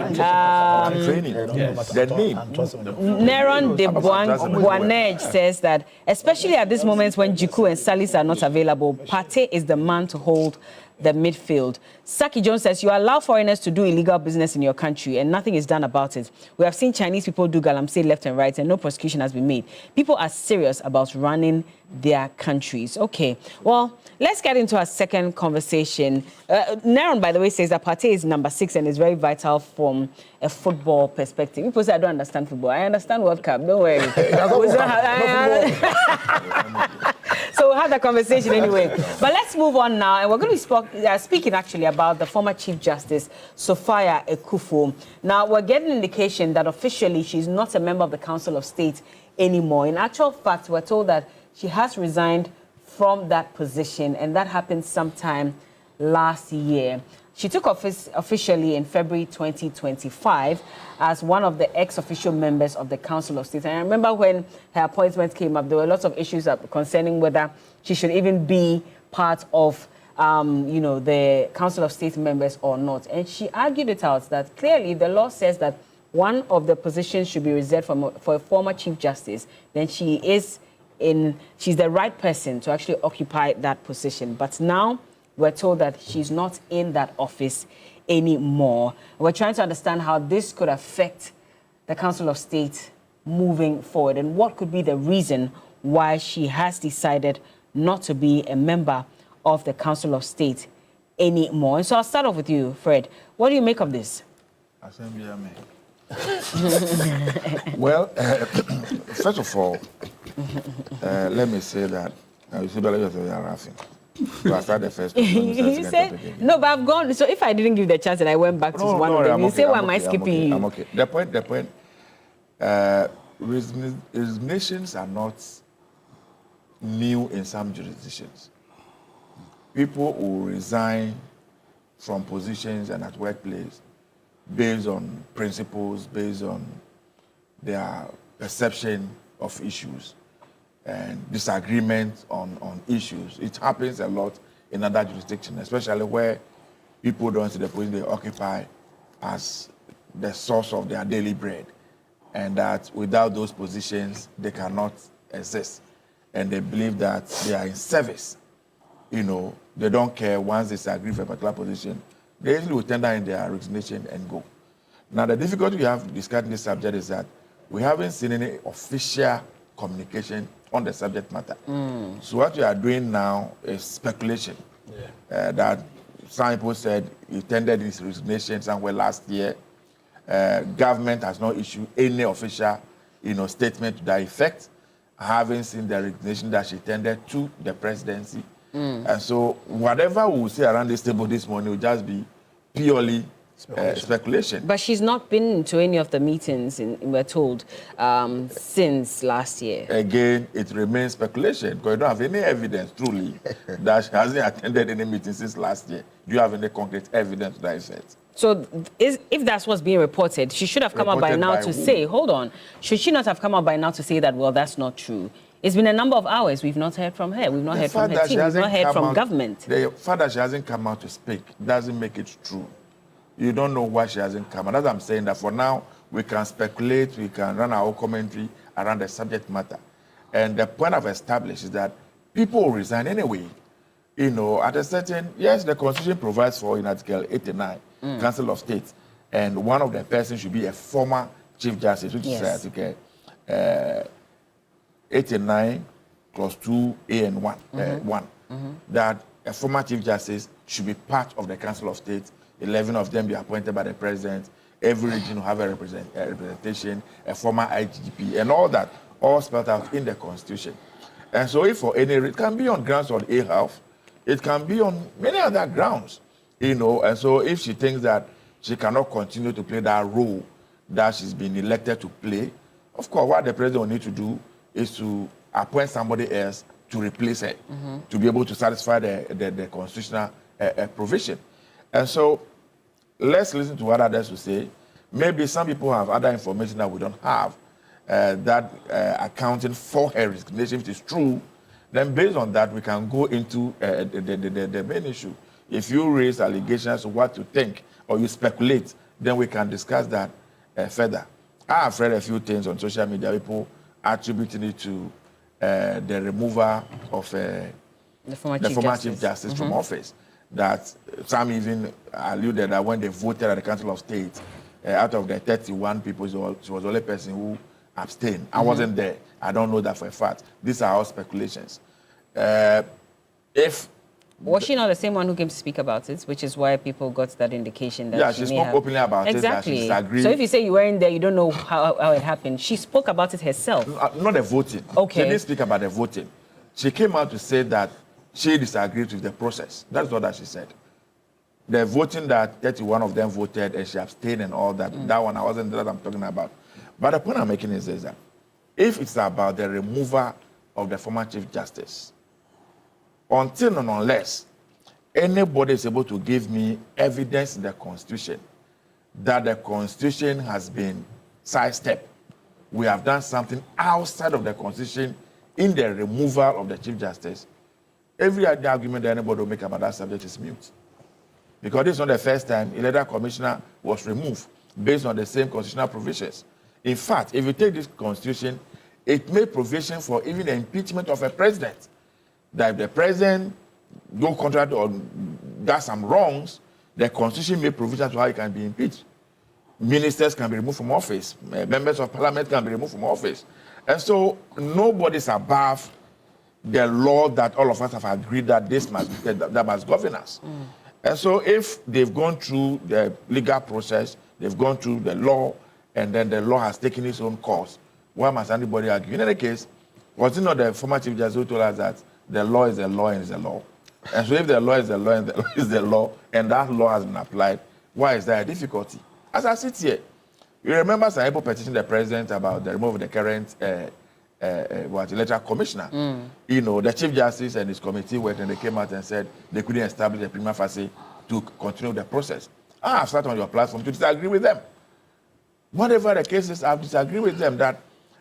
Neron de Boanej says that, especially at this moment when Jiku and Salis are not available, Partey is the man to hold the midfield. Saki Jones says, you allow foreigners to do illegal business in your country and nothing is done about it. We have seen Chinese people do galamsey left and right and no prosecution has been made. People are serious about running their countries. Okay, well, let's get into our second conversation. Neron, by the way, says that Partey is number 6 and is very vital from a football perspective. People say I don't understand football. I understand World Cup. Don't worry. So we'll have that conversation anyway. But let's move on now. And we're going to be speaking actually about the former Chief Justice, Sophia Ekufuor. Now, we're getting an indication that officially she's not a member of the Council of State anymore. In actual fact, we're told that she has resigned from that position, and that happened sometime last year. She took office officially in February 2025 as one of the ex-official members of the Council of State. And I remember when her appointment came up, there were lots of issues concerning whether she should even be part of, the Council of State members or not. And she argued it out that clearly the law says that one of the positions should be reserved for a former Chief Justice. Then she's the right person to actually occupy that position. But now we're told that she's not in that office anymore. We're trying to understand how this could affect the Council of State moving forward and what could be the reason why she has decided not to be a member of the Council of State anymore. And so I'll start off with you, Fred. What do you make of this? Well, first of all, let me say that you see, you're laughing. So I started the first. You said no, but I've gone. So if I didn't give the chance and I went back to one of them, you say, "Why am I skipping you?" I'm okay. The point. Resignations are not new in some jurisdictions. People who resign from positions and at workplace based on principles, based on their perception of issues and disagreement on issues. It happens a lot in other jurisdictions, especially where people don't see the position they occupy as the source of their daily bread, and that without those positions, they cannot exist. And they believe that they are in service. You know, they don't care once they disagree for a particular position. They usually will tender in their resignation and go. Now, the difficulty we have discussing this subject is that we haven't seen any official communication on the subject matter. So what we are doing now is speculation. That some people said he tendered his resignation somewhere last year. Government has not issued any official, statement to that effect. I haven't seen the resignation that she tendered to the presidency. And so whatever we will say around this table this morning will just be purely speculation. But she's not been to any of the meetings, we're told, since last year. Again, it remains speculation because you don't have any evidence, truly, that she hasn't attended any meeting since last year. Do you have any concrete evidence to that effect? So if that's what's being reported, she should have come out by now to say, hold on, should she not have come out by now to say that, well, that's not true? It's been a number of hours. We've not heard from her. We've not heard from her team. We've not heard from government. The fact that she hasn't come out to speak doesn't make it true. You don't know why she hasn't come out. That's what I'm saying, that for now, we can speculate, we can run our own commentary around the subject matter. And the point I've established is that people will resign anyway. At a certain, yes, the Constitution provides for, in Article 89, Council of State, and one of the persons should be a former Chief Justice, which is Article 89, Clause 2A and 1, that a former Chief Justice should be part of the Council of State, 11 of them be appointed by the President, every region will have a representation, a former IGP, and all that, all spelled out in the Constitution. And so if for any, it can be on grounds of ill health, it can be on many other grounds, and so if she thinks that she cannot continue to play that role that she's been elected to play, of course, what the President will need to do is to appoint somebody else to replace her, to be able to satisfy the constitutional provision. And so let's listen to what others will say. Maybe some people have other information that we don't have, that accounting for her resignation, if it is true, then based on that, we can go into the main issue. If you raise allegations of what to think or you speculate, then we can discuss that further. I have read a few things on social media, people attributing it to the removal of the former Chief Justice from office. That some even alluded that when they voted at the Council of State, out of the 31 people, she was the only person who abstained. I wasn't there. I don't know that for a fact. These are all speculations. Was she not the same one who came to speak about it, which is why people got that indication that she spoke openly about it, that she disagreed. So if you say you weren't there, you don't know how it happened. She spoke about it herself. Not the voting. Okay. She didn't speak about the voting. She came out to say that she disagreed with the process. That's what that she said. The voting that 31 of them voted and she abstained and all that, that one I wasn't there that I'm talking about. But the point I'm making is that if it's about the removal of the former Chief Justice, until and unless anybody is able to give me evidence in the Constitution that the Constitution has been sidestepped, we have done something outside of the Constitution in the removal of the Chief Justice, every other argument that anybody will make about that subject is mute. Because this is not the first time a leader commissioner was removed based on the same constitutional provisions. In fact, if you take this Constitution, it made provision for even the impeachment of a president. That if the president go contrary or does some wrongs, The Constitution made provision to how he can be impeached. Ministers can be removed from office. Members of Parliament can be removed from office. And so nobody's above the law that all of us have agreed that that must govern us. And so if they've gone through the legal process, they've gone through the law, and then the law has taken its own course, why must anybody argue? In any case, was it not the former Chief Justice who told us that the law is the law and is the law? And so if the law is the law and the law is the law, and that law has been applied, why is there a difficulty? As I sit here, you remember some people petitioned the president about the removal of the current electoral commissioner. You know, the Chief Justice and his committee went and they came out and said they couldn't establish a prima facie to continue the process. I have sat on your platform to disagree with them. Whatever the case is, I disagree with them that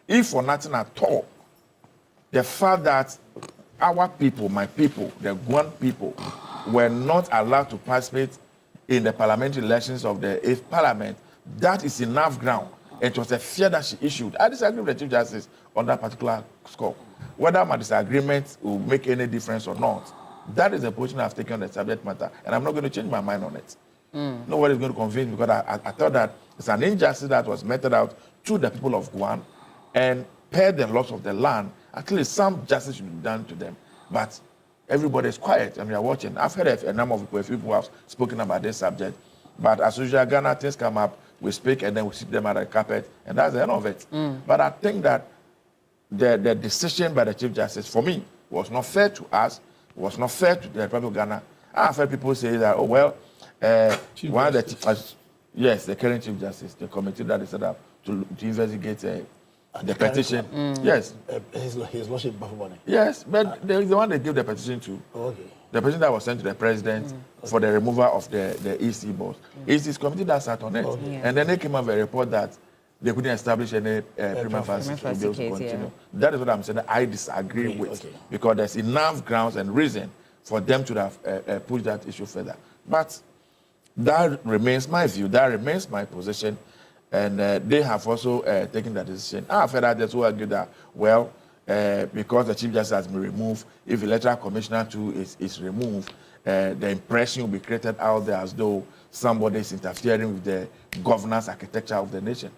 if for nothing at all, the fact that our people, my people, the Guan people, were not allowed to participate in the parliamentary elections of the 8th Parliament, that is enough ground. It was a fear that she issued. I disagree with the Chief Justice on that particular score. Whether my disagreement will make any difference or not, that is the position I've taken on the subject matter, and I'm not going to change my mind on it. Nobody's going to convince me, because I thought that it's an injustice that was meted out to the people of Guam, and per the laws of the land, at least some justice should be done to them. But everybody is quiet and we are watching. I've heard a number of people, a few people have spoken about this subject. But as usual, Ghana, things come up, we speak, and then we sit them at the carpet, and that's the end of it. But I think that the decision by the Chief Justice, for me, was not fair to us, was not fair to the Republic of Ghana. I've heard people say that, oh, well, one of the, yes, the current Chief Justice, the committee that is set up to investigate the petition. Yes. His Lordship Bafubone. Yes, but the one they gave the petition to. Okay. The petition that was sent to the president for the removal of the EC boss. It's his committee that sat on it. And then they came up with a report that they couldn't establish any prima facie to be able to continue. That is what I'm saying that I disagree with. Because there's enough grounds and reason for them to have pushed that issue further. But that remains my view. That remains my position. And they have also taken that decision. I've heard others who argue that, well, because the Chief Justice has been removed, if the electoral commissioner too is removed, the impression will be created out there as though somebody is interfering with the governance architecture of the nation.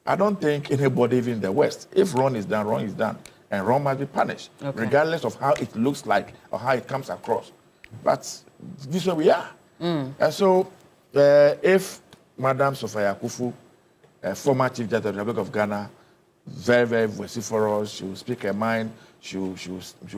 I don't think anybody, even in the West, if wrong is done, wrong is done. And wrong must be punished, regardless of how it looks like or how it comes across. But this is where we are. And so, if Madam Sophia Akufu, former Chief Justice of the Republic of Ghana, very, very vociferous, she will speak her mind, she will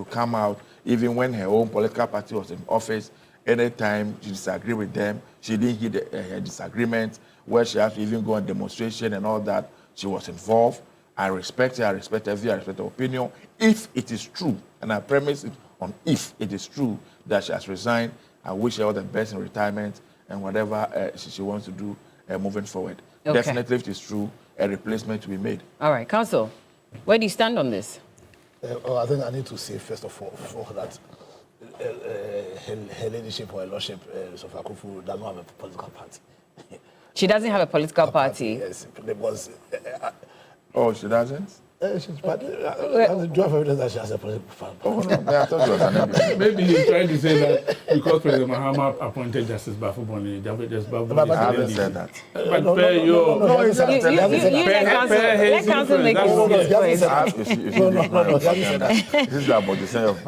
come out, even when her own political party was in office, anytime she disagreed with them, she didn't heed her disagreement, where she had to even go on demonstration and all that, she was involved. I respect her, I respect her view, I respect her opinion. If it is true, and I premise it on if it is true that she has resigned, I wish her all the best in retirement and whatever she wants to do moving forward. Definitely, if it is true, a replacement will be made. All right, Council, where do you stand on this? I think I need to say, first of all, that her ladyship or her lordship, Sophia Akufu, does not have a political party. She doesn't have a political party? Yes, because... oh, she doesn't? She's part. Do you have evidence that she has a political party? Oh, no, I thought she was an MP. Maybe he's trying to say that because President Mahama appointed Justice Bafubone, Justice Bafubone. I haven't said that. But let Council make his choice. No, this is about the same of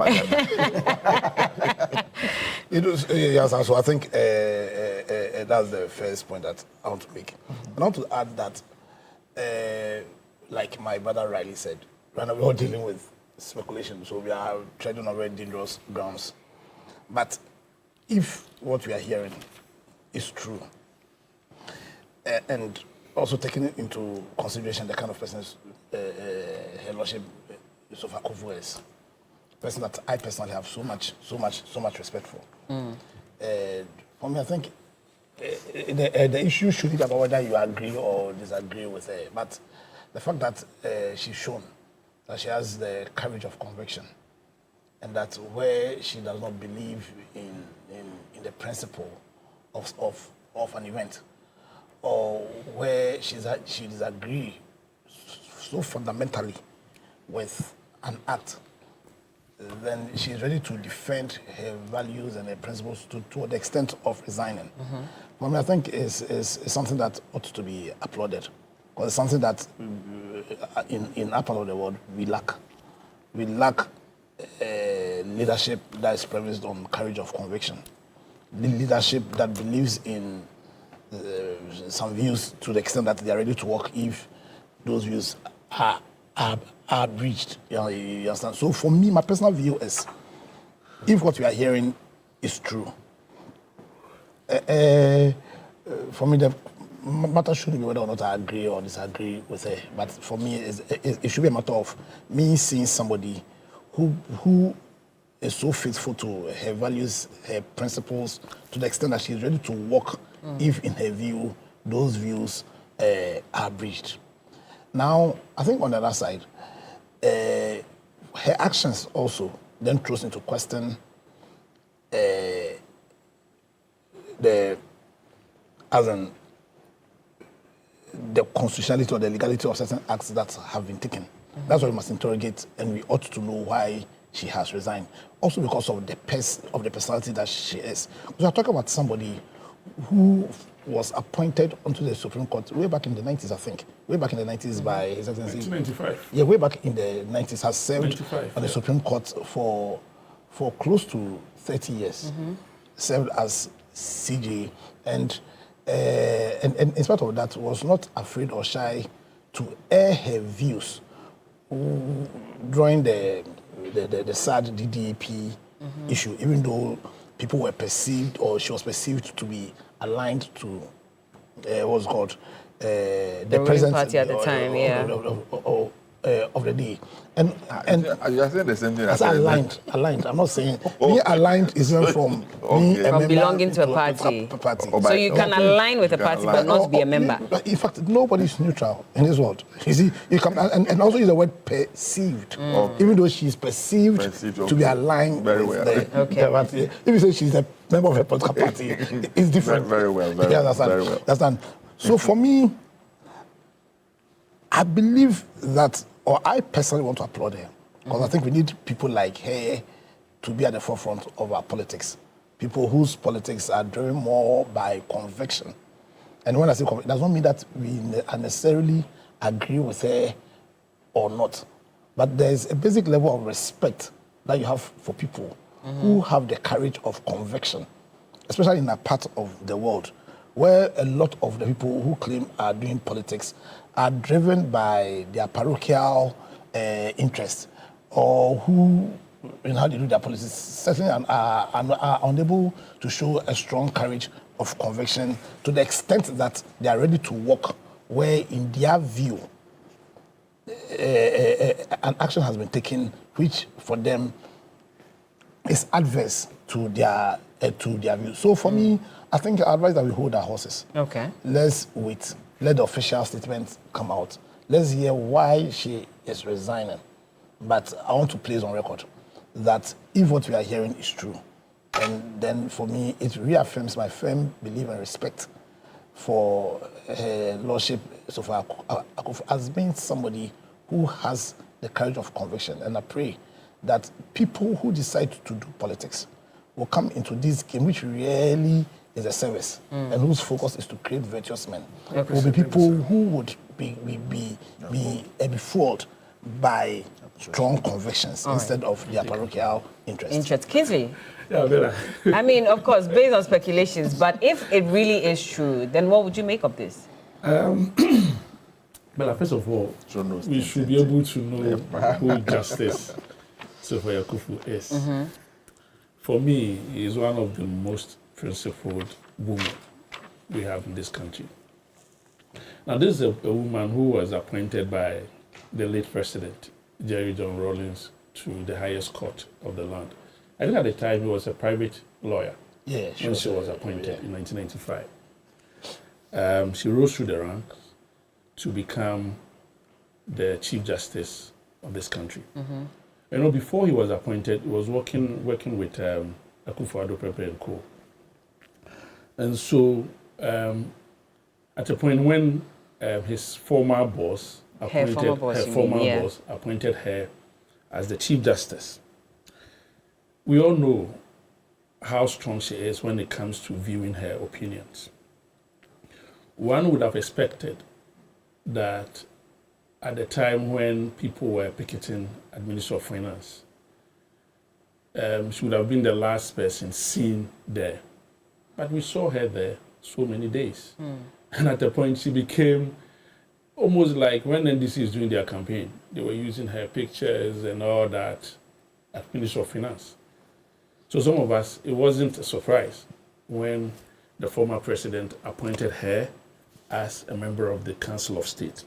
Yes, so I think that's the first point that I want to make. I want to add that, like my brother Riley said, right now we're all dealing with speculation, so we are treading on very dangerous grounds. But if what we are hearing is true, and also taking into consideration the kind of person Her Lordship Sophia Akufu is, person that I personally have so much respect for. For me, I think the issue shouldn't be about whether you agree or disagree with her, but the fact that she's shown that she has the courage of conviction, and that where she does not believe in the principle of an event, or where she disagrees so fundamentally with an act, then she's ready to defend her values and her principles to the extent of resigning. For me, I think is something that ought to be applauded, because it's something that in our part of the world we lack. We lack leadership that is premised on courage of conviction. The leadership that believes in some views to the extent that they are ready to work if those views are breached. You understand? So for me, my personal view is, if what we are hearing is true, for me, the matter shouldn't be whether or not I agree or disagree with her. But for me, it should be a matter of me seeing somebody who is so faithful to her values, her principles, to the extent that she is ready to work if, in her view, those views are breached. Now, I think on the other side, her actions also then throws into question the constitutionality or the legality of certain acts that have been taken. That's why we must interrogate, and we ought to know why she has resigned. Also because of the personality that she is. We are talking about somebody who was appointed onto the Supreme Court way back in the 90s, I think. Way back in the 90s by His Excellency. 1995. Yeah, way back in the 90s, has served on the Supreme Court for close to 30 years. Served as CJ, and in spite of that, was not afraid or shy to air her views during the sad DDP issue, even though people were perceived, or she was perceived to be aligned to what's called the present party at the time, of the day. And you are saying the same thing. I said aligned. I'm not saying me aligned is not from me from belonging to a party. So you can align with a party but not be a member. In fact, nobody is neutral in this world. You see, you can and also use the word perceived, even though she's perceived to be aligned with the party. If you say she's a member of a political party, it's different. Very well. Understand? So for me, I believe that, or I personally want to applaud her, because I think we need people like her to be at the forefront of our politics. People whose politics are driven more by conviction. And when I say conviction, it does not mean that we necessarily agree with her or not. But there's a basic level of respect that you have for people who have the courage of conviction, especially in a part of the world where a lot of the people who claim are doing politics are driven by their parochial interests, or who, in how they do their politics, certainly are unable to show a strong courage of conviction to the extent that they are ready to work where, in their view, an action has been taken which, for them, is adverse to their view. So for me, I think I advise that we hold our horses. Okay. Let's wait. Let the official statement come out. Let's hear why she is resigning. But I want to place on record that if what we are hearing is true, and then for me, it reaffirms my firm belief and respect for her Lordship Sofa Akufo as being somebody who has the courage of conviction. And I pray that people who decide to do politics will come into this game, which really is a service, and whose focus is to create virtuous men. Will be people who would be fooled by strong convictions instead of their parochial interests. Kingsley? I mean, of course, based on speculations, but if it really is true, then what would you make of this? Well, first of all, we should be able to know who Justice Sophia Akufo is. For me, he is one of the most principled women we have in this country. Now, this is a woman who was appointed by the late president, Jerry John Rawlings, to the highest court of the land. I think at the time he was a private lawyer when she was appointed in 1995. She rose through the ranks to become the Chief Justice of this country. You know, before he was appointed, he was working with Akufo-Addo Pepe and Co. And so, at a point when his former boss appointed her as the Chief Justice, we all know how strong she is when it comes to viewing her opinions. One would have expected that at the time when people were picketing at Ministry of Finance, she would have been the last person seen there. But we saw her there so many days. And at the point, she became almost like when NDC is doing their campaign, they were using her pictures and all that at Ministry of Finance. So some of us, it wasn't a surprise when the former president appointed her as a member of the Council of State.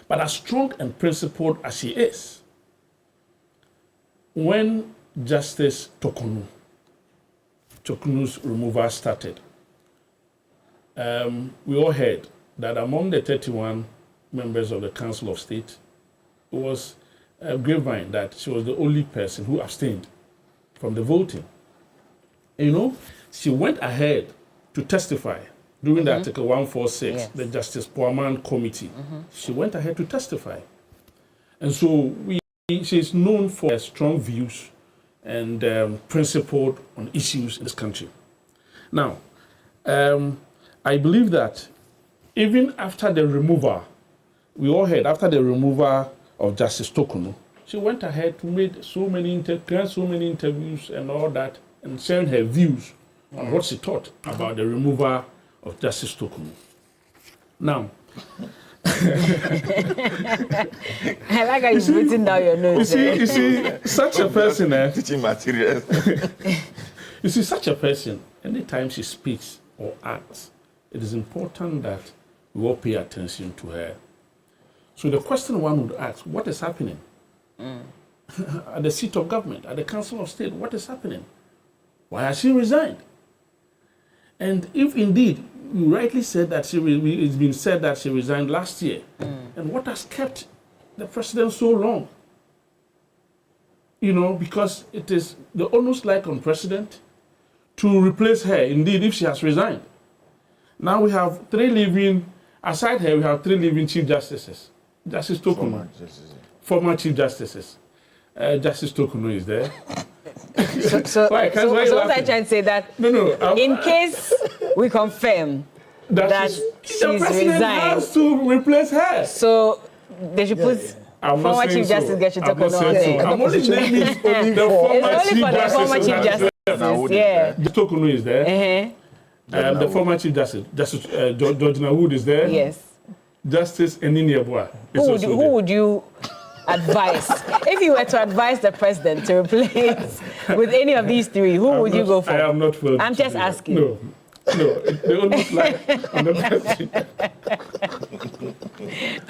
But as strong and principled as she is, when Justice Tokunu's removal started, we all heard that among the 31 members of the Council of State, it was a grapevine that she was the only person who abstained from the voting. And, you know, she went ahead to testify during the Article 146, the Justice Poorman Committee. She went ahead to testify. And so she's known for her strong views and principled on issues in this country. Now, I believe that even after the removal, we all heard after the removal of Justice Tokunu, she went ahead to make so many interviews and all that, and sharing her views on what she thought about the removal of Justice Tokunu. Now, I like how you've written down your notes. You see, such a person, teaching materials. You see, such a person, anytime she speaks or acts, it is important that we all pay attention to her. So the question one would ask, what is happening? At the seat of government, at the Council of State, what is happening? Why has she resigned? And if indeed you rightly said that it's been said that she resigned last year, and what has kept the president so long? You know, because it is the onus like on president to replace her, indeed, if she has resigned. Now we have aside her, we have 3 living Chief Justices. Justice Tokunu, former Chief Justices. Justice Tokunu is there. So what I'm trying to say that in case we confirm that she's resigned, has to replace her. So they should put former Chief Justice Gertrude Tokunu. I'm only naming the former Chief Justice. Yeah. Tokunu is there. The former Chief Justice, Georgina Wood is there. Yes. Justice Enini Abua. Who would you advise? If you were to advise the president to replace with any of these 3, who would you go for? I am not willing. I'm just asking. No, they almost like on the question.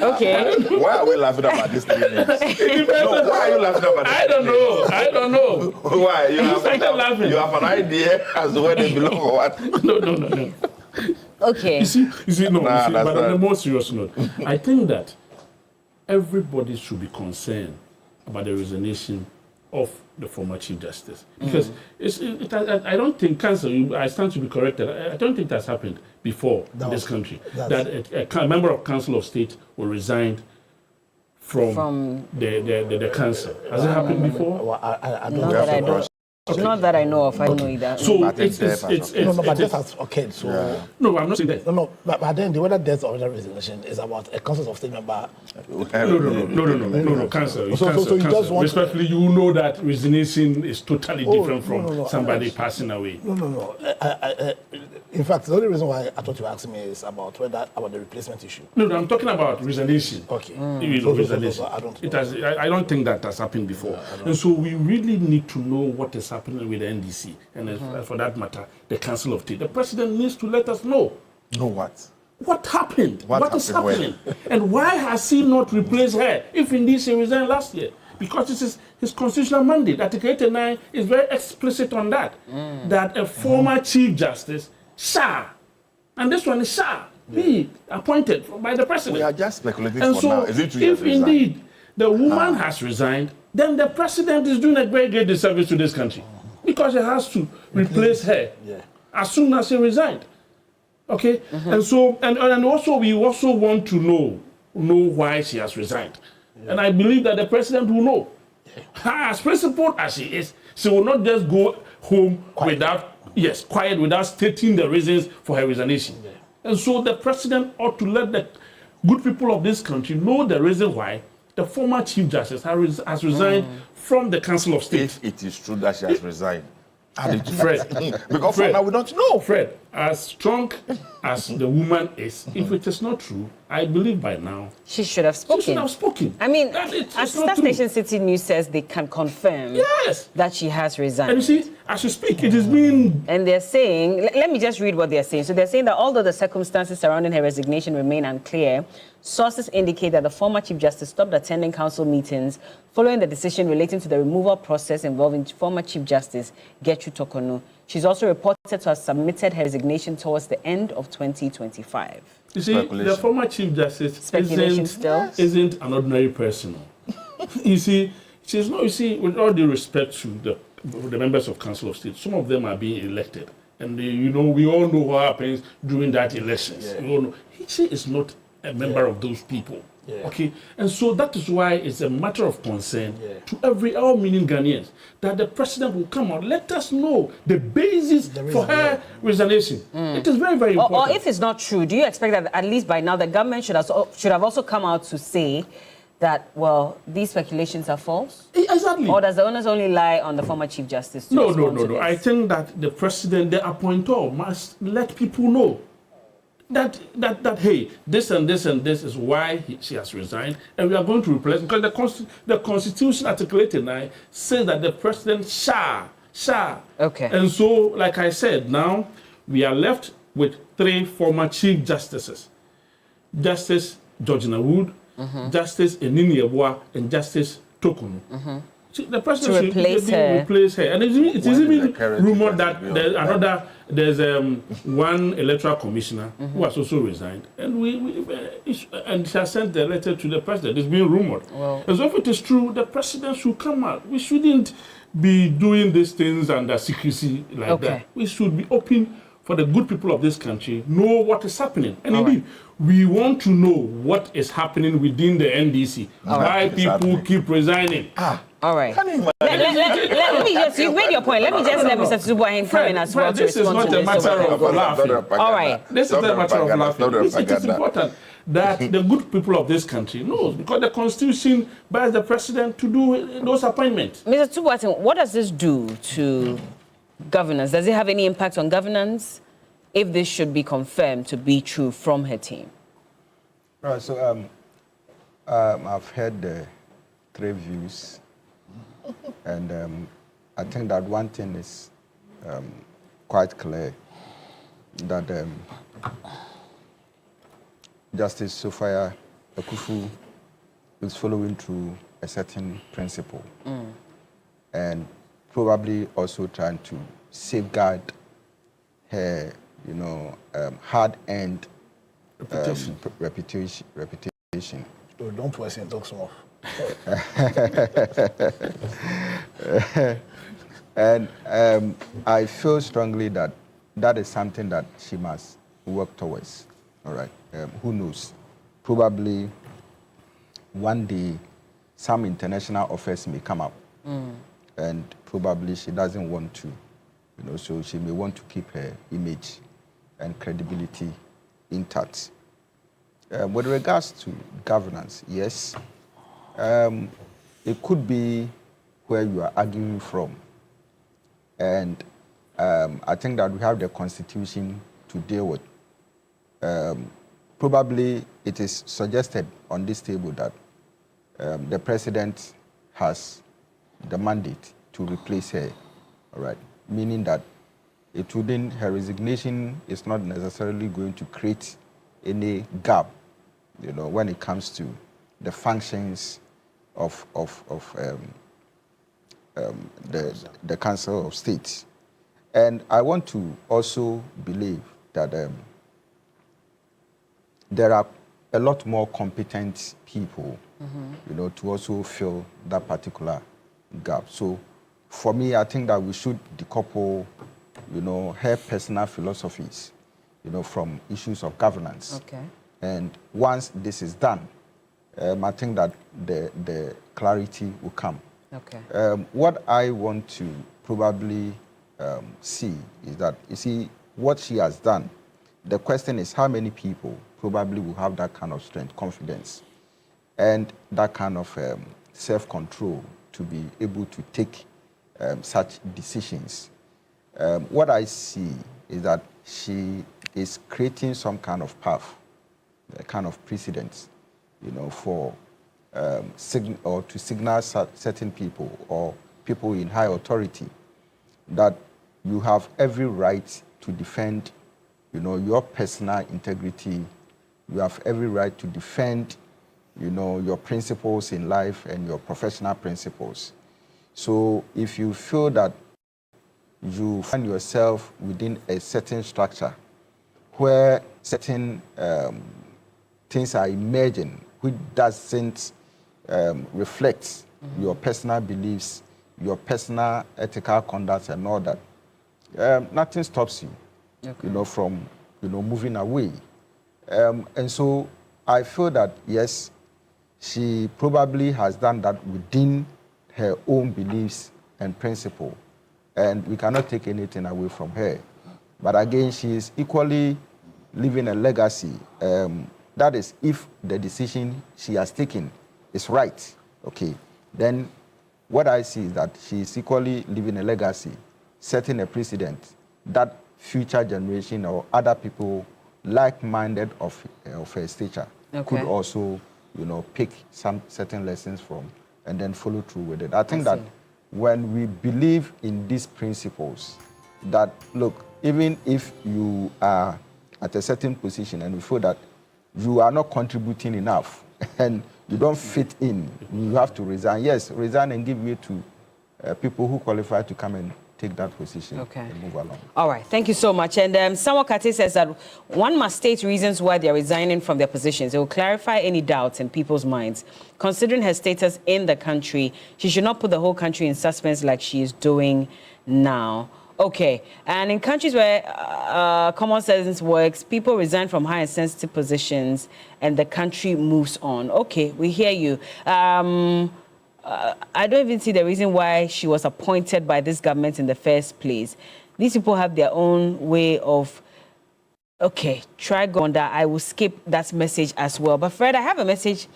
Okay. Why are we laughing about this 3 names? No, why are you laughing about this? I don't know. Why? You have an idea as to where they belong or what? No. Okay. You see, but on a more serious note, I think that everybody should be concerned about the resignation of the former Chief Justice. Because I don't think, Council, I stand to be corrected, I don't think that's happened before in this country. That a member of Council of State will resign from the Council. Has it happened before? Not that I know of. I don't know either. So but that has occurred. So no, I'm not saying that. No. But then the whether death or whether resignation is about a Council of State member. No, Council. So you just want respectfully, you know that resignation is totally different from somebody passing away. No. In fact, the only reason why I thought you were asking me is about the replacement issue. No, I'm talking about resignation. Okay. Resignation. I don't think that has happened before. And so we really need to know what is happening with the NDC, and for that matter, the Council of State. The president needs to let us know. Know what? What happened? What is happening? And why has he not replaced her if indeed she resigned last year? Because this is his constitutional mandate. Article 89 is very explicit on that. That a former Chief Justice shall, and this one is shall, be appointed by the president. We are just speculating and for so now. Is it if indeed the woman has resigned, then the president is doing a very great disservice to this country. Because he has to replace her as soon as he resigned. Okay? And so, and also we also want to know why she has resigned. And I believe that the president will know. As principled as she is, she will not just go home quiet without stating the reasons for her resignation. Yeah. And so the president ought to let the good people of this country know the reason why the former Chief Justice has resigned from the Council of State. If it is true that she has resigned. Fred, because for now we don't know. Fred, as strong as the woman is, if it is not true, I believe by now she should have spoken. She should have spoken. I mean, as Star Station City News says, they can confirm that she has resigned. And you see, as you speak, it is being... And they're saying, let me just read what they're saying. So they're saying that although the circumstances surrounding her resignation remain unclear, sources indicate that the former Chief Justice stopped attending council meetings following the decision relating to the removal process involving former Chief Justice Gertrude Tokonu. She's also reported to have submitted her resignation towards the end of 2025. You see, the former Chief Justice isn't an ordinary person. You see, she's not. You see, with all due respect to the members of Council of State, some of them are being elected, and we all know what happens during that elections. Yeah. We all know. She is not a member of those people. Yeah. Okay, and so that is why it's a matter of concern to all meaning Ghanaians that the president will come out, let us know the basis for her resignation. It is very, very important. Or if it's not true, do you expect that at least by now the government should have also come out to say that, well, these speculations are false? Exactly. Or does the onus only lie on the former Chief Justice? No. I think that the president, the appointer, must let people know that hey, this and this and this is why she has resigned, and we are going to replace, because the Constitution Article 89 says that the president shall. Okay. And so, like I said, now we are left with 3 former Chief Justices: Justice Georgina Wood, Justice Enini Yeboah, and Justice Tokonu. The president should replace her. And it is even rumored that there's one electoral commissioner who has also resigned, and she has sent the letter to the president. It's being rumored. And so if it is true, the president should come out. We shouldn't be doing these things under secrecy like that. We should be open for the good people of this country, know what is happening. And indeed, we want to know what is happening within the NDC. Why people keep resigning. All right. Let me just, you've made your point. Let me just let Mr. Tubuahin come in as well to respond to this. This is not a matter of laughing. All right. This is not a matter of laughing. It is important that the good people of this country knows, because the Constitution bears the president to do those appointments. Mr. Tubuahin, what does this do to governance? Does it have any impact on governance if this should be confirmed to be true from her team? Right, so I've heard the 3 views. And I think that one thing is quite clear, that Justice Sophia Akufu is following through a certain principle and probably also trying to safeguard her, hard-earned reputation. So don't question, talk some more. And I feel strongly that that is something that she must work towards. All right. Who knows? Probably one day some international offers may come up, and probably she doesn't want to, so she may want to keep her image and credibility intact. With regards to governance, yes. It could be where you are arguing from. And I think that we have the Constitution to deal with. Probably it is suggested on this table that the president has the mandate to replace her, all right? Meaning that her resignation is not necessarily going to create any gap, when it comes to the functions of the Council of State. And I want to also believe that there are a lot more competent people, to also fill that particular gap. So for me, I think that we should decouple, her personal philosophies, from issues of governance. Okay. And once this is done, I think that the clarity will come. Okay. What I want to probably see is that, you see, what she has done, the question is how many people probably will have that kind of strength, confidence, and that kind of self-control to be able to take such decisions. What I see is that she is creating some kind of path, a kind of precedent, you know, for to signal certain people or people in high authority that you have every right to defend, you know, your personal integrity. You have every right to defend, you know, your principles in life and your professional principles. So if you feel that you find yourself within a certain structure where certain things are emerging which doesn't reflect your personal beliefs, your personal ethical conduct and all that, nothing stops you, you know, from, you know, moving away. And so I feel that, yes, she probably has done that within her own beliefs and principle, and we cannot take anything away from her. But again, she is equally leaving a legacy. That is, if the decision she has taken is right, okay, then what I see is that she is equally leaving a legacy, setting a precedent that future generation or other people like-minded of her stature could also, you know, pick some certain lessons from and then follow through with it. I think that when we believe in these principles, that, look, even if you are at a certain position and you feel that you are not contributing enough and you don't fit in, you have to resign. Yes, resign and give way to people who qualify to come and take that position and move along. All right, thank you so much. And Samuel Kate says that one must state reasons why they're resigning from their positions. It will clarify any doubts in people's minds. Considering her status in the country, she should not put the whole country in suspense like she is doing now. Okay, and in countries where common sense works, people resign from high and sensitive positions and the country moves on. Okay, we hear you. I don't even see the reason why she was appointed by this government in the first place. These people have their own way of, okay, try go on that. I will skip that message as well. But Fred, I have a message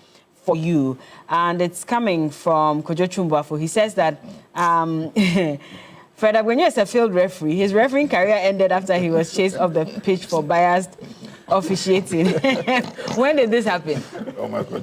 for you, and it's coming from Kojo Chumbafo. He says that Fred Agwenyo is a field referee. His refereeing career ended after he was chased off the pitch for biased officiating. When did this happen? Oh my God,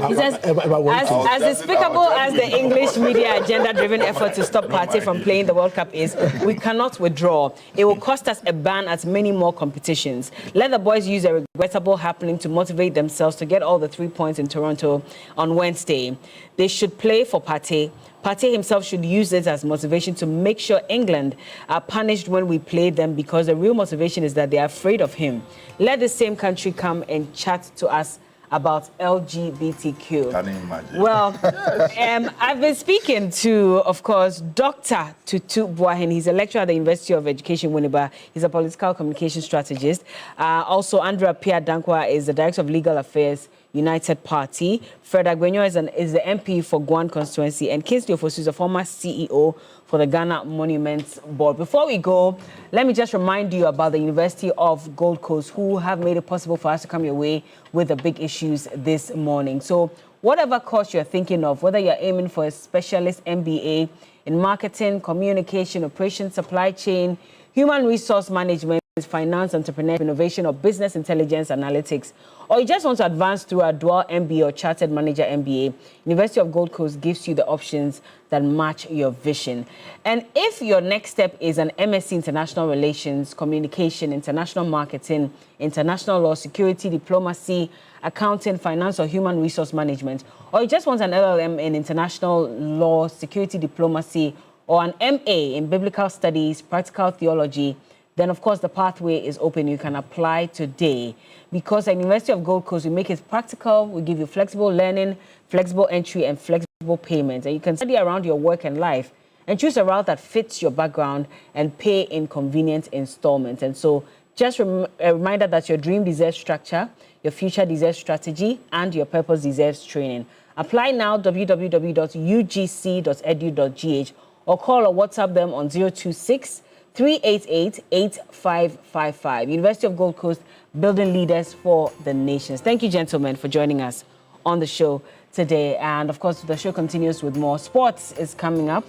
He says, as despicable as the English media agenda-driven effort to stop Partey from playing the World Cup is, we cannot withdraw. It will cost us a ban at many more competitions. Let the boys use a regrettable happening to motivate themselves to get all the 3 points in Toronto on Wednesday. They should play for Partey. Partey himself should use this as motivation to make sure England are punished when we play them, because the real motivation is that they are afraid of him. Let the same country come and chat to us about LGBTQ. Can you imagine? Well, I've been speaking to, of course, Dr. Tutu Buahin. He's a lecturer at the University of Education, Winneba. He's a political communication strategist. Also, Andrea Pia Dankwa is the Director of Legal Affairs, United Party. Fred Agwenyo is the MP for Guan constituency, and Kingsley Ofosu is a former CEO for the Ghana Monuments Board. Before we go, let me just remind you about the University of Gold Coast, who have made it possible for us to come your way with the big issues this morning. So whatever course you're thinking of, whether you're aiming for a specialist MBA in marketing, communication, operations, supply chain, human resource management, finance, entrepreneurship, innovation, or business intelligence analytics, or you just want to advance through a dual MBA or chartered manager MBA, University of Gold Coast gives you the options that match your vision. And if your next step is an MSc International Relations, Communication, International Marketing, International Law, Security, Diplomacy, Accounting, Finance, or Human Resource Management, or you just want an LLM in International Law, Security, Diplomacy, or an MA in Biblical Studies, Practical Theology, then of course the pathway is open. You can apply today, because at University of Gold Coast we make it practical. We give you flexible learning, flexible entry, and flexible payments, and you can study around your work and life and choose a route that fits your background and pay in convenient installments. And so just a reminder that your dream deserves structure, your future deserves strategy, and your purpose deserves training. Apply now, www.ugc.edu.gh, or call or WhatsApp them on 026-388-8555. University of Gold Coast, building leaders for the nations. Thank you, gentlemen, for joining us on the show today. And of course, the show continues with more. Sports is coming up.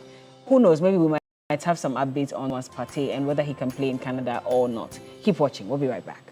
Who knows, maybe we might have some updates on Thomas Partey and whether he can play in Canada or not. Keep watching. We'll be right back.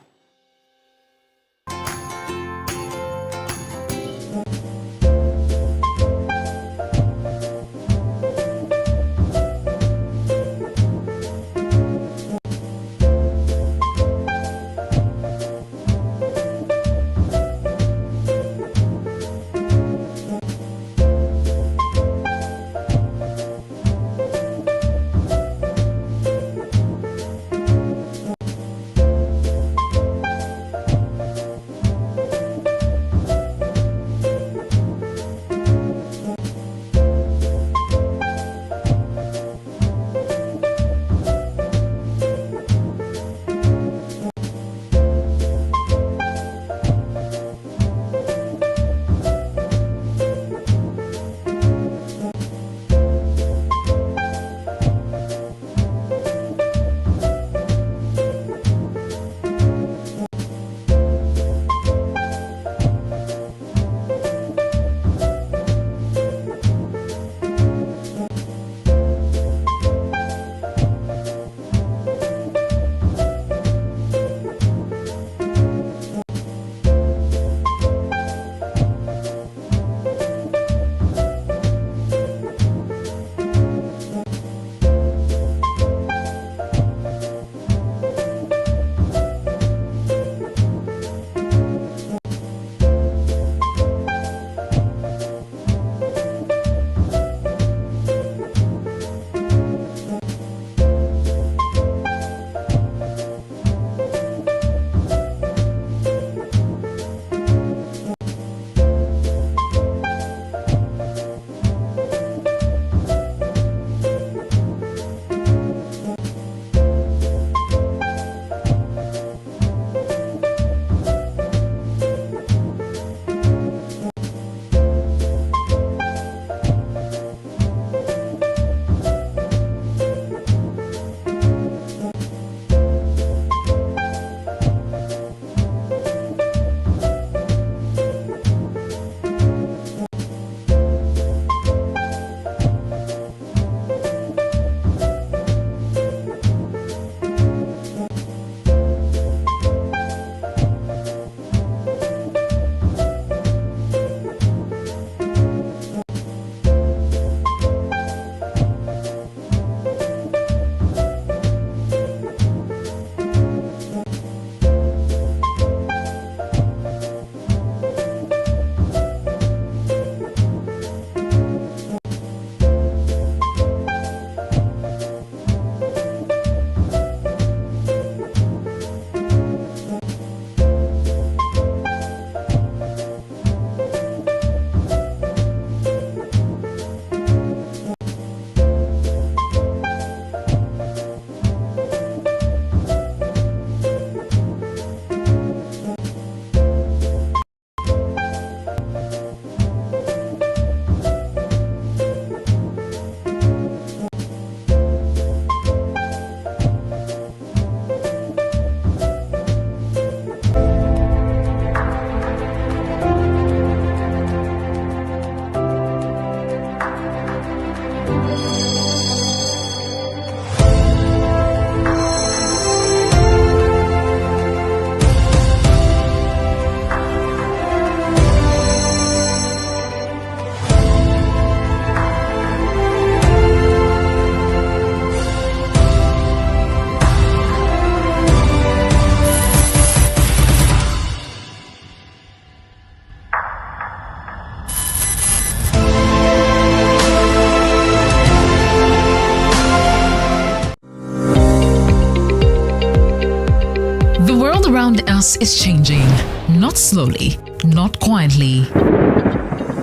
around us is changing, not slowly, not quietly.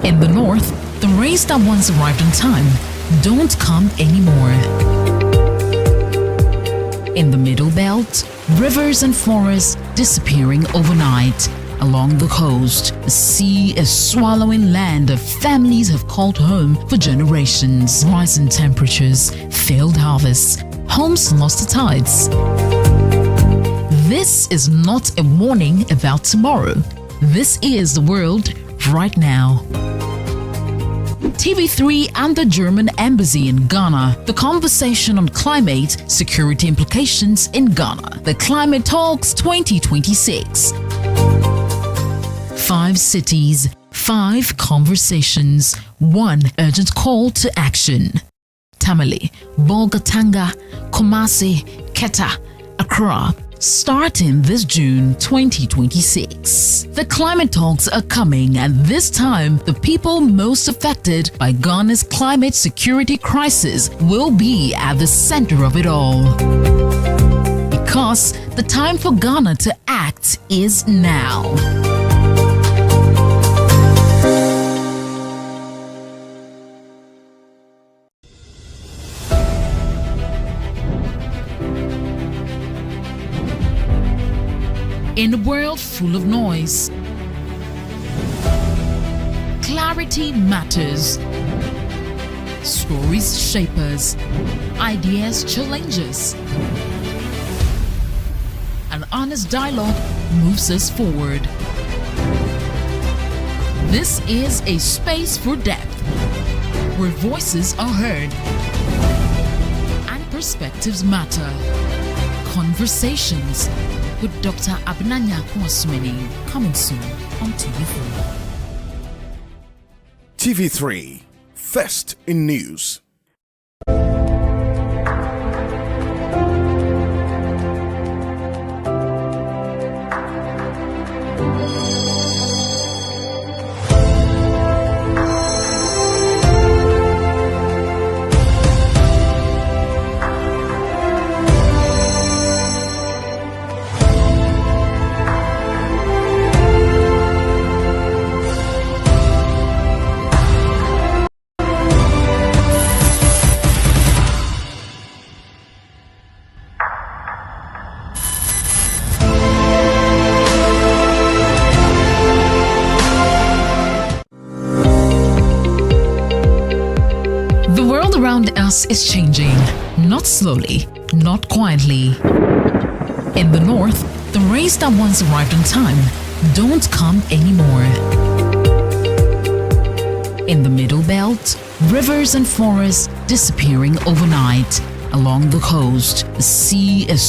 In the north, the rains that once arrived on time don't come anymore. In the middle belt, rivers and forests disappearing overnight. along the coast. The sea is swallowing land that families have called home for generations. Rising temperatures, failed harvests, homes lost to tides. This is not a warning about tomorrow. This is the world right now. TV3 and the German Embassy in Ghana. The conversation on climate security implications in Ghana. The Climate Talks 2026. 5 cities, 5 conversations, 1 urgent call to action. Tamale, Bolgatanga, Kumasi, Keta, Accra. Starting this June 2026. The climate talks are coming, and this time, the people most affected by Ghana's climate security crisis will be at the center of it all. Because the time for Ghana to act is now. In a world full of noise, clarity matters. Stories shape us, ideas challenge us. An honest dialogue moves us forward. This is a space for depth, where voices are heard and perspectives matter. Conversations with Dr. Abnanya Kwasmini, coming soon on TV3. TV3, first in news. Around us is changing, not slowly, not quietly. In the north, the rains that once arrived on time don't come anymore. In the middle belt, rivers and forests disappearing overnight. Along the coast, the sea is